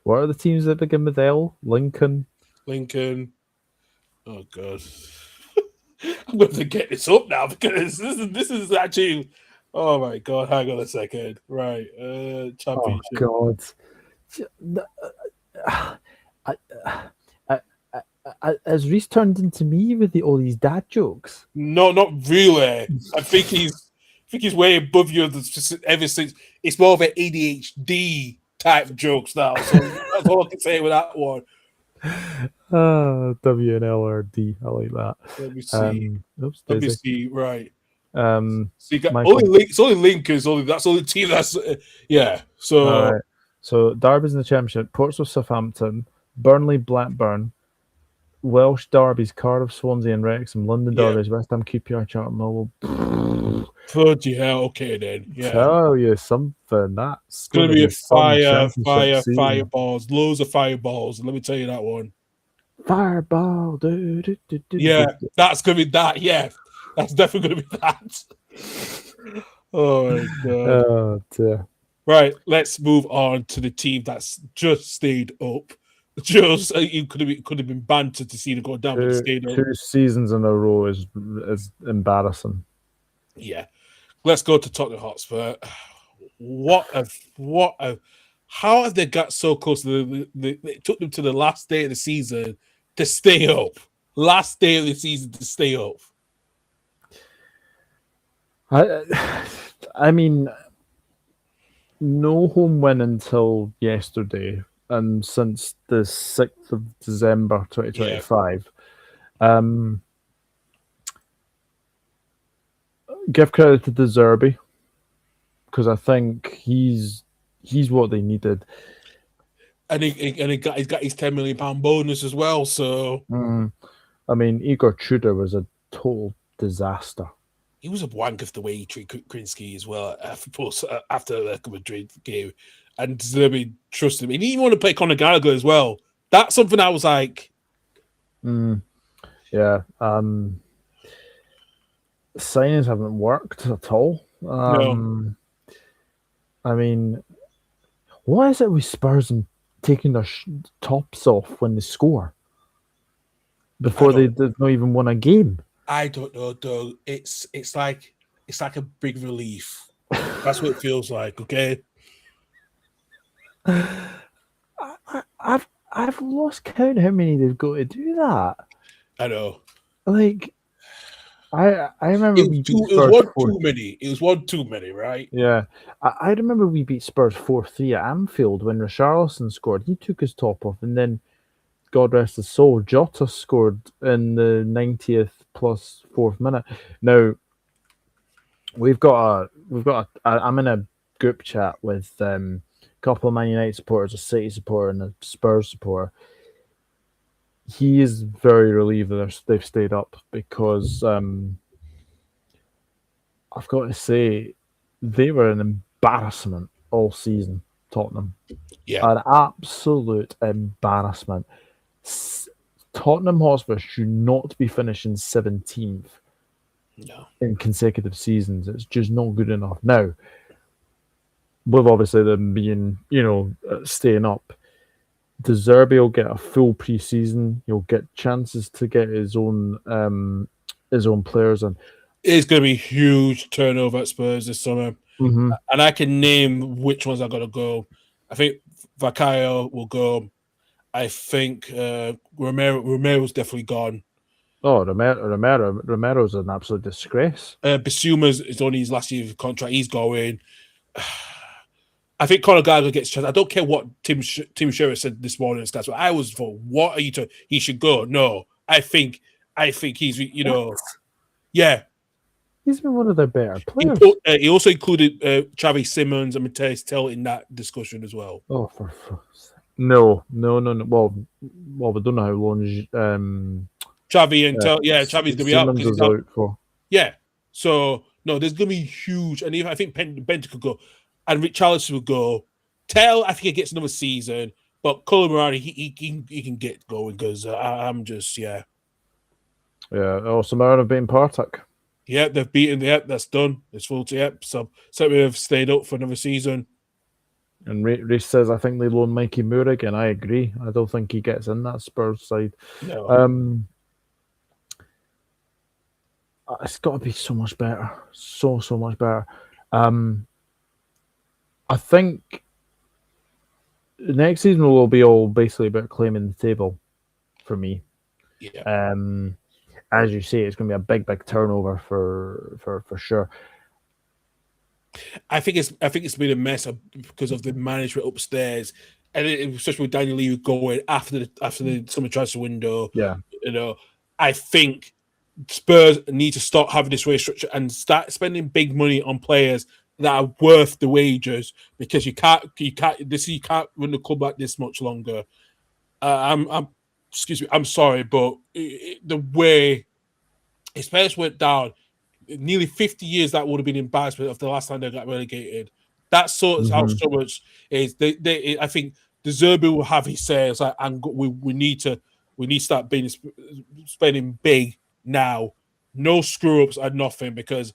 What are the teams that begin with L? Lincoln, Lincoln. Oh god, I'm going to get this up now because this is actually. Oh my god! Hang on a second. Right, championship. Oh God. Has Reese turned into me with all these dad jokes? No, not really. I think he's way above you ever since. It's more of an ADHD type jokes now. So that's all I can say with that one. WNLRD. I like that. Let me see. Oops, Let me Daisy. see. Right. Um, So you got Michael. it's only Lincoln's. That's only team. That's yeah. So All right. So Derby's in the Championship. Portsmouth, Southampton, Burnley, Blackburn, Welsh Derby's Cardiff, Swansea, and Wrexham. London Yeah. Derby's West Ham, QPR, Charlton, Millwall. bloody hell. Okay then. Yeah. Tell you something. That's It's gonna be a some championship season. fireballs, loads of fireballs. Let me tell you that one. Fireball. Yeah, that's gonna be that. Yeah, that's definitely gonna be that. Oh my god! Oh dear. Right, let's move on to the team that's just stayed up. Just you could have been bantered to see them go down, but stayed up. 2 seasons in a row is embarrassing. Yeah, let's go to Tottenham Hotspur. How have they got so close? It took them to the last day of the season to stay up. Last day of the season to stay up. I mean, no home win until yesterday, and since the 6th of December 2025. Give credit to De Zerbi, because I think he's what they needed. And he's got his £10 million bonus as well. So I mean, Igor Tudor was a total disaster. he was a wank of the way he treated Krinsky as well. After the Madrid game, and Zerbi trusted him. He didn't even want to play Conor Gallagher as well. That's something I was like, yeah. Signings haven't worked at all. no. I mean, what is it with Spurs and taking their tops off when they score before they've not even won a game? I don't know, Doug. It's like a big relief. That's what it feels like. Okay. I've lost count how many they've got to do that. I know. Like, I remember it was one too many, right? Yeah, I remember we beat Spurs 4-3 at Anfield when Richarlison scored. He took his top off, and then, God rest his soul, Jota scored in the 90th plus 4th minute. Now, I'm in a group chat with a couple of Man United supporters, a City supporter, and a Spurs supporter. He is very relieved that they've stayed up because I've got to say they were an embarrassment all season, Tottenham. Yeah. An absolute embarrassment. Tottenham Hotspur should not be finishing 17th in consecutive seasons. It's just not good enough. Now, with obviously them being, staying up, De Zerbi will get a full pre-season. He'll get chances to get his own players in. It's going to be huge turnover at Spurs this summer, and I can name which ones are going to go. I think Vakayo will go. I think Romero's definitely gone. Oh, Romero's an absolute disgrace. Bissouma's is only his last year of contract. He's going. I think Conor Gallagher gets chance. I don't care what Tim Shearer said this morning. But I was for what are you talking? He should go. No, I think he's yeah. He's been one of their better players. He also included Xavi Simons and Mateus Tell in that discussion as well. Oh, for no. Well, we don't know how long Xavi and Tell. Yeah, Xavi's gonna be out. Simons is out for. Yeah. So no, there's gonna be huge, and even I think Benta could go. And Richarlison will go. Tell, I think he gets another season, but Colin Murray, he can get going because I'm just Yeah. Oh, Samara have beaten Partick. Yeah, they've beaten. Yeah, that's done. It's full to So we have stayed up for another season. And Reece says, I think they loan Mikey Moore again. I agree. I don't think he gets in that Spurs side. No. It's got to be so much better. So much better. I think next season will be all basically about claiming the table for me. Yeah. As you say, it's going to be a big turnover for sure. I think it's been a mess because of the management upstairs, and especially with Daniel Levy going after the summer transfer window. Yeah, I think Spurs need to stop having this wage structure and start spending big money on players that are worth the wages, because you can't run the club like this much longer. I'm sorry, but the way Spurs went down, nearly 50 years that would have been embarrassment of the last time they got relegated. That's how so much is. I think De Zerbi will have his say. It's like, and we need to start spending big now. No screw ups and nothing, because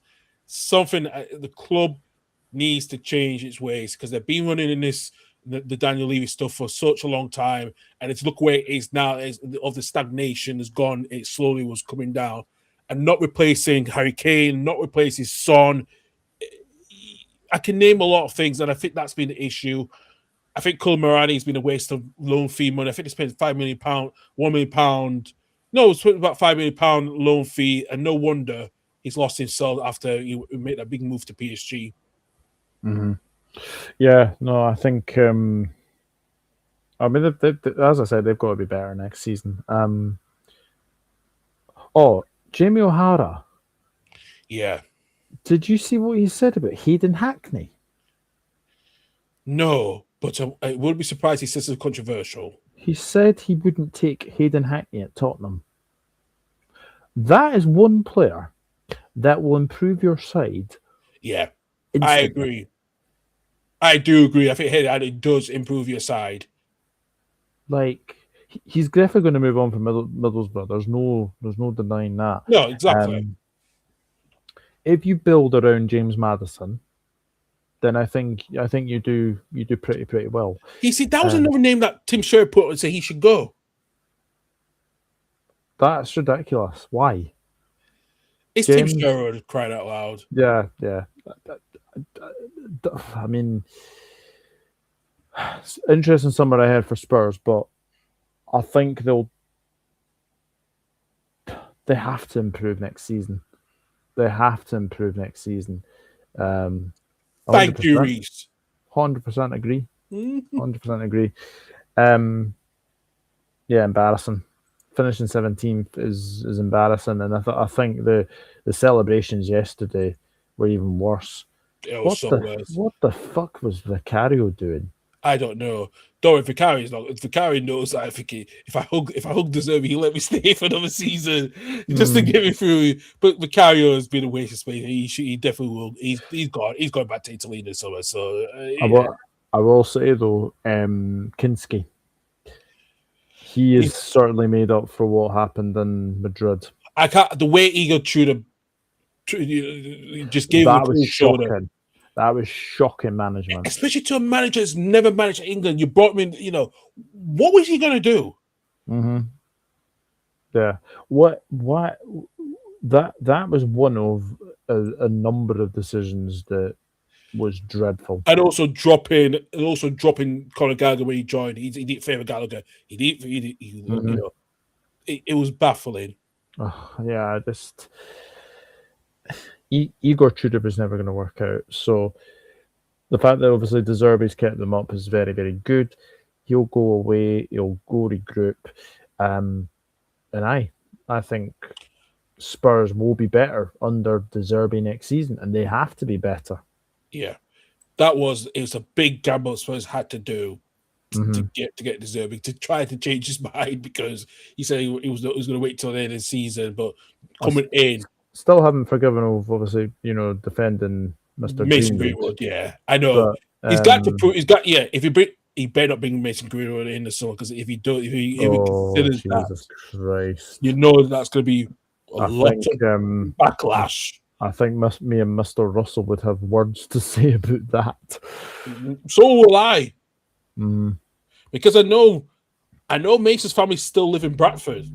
the club needs to change its ways, because they've been running in the Daniel Levy stuff for such a long time, and it's look where it is now. Of the stagnation has gone. It slowly was coming down. And not replacing Harry Kane, not replacing Son. I can name a lot of things, and I think that's been the issue. I think Cole Morani has been a waste of loan fee money. I think they spent £5 million, £1 million. No, it's about £5 million loan fee, and no wonder he's lost himself after he made that big move to PSG. Mm-hmm. Yeah, no, I think. I mean, as I said, they've got to be better next season. Jamie O'Hara. Yeah. Did you see what he said about Hayden Hackney? No, but I would be surprised he says it's controversial. He said he wouldn't take Hayden Hackney at Tottenham. That is one player that will improve your side. Yeah, instantly. I agree. I do agree. I think Hayden Hackney does improve your side. Like, he's definitely going to move on from Middlesbrough. There's no denying that. No, exactly. If you build around James Maddison, then I think you do pretty well. You see, that was another name that Tim Sherwood put and said he should go. That's ridiculous. Why? It's James, Tim Sherwood crying out loud. Yeah. I mean, it's interesting summer ahead for Spurs, but I think they have to improve next season. Thank you, Reece. 100% agree. 100% agree. Yeah, embarrassing. Finishing 17th is embarrassing, and I think the celebrations yesterday were even worse. What the fuck was Vicario doing? I don't know. Don't worry, Vicario knows that if I hug De Zerbi, he'll let me stay for another season just to get me through. But Vicario has been a waste of space. He definitely will. He's going back to Italy this summer. So I will say though, Kinski, he is certainly made up for what happened in Madrid. I can't. The way Igor Tudor just gave him a shoulder. That was shocking management. Especially to a manager that's never managed England. You brought him in, what was he going to do? Mm-hmm. Yeah. That was one of a number of decisions that was dreadful. And also dropping Conor Gallagher when he joined. He didn't favour Gallagher. It was baffling. Yeah, Igor Tudor was never going to work out. So the fact that obviously De Zerbi's kept them up is very, very good. He'll go away. He'll go regroup. And I think Spurs will be better under De Zerbi next season, and they have to be better. Yeah, it was a big gamble Spurs had to do to get De Zerbi, to try to change his mind, because he said he was going to wait till the end of the season, but coming in. Still haven't forgiven of obviously, defending Mr. Mason Greenwood. Yeah, I know. But, he's got to prove. If he better not bring Mason Greenwood in the summer, because if he considers Jesus Christ, that's going to be a lot of backlash. I think me and Mr. Russell would have words to say about that. So will I, Mm. because I know Mason's family still live in Bradford,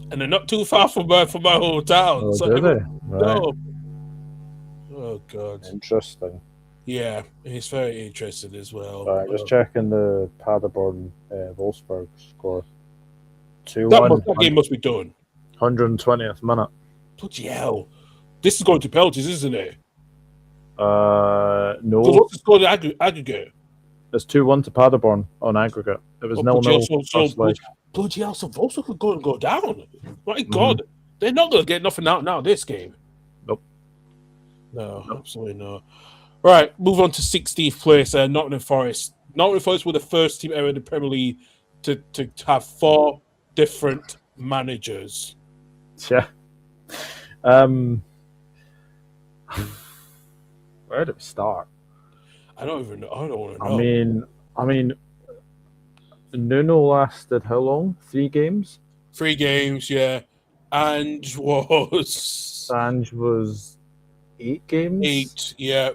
and they're not too far from my hometown. Oh, So do they? everyone Right. know. Oh God. Interesting. Yeah, it's very interesting as well. Just checking the Paderborn Wolfsburg score. That game must be done. 120th minute. Bloody hell. This is going to penalties, isn't it? No. Because what's the score in the aggregate? It's 2-1 to Paderborn on aggregate. It was 0-0. Bloody hell, so Wolfsburg could go down. My Mm-hmm. God. They're not going to get nothing out now this game. Nope. No, absolutely not. Right, move on to 16th place, Nottingham Forest. Nottingham Forest were the first team ever in the Premier League to have 4 different managers. Yeah. Where do we start? I don't even know. I don't want to know. I mean, Nuno lasted how long? 3 games? 3 games, yeah. And Sanj was 8 games? 8, yeah.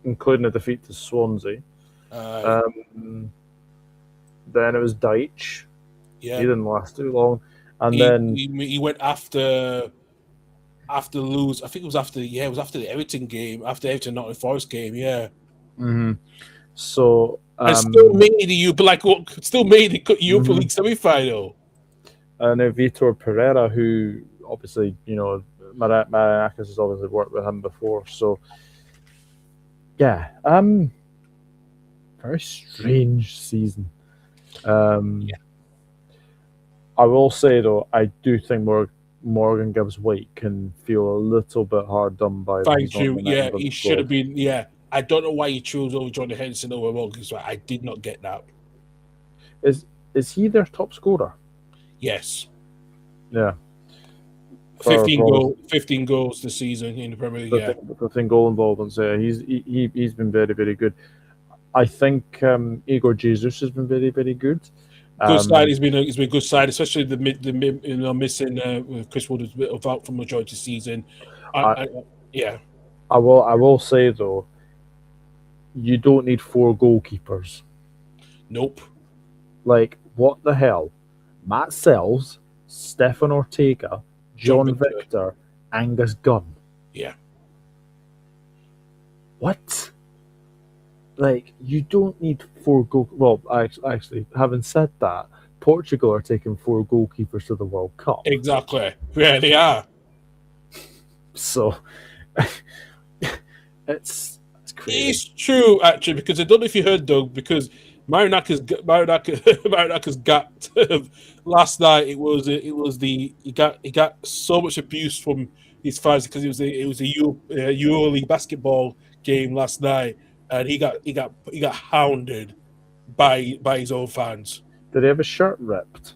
Including a defeat to Swansea. Then it was Deitch. Yeah. He didn't last too long. And he went after lose. I think it was after the Everton game, after Everton Nottingham Forest game. Yeah. Mm-hmm. So and still made the Europa League semi-final. And Vitor Pereira, who obviously Mariakis has obviously worked with him before. So yeah, very strange season. I will say though, I do think Morgan Gibbs White can feel a little bit hard done by. Thank you. Yeah, he should have been. Yeah, I don't know why he chose over Johnny Henderson over Morgan Gibbs White. I did not get that. Is he their top scorer? Yes. Yeah. 15 goals this season in the Premier League. 15 goal involvements. Yeah, he's been very, very good. I think Igor Jesus has been very, very good. Good side. He's been a good side, especially the missing Chris Wood was out for majority of the season. Yeah. I will say though, you don't need 4 goalkeepers. Nope. Like what the hell? Matt Sells, Stefan Ortega, John Victor, Angus Gunn. Yeah. What? Like, you don't need 4 goal. Well, actually, having said that, Portugal are taking 4 goalkeepers to the World Cup. Exactly. Yeah, they are. So, it's crazy. It's true, actually, because I don't know if you heard, Doug, because Marinaka's got last night. He got so much abuse from his fans because it was a Euro League basketball game last night, and he got hounded by his own fans. Did he have his shirt ripped?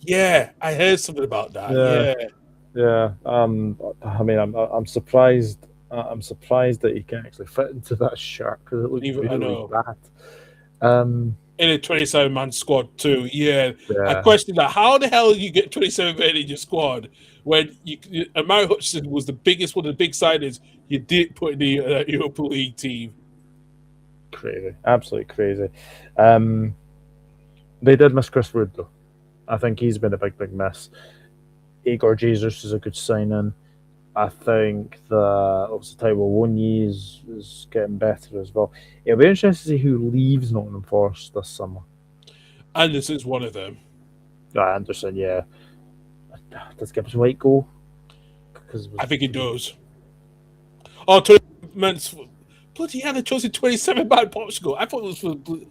Yeah, I heard something about that. Yeah. I mean, I'm surprised. I'm surprised that he can actually fit into that shirt because it looks really bad. In a 27-man squad too. Yeah. I question that. How the hell you get 27 men in your squad when Amari Hutchinson was one of the big signings you did put in the Europa League team? Crazy, absolutely crazy. They did miss Chris Wood though. I think he's been a big miss. Igor Jesus is a good sign-in. I think that obviously Taiwo Wonyi is getting better as well. It'll be interesting to see who leaves Nottingham Forest this summer. Anderson's one of them. Anderson, yeah. Does Gibbs White go? I think he does. Oh, 20 months. Bloody hell, they chose 27 by Portugal. I thought it was for. You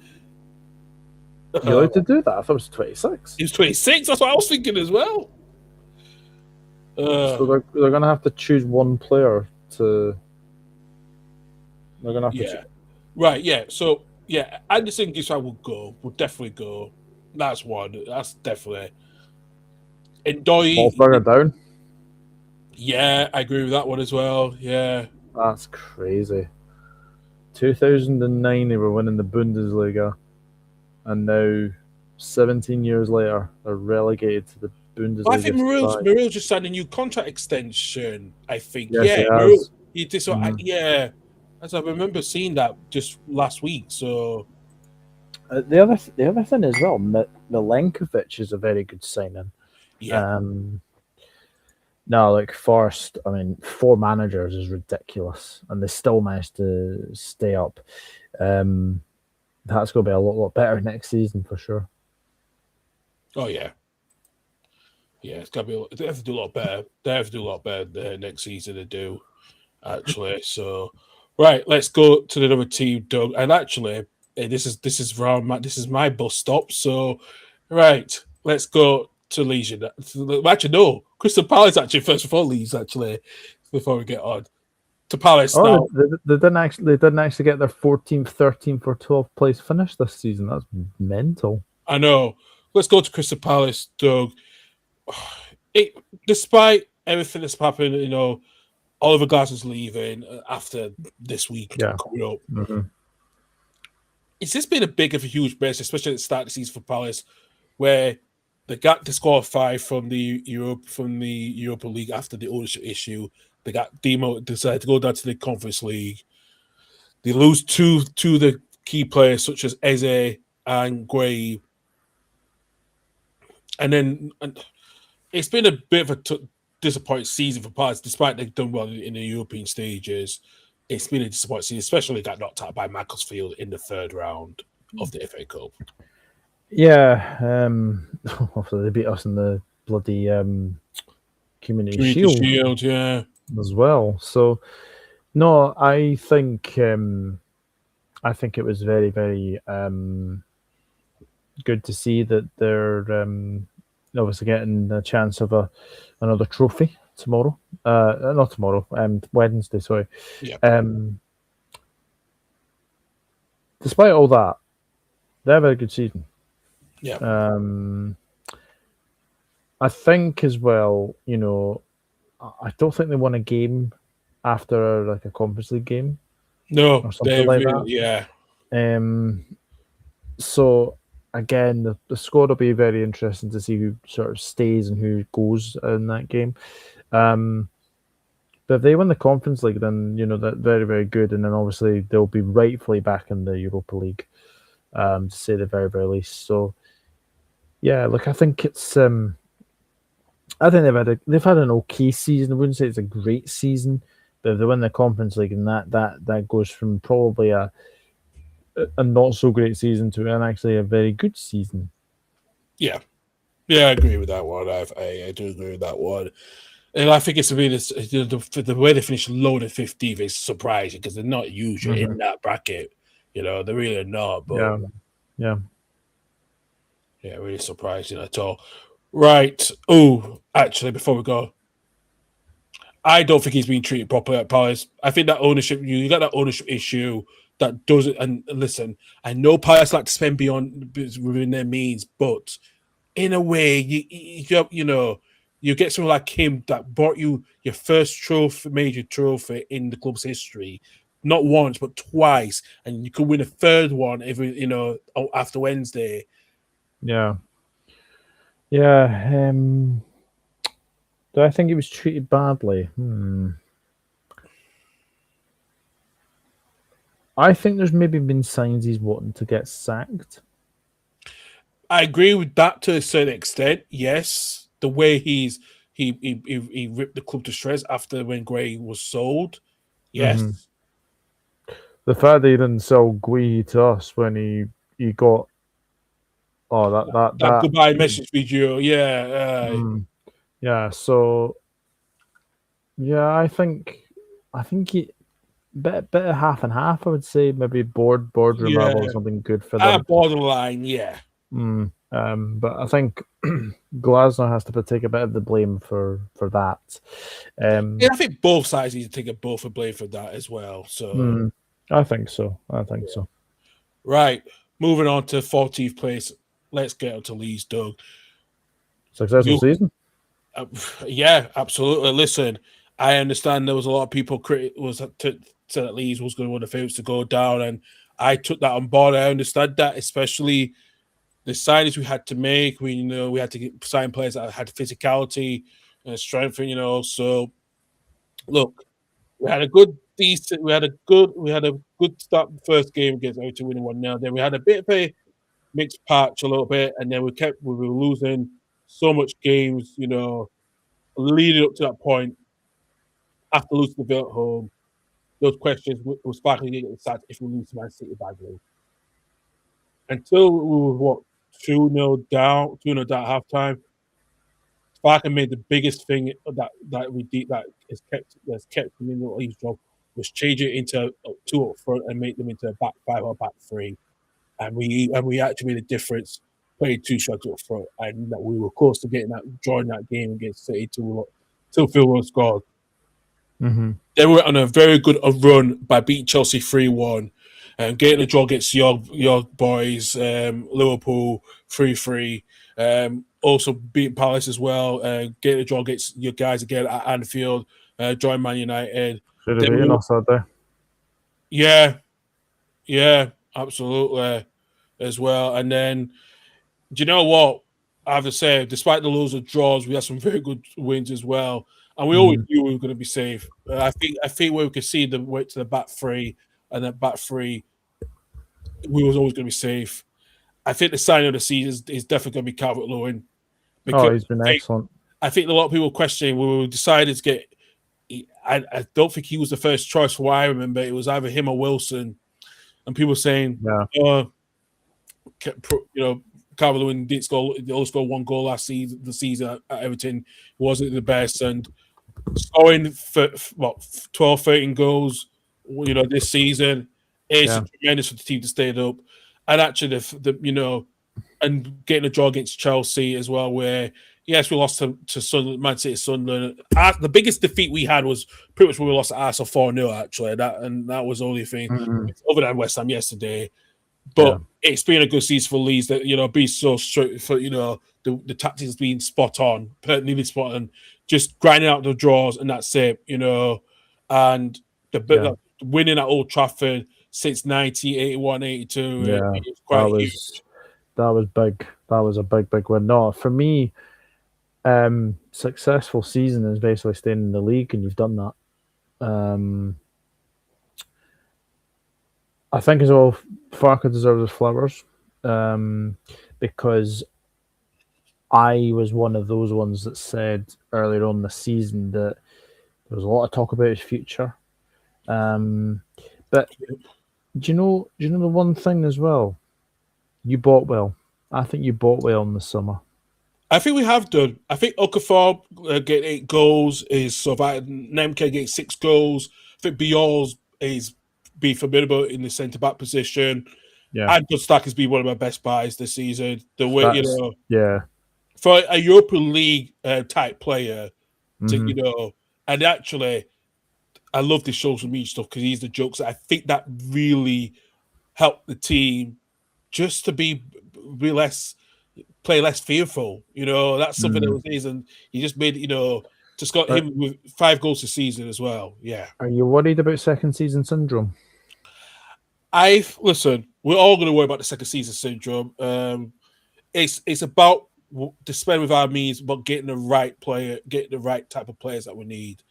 allowed to do that? I thought it was 26. He was 26. That's what I was thinking as well. So they're going to have to choose one player to. They're going to have to. Yeah. Right. Yeah. So yeah, Anderson Giswa will definitely go. That's one. That's definitely. And Wolfsburg down. Yeah, I agree with that one as well. Yeah. That's crazy. 2009, they were winning the Bundesliga, and now, 17 years later, they're relegated to the Bundesliga. I think Muriel just signed a new contract extension. I think, Yes, he Muriel. has. He did so. As I remember seeing that just last week. So The other thing as well, Milenkovic is a very good signing. yeah, No, like Forest, I mean, 4 managers is ridiculous, and they still managed to stay up. That's going to be a lot better next season for sure. oh yeah, it's got to be. They have to do a lot better. They have to do a lot better next season. They do actually. So right, let's go to the other team, Doug. And actually, this is my bus stop. So right, let's go to Leeds. Actually, no, Crystal Palace actually first before Leeds. Actually, before we get on to Palace now. They didn't actually get their 14th, 13th, or 12th place finish this season. That's mental. I know. Let's go to Crystal Palace, Doug. Despite everything that's happened, Oliver Glasner's leaving after this week coming up. Mm-hmm. It's just been a huge mess, especially at the start of the season for Palace, where they got disqualified from the Europa League after the ownership issue. They got decided to go down to the Conference League. They lose two of the key players, such as Eze and Gray. And it's been a bit of a disappointing season for Palace, despite they've done well in the European stages. It's been a disappointing season, especially got knocked out by Macclesfield in the 3rd round of the FA Cup. Yeah, they beat us in the bloody Community Shield, yeah, as well. So, no, I think it was very, very good to see that they're obviously getting the chance of another trophy tomorrow. Not tomorrow, Wednesday. Sorry. Yeah. Despite all that, they have a good season. Yeah. I think as well, I don't think they won a game after like a Conference League game. No, or something like that. Yeah. So again, the squad will be very interesting to see who sort of stays and who goes in that game. But if they win the Conference League, then that's very, very good, and then obviously they'll be rightfully back in the Europa League, to say the very, very least. So yeah, look, I think it's I think they've had an okay season. I wouldn't say it's a great season, but if they win the Conference League, and that goes from probably a not so great season to actually a very good season. Yeah, I agree with that one. I do agree with that one, and I think it's really the way they finished low to 15th is surprising because they're not usually in that bracket. They're really not. But yeah, really surprising at all. Right. Oh, actually, before we go, I don't think he's being treated properly at Palace. I think that ownership, you got that ownership issue that does it. And listen, I know Palace like to spend within their means, but in a way, you get someone like him that brought you your first major trophy in the club's history, not once but twice, and you could win a 3rd one after Wednesday. Yeah. Yeah. Do I think he was treated badly? I think there's maybe been signs he's wanting to get sacked. I agree with that to a certain extent. Yes, the way he ripped the club to shreds after when Gray was sold. Yes, the fact that he didn't sell Gui to us when he got that goodbye message video. Yeah. So yeah, I think he bit of half and half. I would say maybe boardroom level or something good for them. Borderline, yeah. But I think Glasner has to take a bit of the blame for that. I think both sides need to take both the blame for that as well. So I think so. Right, moving on to 14th place. Let's get on to Leeds, Doug. Successful season. Yeah, absolutely. Listen, I understand there was a lot of people said that Leeds was going to one of the favourites to go down, and I took that on board. I understand that, especially the signings we had to make. We had to sign players that had physicality and strength. So look, we had a good start first game against Everton, winning 1-0. Then we had a bit of a mixed patch a little bit, and then we were losing so much games, leading up to that point. After losing the Villa at home, those questions was sparkling to get sacked if we lose to Man City badly. Until we were 2-0 down at halftime. Sparkin made the biggest thing that we did that's kept him in the league job was change it into 2 up front and make them into a back 5 or back 3. And we actually made a difference playing 2 shots up front, and that we were close to drawing that game against City till Phil Rowe scored. Mm-hmm. They were on a very good run by beating Chelsea 3-1 and getting a draw against your boys, Liverpool 3-3. Also beating Palace as well, getting a draw against your guys again at Anfield, join Man United. Should have beaten us that day. Yeah, absolutely, as well. And then, do you know what? I have to say, despite the loads of draws, we had some very good wins as well. And we always knew we were going to be safe. I think where we could see the way to the back 3, and that back 3, we was always going to be safe. I think the sign of the season is definitely going to be Calvert-Lewin. He's been excellent. I think a lot of people questioning when we decided to get. I don't think he was the first choice. For what I remember, it was either him or Wilson, and people saying, Calvert-Lewin didn't score. He only scored 1 goal last season. The season at Everton wasn't the best, and scoring for 12, 13 goals, this season is tremendous for the team to stay up. And actually, and getting a draw against Chelsea as well, where yes, we lost to Sunderland, Man City, Sunderland. The biggest defeat we had was pretty much when we lost to Arsenal 4-0. Actually, that was the only thing other than West Ham yesterday. But it's been a good season for Leeds that be so straight for the tactics being spot on, nearly spot on, just grinding out the draws and that's it. And the winning at Old Trafford since 90, 81, 82. That was big. That was a big win. No, for me, successful season is basically staying in the league, and you've done that. I think as well, Farke deserves his flowers, because I was one of those ones that said earlier on the season that there was a lot of talk about his future. But do you know the one thing as well? You bought well. I think you bought well in the summer. I think we have done. I think Okafor getting 8 goals is survived. Nemke getting 6 goals. I think Biol's is be formidable in the centre back position. Yeah, and Stack has been one of my best buys this season. The way for a European League type player, and actually, I love this social media stuff because he's the jokes. I think that really helped the team just to play less fearful. That's something that was his, and he just made just got him with 5 goals this season as well. Yeah. Are you worried about second season syndrome? Listen, we're all going to worry about the second season syndrome. It's about spend with our means, but getting the right player, getting the right type of players that we need.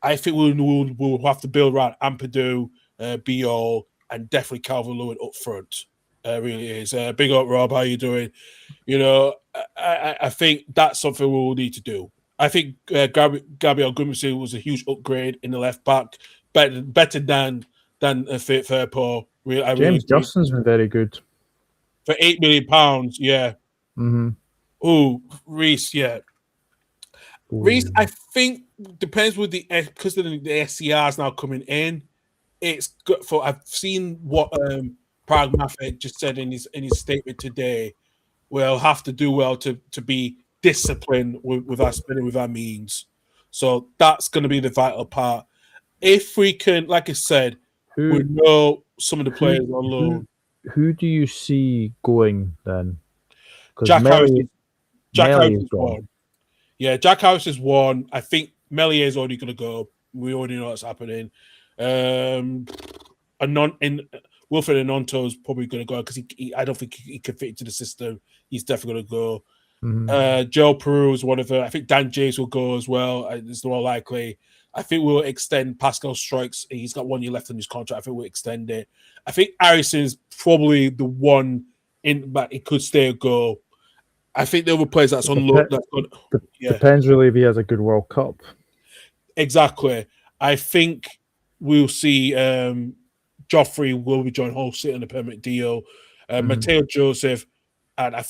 I think we'll have to build around Ampadu, Biol, and definitely Calvert-Lewin up front. Really is. Big up, Rob. How you doing? I think that's something we will need to do. I think Gabriel Grimsey was a huge upgrade in the left back, better than Firpo. James Justin's been very good for £8 million. Yeah. Oh, Reece. Yeah. Reece, I think depends with because the SCRs now coming in. It's good for. I've seen what Prague Maffei just said in his statement today. We'll have to do well to be disciplined with our spending with our means. So that's going to be the vital part. If we can, like I said, we know some of the players on loan. Who do you see going then? Jack Harris is one. Yeah, Jack Harris is one. I think Meslier is already going to go. We already know what's happening. Wilfred Ononto is probably going to go because I don't think he can fit into the system. He's definitely going to go. Joe Peru is one of them. I think Dan James will go as well. It's more likely. I think we'll extend Pascal Strikes. He's got 1 year left on his contract. I think we'll extend it. I think Harrison is probably the one but it could stay or go. I think the other players that's on loan. Depends really if he has a good World Cup. Exactly. I think we'll see Joffrey will be joining Hull City on a permanent deal. Mateo Joseph, and I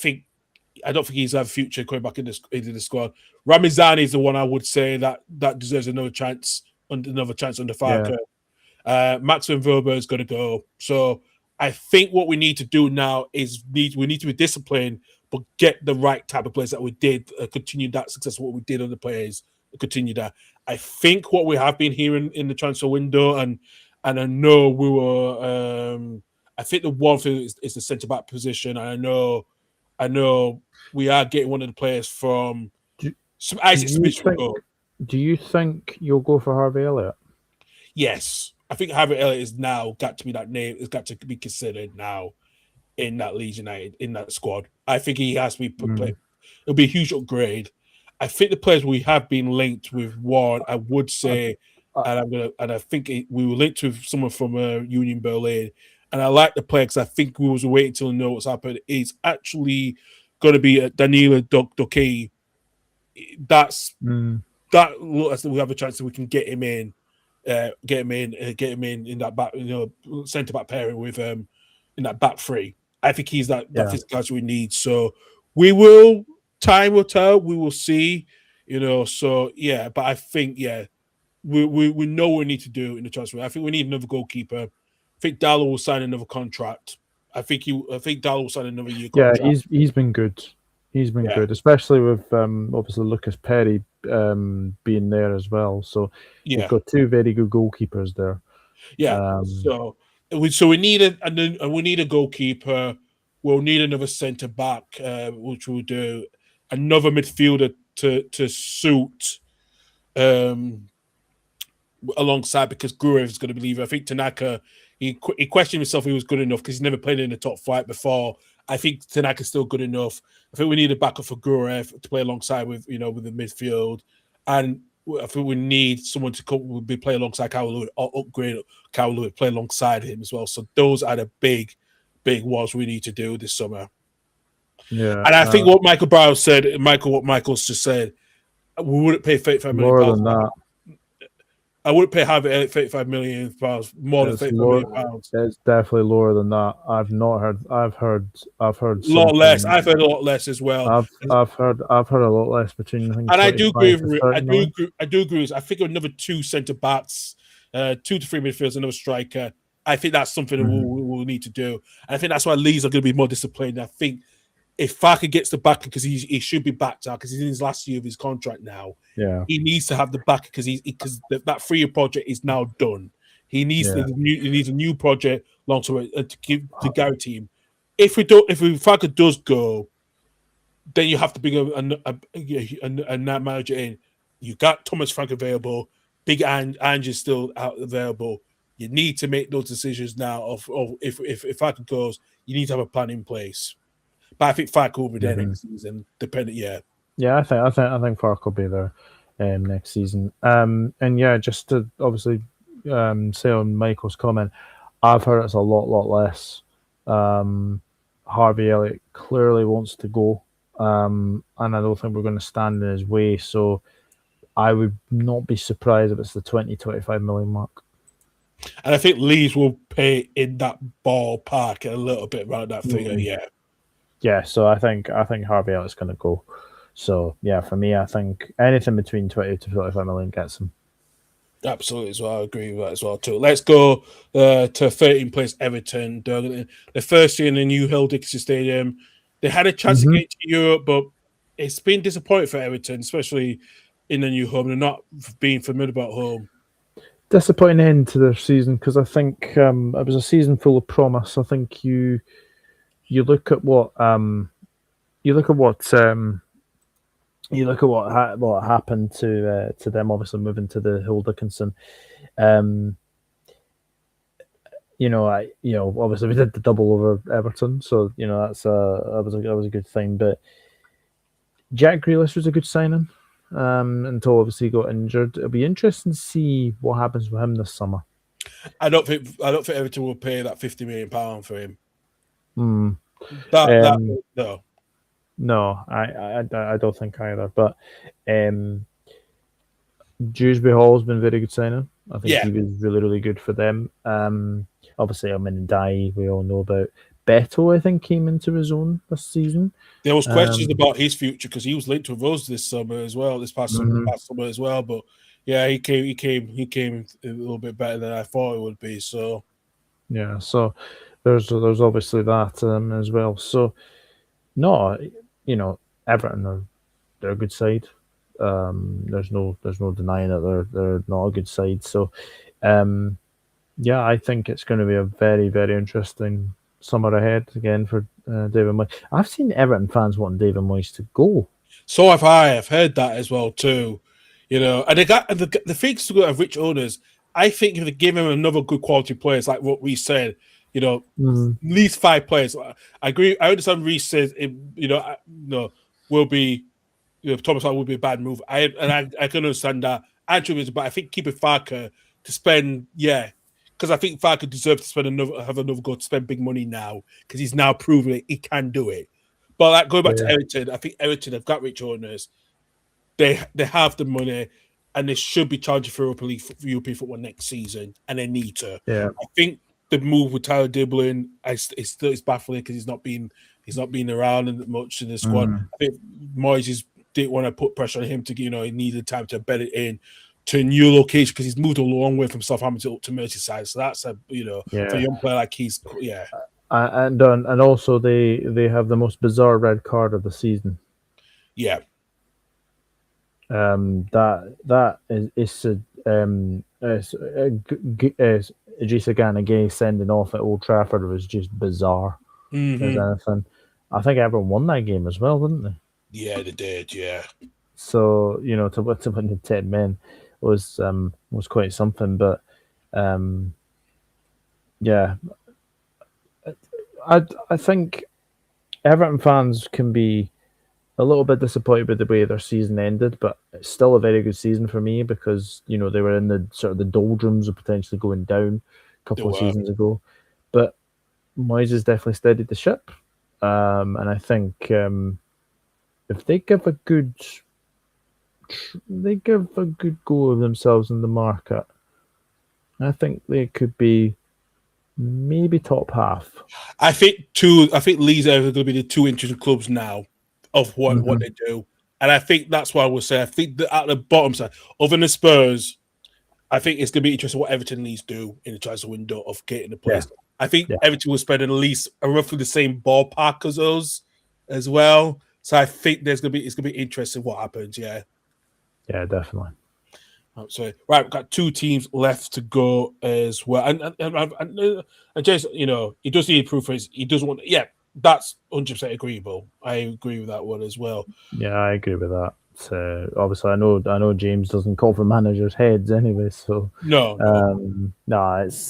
don't think he's had a future coming back into the squad. Ramazani is the one I would say that deserves another chance under Farker. Maxim Verber is going to go. So I think what we need to do now is we need to be disciplined, but get the right type of players that we did, continue that success, what we did on the players, continue that. I think what we have been hearing in the transfer window, and I know we were, I think the one thing is the centre-back position, and I know we are getting one of the players from Isaac Smith will go. Do you think you'll go for Harvey Elliott? Yes. I think Harvey Elliott is now got to be that name. It's got to be considered now in that Leeds United, in that squad. I think he has to be played. It'll be a huge upgrade. I think the players we have been linked with one, I would say, and I think we were linked with someone from Union Berlin. And I like the player because I think we was waiting till know what's happened. It's actually going to be Danilo Doki. That we have a chance that we can get him in. Get him in that back, centre back pairing with in that back three. I think he's that physicality we need. So time will tell. We will see, So yeah, but I think we know what we need to do in the transfer. I think we need another goalkeeper. I think Dallo will sign another contract. I think Dallo will sign another year contract. Yeah, he's been good. He's been good, especially with obviously Lucas Perry being there as well. So you've got two very good goalkeepers there. Yeah. So we need a goalkeeper. We'll need another centre back, which we'll do. Another midfielder to suit alongside, because Gruev is going to be leaving. I think Tanaka, he questioned himself if he was good enough because he's never played in the top flight before. I think Tanaka's still good enough. I think we need a backup for Gruev to play alongside with the midfield, and I think we need someone to play alongside Karl Lewis or upgrade Karl Lewis, play alongside him as well. So those are the big ones we need to do this summer. Yeah, and I think what what Michael's just said, we wouldn't pay £35 million. More than that. I wouldn't pay Harvey Elliott £35 million, more than £35 million. It's definitely lower than that. I've not heard. I've heard a lot less. I've heard a lot less as well. I've heard a lot less between. And I do agree with I do agree with. I think another two centre backs, 2 to 3 midfielders, another striker. I think that's something that we'll need to do. And I think that's why Leeds are going to be more disciplined. I think if Farker gets the back, because he should be backed out because he's in his last year of his contract now. Yeah, he needs to have the back because that 3-year project is now done. He needs a new project long term to guarantee him. If Farker does go, then you have to bring a manager in. You got Thomas Frank available. Big Ange is still out available. You need to make those decisions now. Of if Farker goes, you need to have a plan in place. But I think Farker will be there next season. Yeah, I think Farker will be there next season. And yeah, just to obviously say on Michael's comment, I've heard it's a lot less. Harvey Elliott clearly wants to go, and I don't think we're going to stand in his way. So I would not be surprised if it's the 20-25 million mark. And I think Leeds will pay in that ballpark a little bit around that figure. Yeah, so I think Harvey Elliott's going to go. So yeah, for me, I think anything between 20 to 25 million gets him. Absolutely, as well. I agree with that as well too. Let's go to 13th place Everton. The first year in the new Hill Dixie Stadium, they had a chance to get to Europe, but it's been disappointing for Everton, especially in the new home. They're not being familiar about home. Disappointing end to their season because I think it was a season full of promise. I think you look at what happened to them. Obviously, moving to the Hill Dickinson. obviously we did the double over Everton, so that was a good thing. But Jack Grealish was a good signing, until obviously he got injured. It'll be interesting to see what happens with him this summer. I don't think Everton will pay that £50 million for him. Hmm. No. No, I don't think either. But Dewsbury Hall's been a very good signing. I think he was really, really good for them. Obviously, Dai, we all know about. Beto, I think, came into his own this season. There was questions about his future because he was linked with us this summer as well, this past summer as well. But yeah, he came a little bit better than I thought it would be. So yeah, so there's obviously that as well. So no, Everton they're a good side. There's no denying that they're not a good side. So yeah, I think it's going to be a very, very interesting summer ahead again for David Moyes. I've seen Everton fans wanting David Moyes to go. So have I. I've heard that as well too. And they got the things to go of rich owners. I think if they give him another good quality players, like what we said, at least 5 players. I agree. I understand Reece says, will be, Thomas will be a bad move. I can understand that. Actually, but I think keeping Farker to spend, because I think Farker deserves to have another go to spend big money now because he's now proven he can do it. But like going back to Everton, I think Everton have got rich owners. They have the money, and they should be charging for European football next season, and they need to. Yeah. I think the move with Tyler Diblin is baffling because he's not been around much in the squad. I think Moyes didn't want to put pressure on him to he needed time to bed it in to a new location because he's moved a long way from Southampton to Merseyside. So that's for a young player like and also they have the most bizarre red card of the season. Yeah. That is Idrissa Gana Gueye sending off at Old Trafford was just bizarre as anything. I think everyone won that game as well, didn't they? Yeah, they did. Yeah. So to win the 10 men was quite something, but yeah, I think Everton fans can be a little bit disappointed with the way their season ended, but it's still a very good season for me because they were in the sort of the doldrums of potentially going down a couple of seasons ago. But Moyes has definitely steadied the ship, and I think if they give a good go of themselves in the market, I think they could be maybe top half. I think Leeds are going to be the 2 interesting clubs now of what they do, and I think that's why I would say I think that at the bottom side, other than the Spurs, I think it's going to be interesting what Everton Leeds do in the transfer window of getting the players. Yeah. I think Everton will spend at least roughly the same ballpark as us as well. So I think it's going to be interesting what happens. Yeah, definitely. So right, we've got 2 teams left to go as well, and Jason, he does need proof for he doesn't want. Yeah, that's 100% agreeable. I agree with that one as well. Yeah, I agree with that. So obviously, I know James doesn't call for managers' heads anyway. So no, it's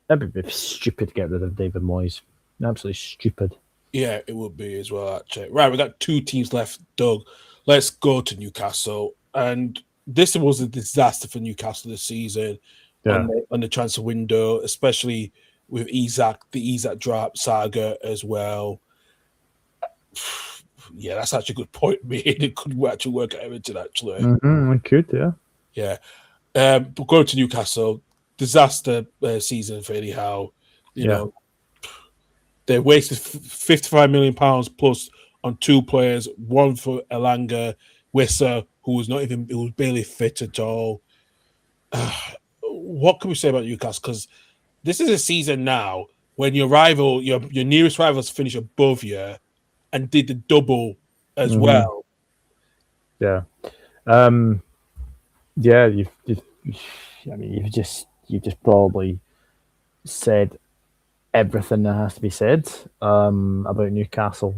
that'd be stupid to get rid of David Moyes. Absolutely stupid. Yeah, it would be as well. Actually, right, we got 2 teams left. Doug, let's go to Newcastle, and this was a disaster for Newcastle this season on the transfer window, especially with the Isak drop saga as well. Yeah, that's actually a good point made. It could actually work at Everton, actually. It could, yeah. Yeah. But going to Newcastle, disaster season for anyhow. You know, they wasted £55 million plus on 2 players, one for Elanga, Wissa, who was barely fit at all. What can we say about Newcastle? Because this is a season now when your rival, your nearest rivals finish above you and did the double as well. Yeah. You've just probably said everything that has to be said about Newcastle.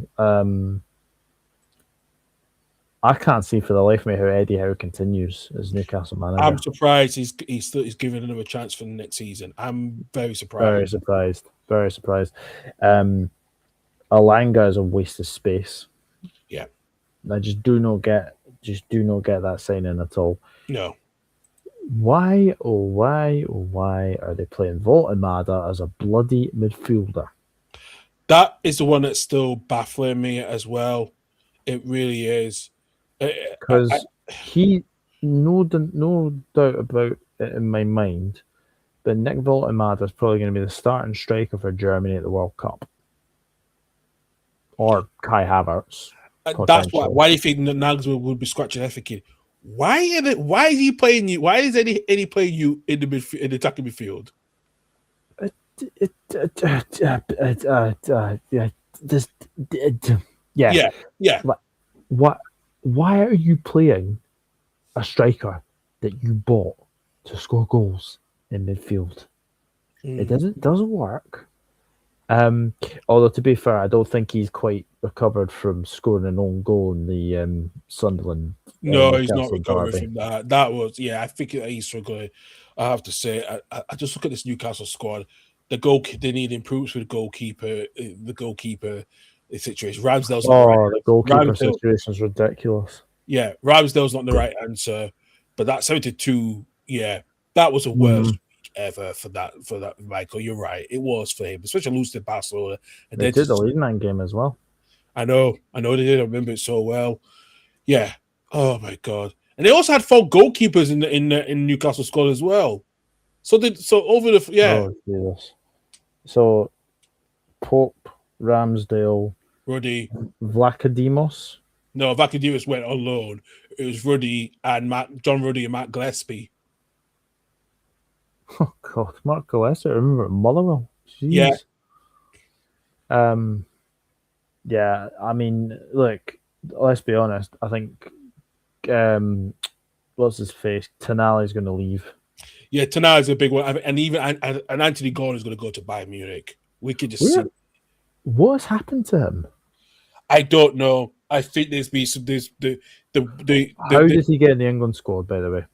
I can't see for the life of me how Eddie Howe continues as Newcastle manager. I'm surprised he's given another chance for the next season. I'm very surprised. Very surprised. Very surprised. Alanga is a waste of space. Yeah. I just do not get that signing at all. No. Why are they playing Voltemada as a bloody midfielder? That is the one that's still baffling me as well. It really is. Because he, no doubt about it in my mind, but Nick Voltemada is probably going to be the starting striker for Germany at the World Cup. Or Kai Havertz. That's why do you think Nagelsmann would be scratching their thinking? Why is he playing you? Why is Eddie playing you in the attacking midfield? Yeah. Why are you playing a striker that you bought to score goals in midfield? It doesn't work. Although to be fair, I don't think he's quite recovered from scoring an own goal in the Sunderland. No, he's not recovering from that. That was I think he's struggling. I have to say, I just look at this Newcastle squad. They need improvements with the goalkeeper situation. Ramsdale's the goalkeeper situation is ridiculous. Yeah, Ramsdale's not the right answer, but that 72, that was the worst week ever for that, Michael. You're right. It was for him, especially losing to Barcelona. And they did the lead in that game as well. I know they did. I remember it so well. Yeah. Oh my God. And they also had 4 goalkeepers in Newcastle squad as well. So So Pope, Ramsdale, Ruddy, Vlachodimos. No, Vlachodimos went on loan. It was John Ruddy and Matt Gillespie. Oh God, Mark Gillespie. I remember Motherwell. Jeez. Yeah. I mean, look. Let's be honest. I think. What's his face? Tonali's going to leave. Yeah, Tonali's a big one, and even and Anthony Gordon is going to go to Bayern Munich. We could just see what has happened to him. I don't know. I think there's been some How did he get in the England squad? By the way,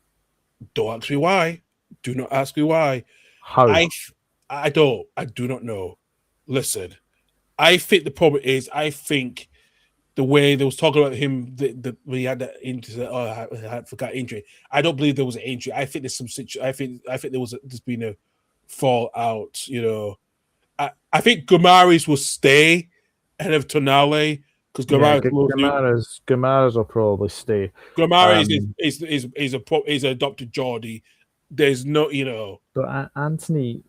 don't ask me why. Do not ask me why. How? I do not know. Listen, I think the problem is the way they was talking about him, when he had that injury. I forgot injury. I don't believe there was an injury. I think there's some situation. I think there's been a fallout. You know, I think Gomaris will stay ahead of Tonali because Gomaris will probably stay. Gomaris is adopted Geordie. There's no, But Anthony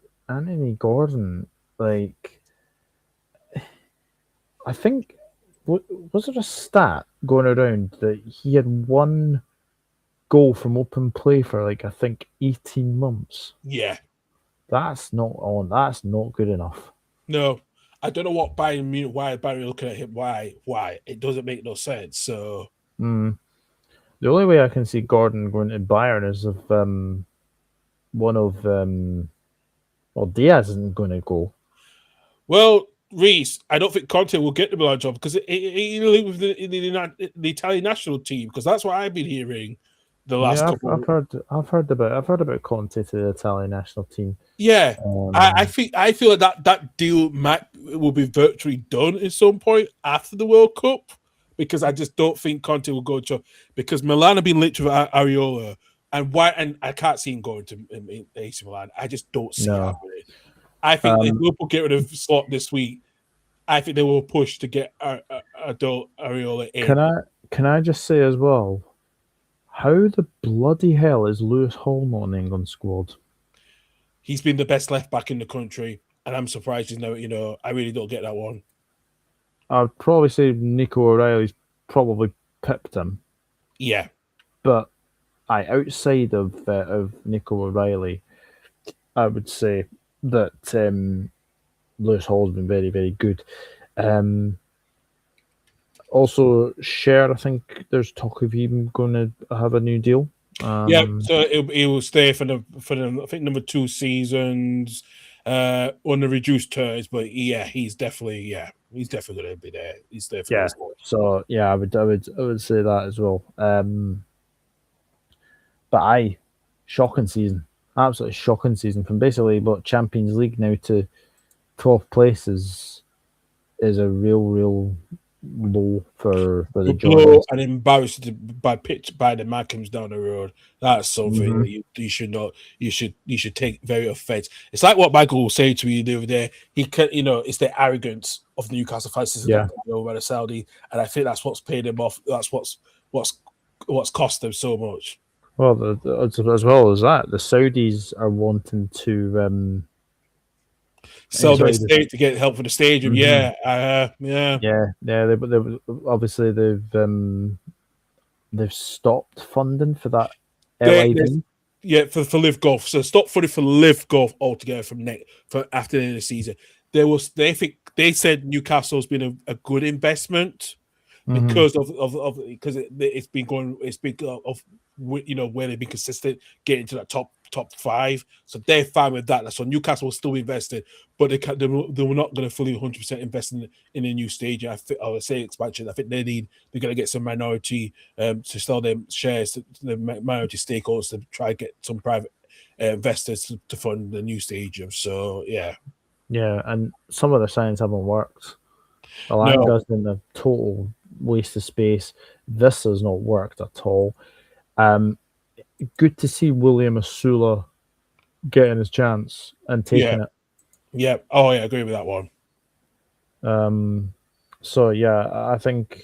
Gordon, like, I think. Was there a stat going around that he had 1 goal from open play for 18 months? Yeah, that's not good enough. No, I don't know what Bayern Munich. Why Bayern looking at him? Why? It doesn't make no sense. So the only way I can see Gordon going to Bayern is if Diaz isn't going to go. Well, Reese, I don't think Conte will get the Milan job because he linked with the Italian national team, because that's what I've been hearing the last couple. I've heard about Conte to the Italian national team. Yeah, I feel like that deal will be virtually done at some point after the World Cup, because I just don't think Conte will go to, because Milan have been linked with Areola, and I can't see him going to AC Milan. I just don't see it happening. I think if Liverpool get rid of Slot this week, I think they will push to get Areola in. Can I just say as well, how the bloody hell is Lewis Horne on the England squad? He's been the best left back in the country, and I'm surprised he's now. I really don't get that one. I'd probably say Nico O'Reilly's probably pipped him. Yeah, but outside of Nico O'Reilly, I would say that Lewis Hall's been very, very good. Also, Cher, I think there's talk of him going to have a new deal. So he will stay for the I think number 2 seasons on the reduced terms. But he's definitely He's definitely going to be there. He's definitely Yeah. So yeah, I would say that as well. But shocking season, absolutely shocking season from basically what Champions League now to 12th place is a real low for the blow Jordans. and embarrassed by the Malcolms down the road. That's something that you should not. You should take very offense. It's like what Michael was saying to me the other day. He can, it's the arrogance of the Newcastle fans that go over the Saudi, and I think that's what's paid them off. That's what's cost them so much. Well, as well as that, the Saudis are wanting to sell their estate to get help for the stadium. Mm-hmm. Yeah. They obviously they've stopped funding for that LIV. For Live Golf. So stop funding for Live Golf altogether from after the end of the season. They said Newcastle's been a good investment because because it's been where they've been consistent getting to that top 5. So they're fine with that. So Newcastle will still be invested, but they were not going to fully 100% invest in a new stage. I would say expansion. I think they're going to get some minority to sell them shares to the minority stakeholders to try to get some private investors to fund the new stadium. So yeah, and some of the signs haven't worked. Alanga's been a total waste of space. This has not worked at all. Good to see William Asula getting his chance and taking it. Yeah. Oh, yeah, I agree with that one. So yeah, I think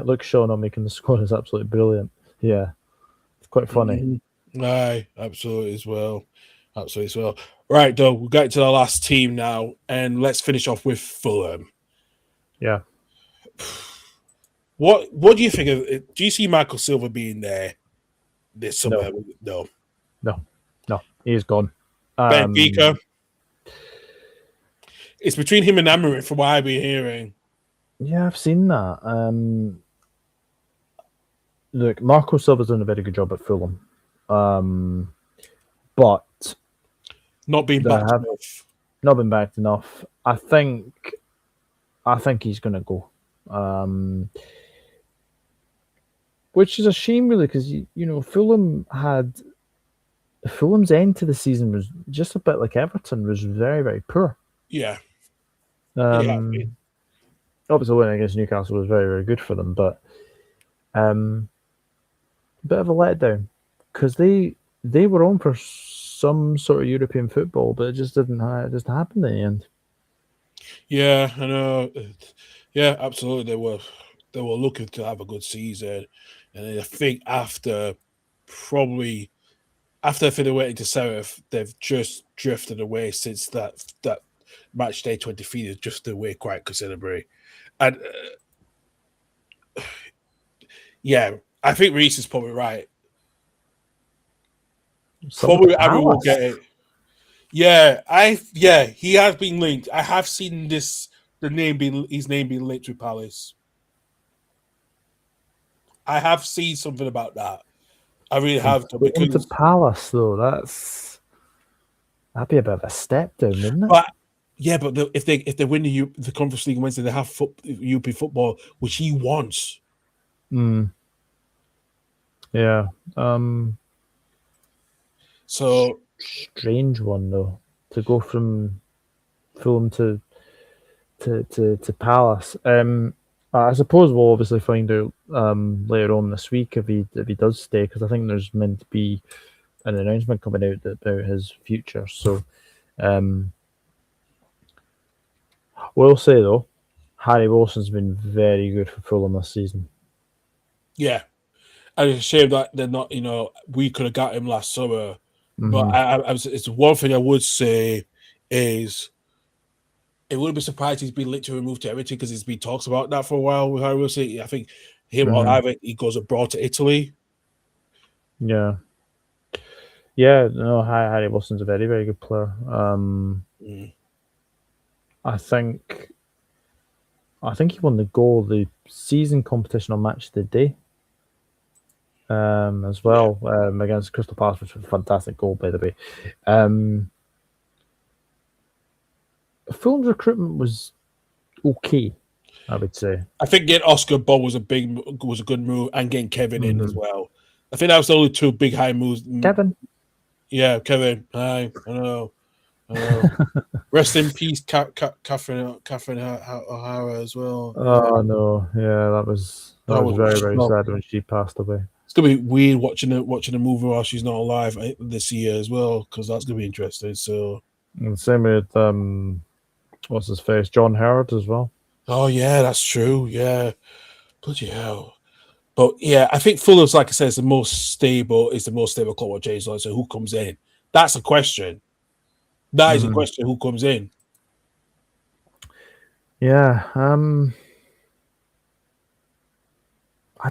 look, Sean not making the squad is absolutely brilliant. Yeah, it's quite funny. Aye, absolutely as well. Right, though, we'll get to the last team now, and let's finish off with Fulham. Yeah. What do you think of it? Do you see Michael Silva being there this summer? No. He's gone. Benfica. It's between him and Amorim, from what I've been hearing. Yeah, I've seen that. Look, Marco Silva's done a very good job at Fulham, but not been backed enough. Not been backed enough. I think he's going to go. Which is a shame, really, because Fulham's end to the season was just a bit like Everton, was very, very poor. Yeah. Obviously, winning against Newcastle was very, very good for them, but a bit of a letdown because they were on for some sort of European football, but it just didn't happen in the end. Yeah, I know. Yeah, absolutely. They were looking to have a good season, and I think after they went into Serif, they've just drifted away since that match day 23. They've drifted away quite considerably, and I think Reece is probably right. Probably everyone will get it. Yeah, he has been linked. I have seen his name being linked with Palace. I have seen something about that. I really have to. Because to Palace, though, that'd be a bit of a step down, wouldn't it? But if they win the Conference League on Wednesday, they have European football, which he wants. Yeah. So strange one though, to go from Fulham to Palace. I suppose we'll obviously find out later on this week if he does stay, because I think there's meant to be an announcement coming out about his future. So we'll say though, Harry Wilson's been very good for Fulham this season. Yeah, and it's a shame that they're not. We could have got him last summer. But it's one thing I would say is it wouldn't be surprised he's been literally removed to Everton, because he's been talks about that for a while with Harry Wilson. I think him or either he goes abroad to Italy. Yeah. No, Harry Wilson's a very, very good player. I think he won the goal of the season competition on Match of the Day. As well, against Crystal Palace, which was a fantastic goal, by the way. Fulham's recruitment was okay, I would say. I think getting Oscar Bob was a good move, and getting Kevin in as Mhm. well. I think that was the only two big high moves. Kevin. Yeah, Kevin. Hi, I know. Rest in peace, Catherine O'Hara as well. Oh no, yeah, that was very very Well, sad when she passed away. it's gonna be weird watching a movie while she's not alive this year as well, because that's gonna be interesting. So, And same with what's his face, John Howard as well. oh yeah, that's true. Yeah, bloody hell. But yeah, I think Fulham's, like I said, is the most stable club with James Lloyd. So who comes in? That's a question. That is a question. Who comes in? Yeah, I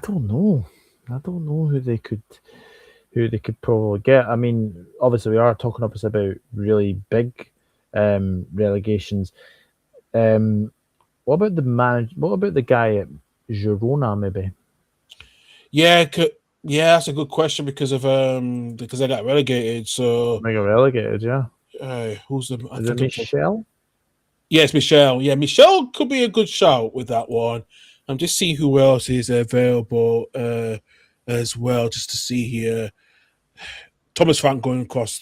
don't know. I don't know who they could probably get. I mean, obviously we are talking obviously about really big relegations. What about what about the guy at Girona maybe? Yeah, that's a good question because they got relegated. So They got relegated, yeah. who's the? Is it Michelle? Yes, Michelle. Yeah, Michelle could be a good shout with that one. I'm just seeing who else is available as well, just to see here. Thomas Frank going across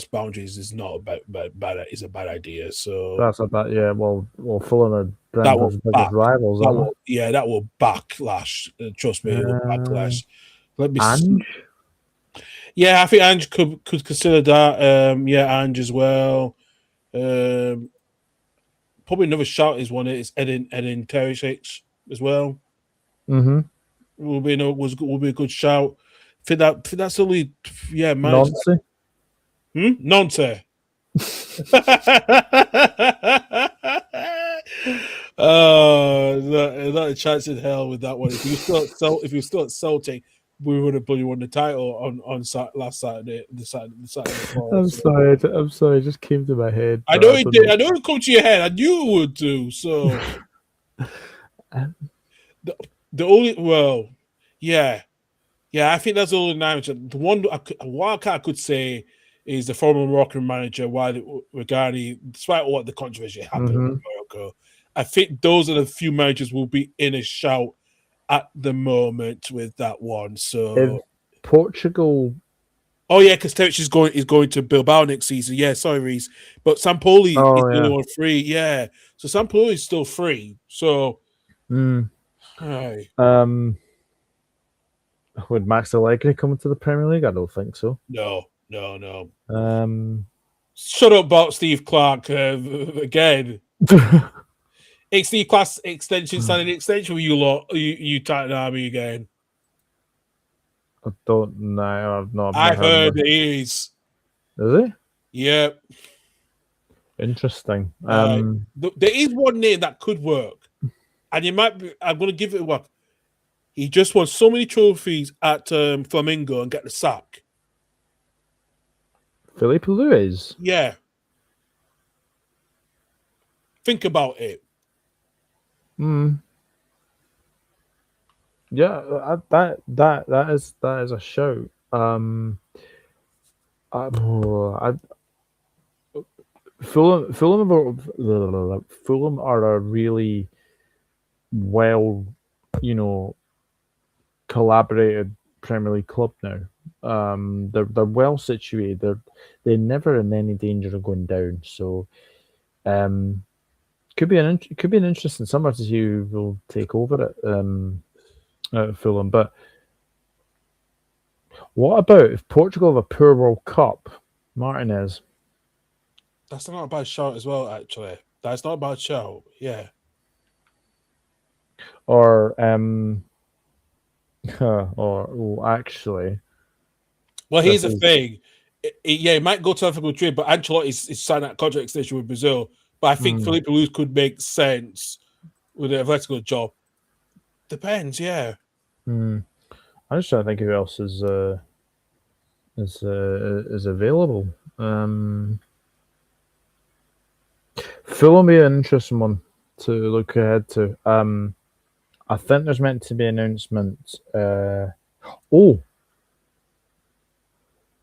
boundaries is not a bad idea. So That's a bad, yeah. Well, Fulham are that will Brentford's biggest rivals, aren't that will backlash. Trust me, it will backlash. Let me see. Ange? Yeah, I think Ange could consider that. Yeah, Ange as well. Probably another shout is one. It's Edin Terzic as well. Mm-hmm. Will be a good shout. I think that's only Nancy? Nancy. Oh, not a chance in hell with that one. If you still at Celtic, we would have bloody won the title on last Saturday. The Saturday before, I'm sorry. I'm sorry. It just came to my head. I know it did. I know it come to your head. I knew it would do. So the only I think that's the only manager. The one I could say is the former Moroccan manager, Regani, despite what the controversy happened in Morocco. I think those are the few managers will be in a shout at the moment with that one. So if Portugal. Oh yeah, because Terich is going to Bilbao next season. Yeah, sorry, Reese. But Sampoli is the only one free. Yeah. So Sampoli is still free. So Would Max Allegri come into the Premier League? I don't think so. No. Shut up about Steve Clark again. Steve Clark's extension signing extension with you lot. You Titan Army again. I don't know. I've not. I heard it is. Is it? Yep. Interesting. There is one name that could work, and you might be. I'm going to give it a work. He just won so many trophies at Flamengo and get the sack. Felipe Luis. Yeah. Think about it. Yeah, that is a shout. Fulham are a really well, collaborated Premier League club now. They're well situated. They're never in any danger of going down. So, could be an interesting summer to see who will take over at Fulham. But what about if Portugal have a poor World Cup, Martinez? That's not a bad shout as well. Actually, that's not a bad shout. Yeah. Or actually. Well, here's the thing. It might go to Atletico Madrid, but Ancelotti is signing that contract extension with Brazil. But I think Felipe Luis could make sense with the Atletico job. Depends, yeah. I'm just trying to think who else is available. Fulham be an interesting one to look ahead to. I think there's meant to be an announcement.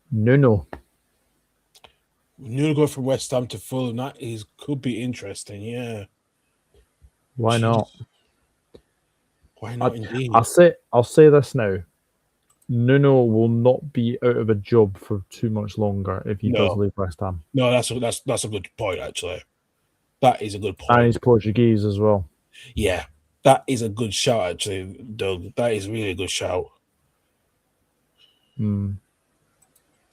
Nuno going from West Ham to Fulham, could be interesting, yeah. Why not? Why not? Indeed. I'll say this now. Nuno will not be out of a job for too much longer if he does leave West Ham. No, that's a good point, actually. That is a good point. And he's Portuguese as well. Yeah, that is a good shout, actually, Doug. That is really a good shout.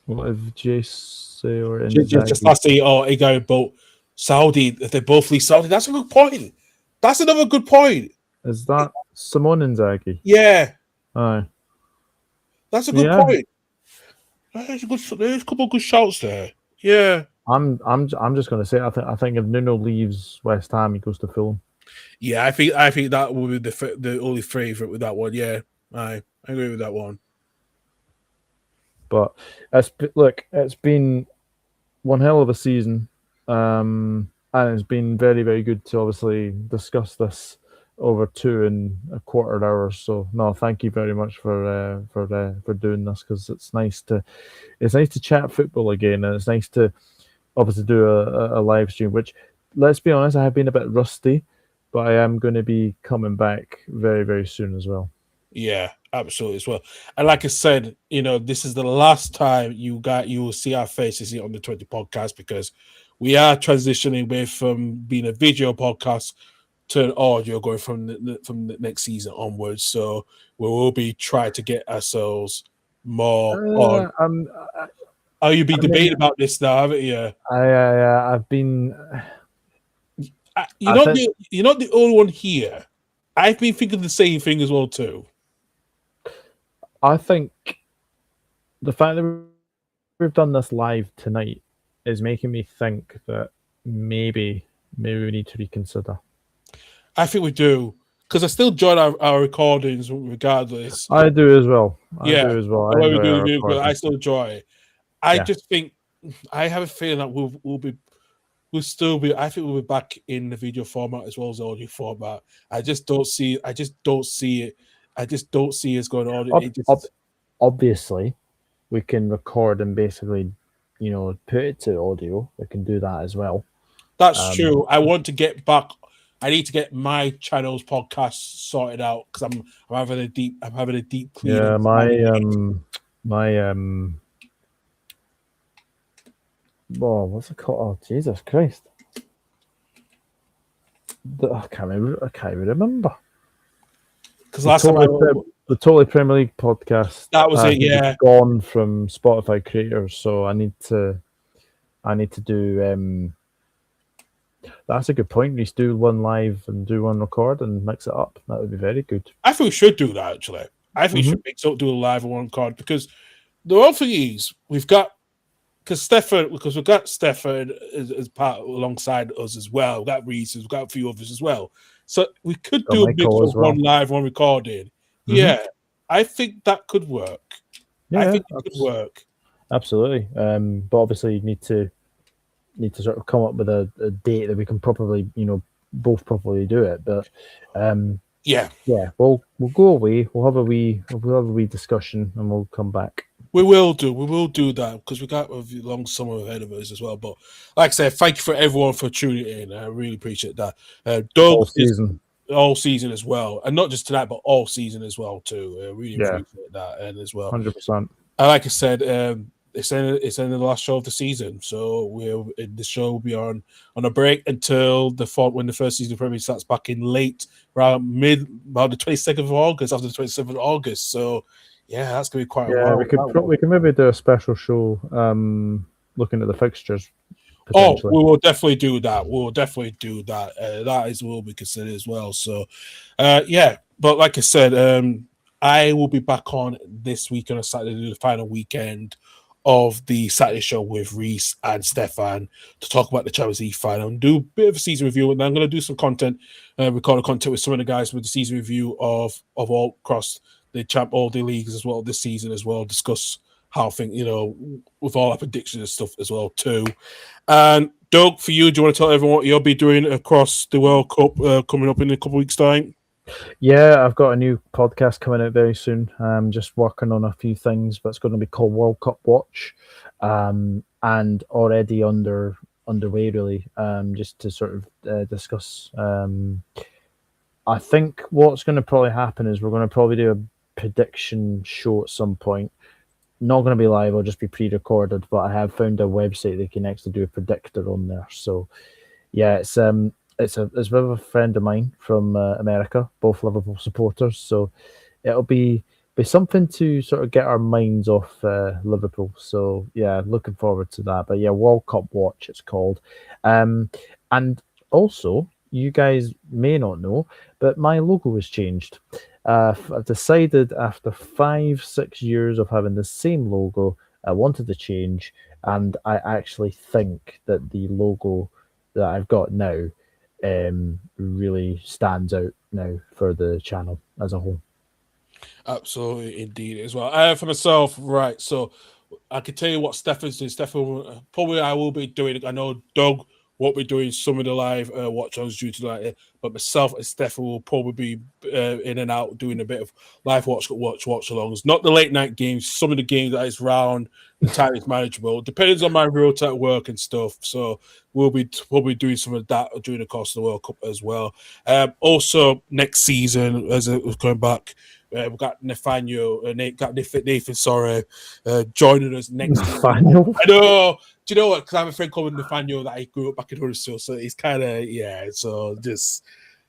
What if Jesse or Just last year, Igor both Saudi, if they both leave Saudi, that's a good point. That's another good point. Is that Simone Inzaghi? Yeah. Aye. That's a good point. There's a couple of good shouts there. Yeah. I'm just going to say I think if Nuno leaves West Ham, he goes to Fulham. Yeah, I think that will be the only favourite with that one. Yeah, I agree with that one. But it's been one hell of a season, and it's been very, very good to obviously discuss this over 2.25 hours. So no, thank you very much for doing this, because it's nice to chat football again, and it's nice to obviously do a live stream. Which, let's be honest, I have been a bit rusty, but I am going to be coming back very, very soon as well. Yeah, absolutely as well. And like I said, this is the last time you will see our faces here on the 20 podcast, because we are transitioning away from being a video podcast to an audio going from the next season onwards. So we will be trying to get ourselves more on. You've been debating about this now, haven't you? I've been. You're not the only one here. I've been thinking the same thing as well too. I think the fact that we've done this live tonight is making me think that maybe we need to reconsider. I think we do, because I still join our recordings regardless. I do as well. I still enjoy it. I just think, I have a feeling that we'll still be. I think we'll be back in the video format as well as audio format. I just don't see it. I just don't see us going on. Obviously, we can record and basically, put it to audio. We can do that as well. That's true. I want to get back. I need to get my channel's podcast sorted out, because I'm having a deep clean. Yeah, what's it called? Oh, Jesus Christ! I can't even remember. Because last time the Totally Premier League podcast, that was it. Yeah, gone from Spotify creators, so I need to do. That's a good point. We do one live and do one record and mix it up. That would be very good. I think we should do that, actually. I think we should mix up, do a live and one record, because the other thing is we've got Stefan as part alongside us as well. We've got Reese, we've got a few others as well. So we could do a mix of one live, one recording. Yeah, I think that could work. Yeah, I think it could work. Absolutely. But obviously you need to sort of come up with a date that we can properly, both properly do it. But we'll go away. We'll have a wee discussion, and we'll come back. We will do that, because we got a long summer ahead of us as well. But like I said, thank you for everyone for tuning in. I really appreciate that. Doug, all season as well, and not just tonight, but all season as well too. I really appreciate that, and as well, 100%. And like I said, it's in the last show of the season, so the show will be on a break until when the first season of Premier League starts back in late, around the 22nd of August, after the 27th of August. So yeah, that's gonna be quite a while. We can maybe do a special show looking at the fixtures. Oh, we will definitely do that. That will be considered as well. So but like I said, I will be back on this week on a Saturday, the final weekend of the Saturday show with Reese and Stefan, to talk about the Champions League final and do a bit of a season review. And then I'm going to do some content, record content with some of the guys with the season review of all across all the leagues as well this season as well. Discuss how with all our predictions and stuff as well too. And Doug, for you, do you want to tell everyone what you'll be doing across the World Cup coming up in a couple of weeks' time? Yeah, I've got a new podcast coming out very soon. I'm just working on a few things, but it's going to be called World Cup Watch, and already underway really. Just to sort of discuss I think what's going to probably happen is we're going to probably do a prediction show at some point. Not going to be live, it'll just be pre-recorded, but I have found a website that can actually do a predictor on there. So yeah, it's with a friend of mine from America, both Liverpool supporters. So it'll be something to sort of get our minds off Liverpool. So yeah, looking forward to that. But yeah, World Cup Watch it's called. And also, you guys may not know, but my logo has changed. I've decided after 5-6 years of having the same logo, I wanted to change, and I actually think that the logo that I've got now really stands out now for the channel as a whole. Absolutely, indeed, as well. For myself, right, so I can tell you what Stefan's doing. Stefan, probably I will be doing, I know Doug won't be doing some of the live watch-ons due to that, but myself and Stefan will probably be in and out doing a bit of live watch-alongs. Not the late-night games, some of the games that is round, the time is manageable. Depends on my real-time work and stuff, so we'll be probably doing some of that during the course of the World Cup as well. Also, next season, as it was going back, we've got Nathan, joining us next Nathaniel. season. I know. Do you know what? Because I have a friend called Nathaniel that I grew up back in Huddersfield, so it's kind of, yeah, so just,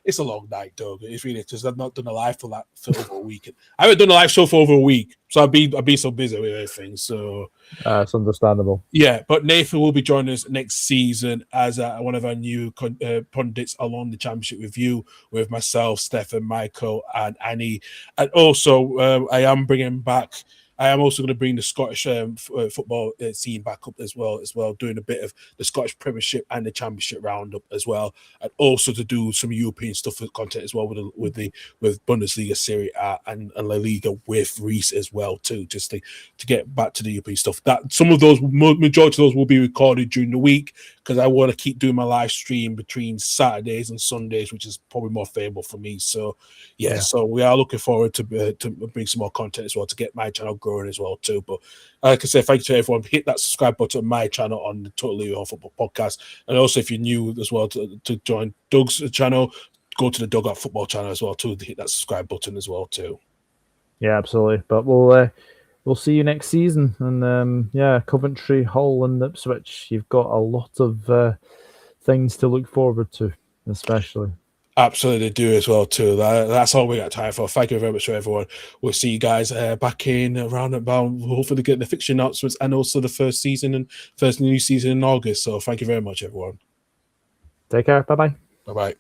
it's a long night, Doug. It's really just, I've not done a live for over a week. I haven't done a live show for over a week, so I've been so busy with everything, so. It's understandable. Yeah, but Nathan will be joining us next season as one of our new pundits along the championship review with myself, Stefan, Michael, and Annie. And also, I am also going to bring the Scottish football scene back up as well, doing a bit of the Scottish Premiership and the Championship roundup as well, and also to do some European stuff for content as well with Bundesliga, Serie A, and La Liga with Reese as well too, just to get back to the European stuff. That some of those, majority of those, will be recorded during the week because I want to keep doing my live stream between Saturdays and Sundays, which is probably more favorable for me. So yeah. So we are looking forward to bring some more content as well to get my channel growing as well too. But like I say, thank you to everyone. Hit that subscribe button on my channel on the Totally Your Football podcast, and also if you're new as well to join Doug's channel, go to the Doug Out Football channel as well too to hit that subscribe button as well too. Yeah, absolutely. But we'll see you next season, and Coventry, Hull, and Ipswich. You've got a lot of things to look forward to, especially. Absolutely do as well too. That's all we got time for. Thank you very much to everyone. We'll see you guys back in around about, hopefully get the fixture announcements and also the first new season in August. So thank you very much, everyone. Take care. Bye-bye. Bye-bye.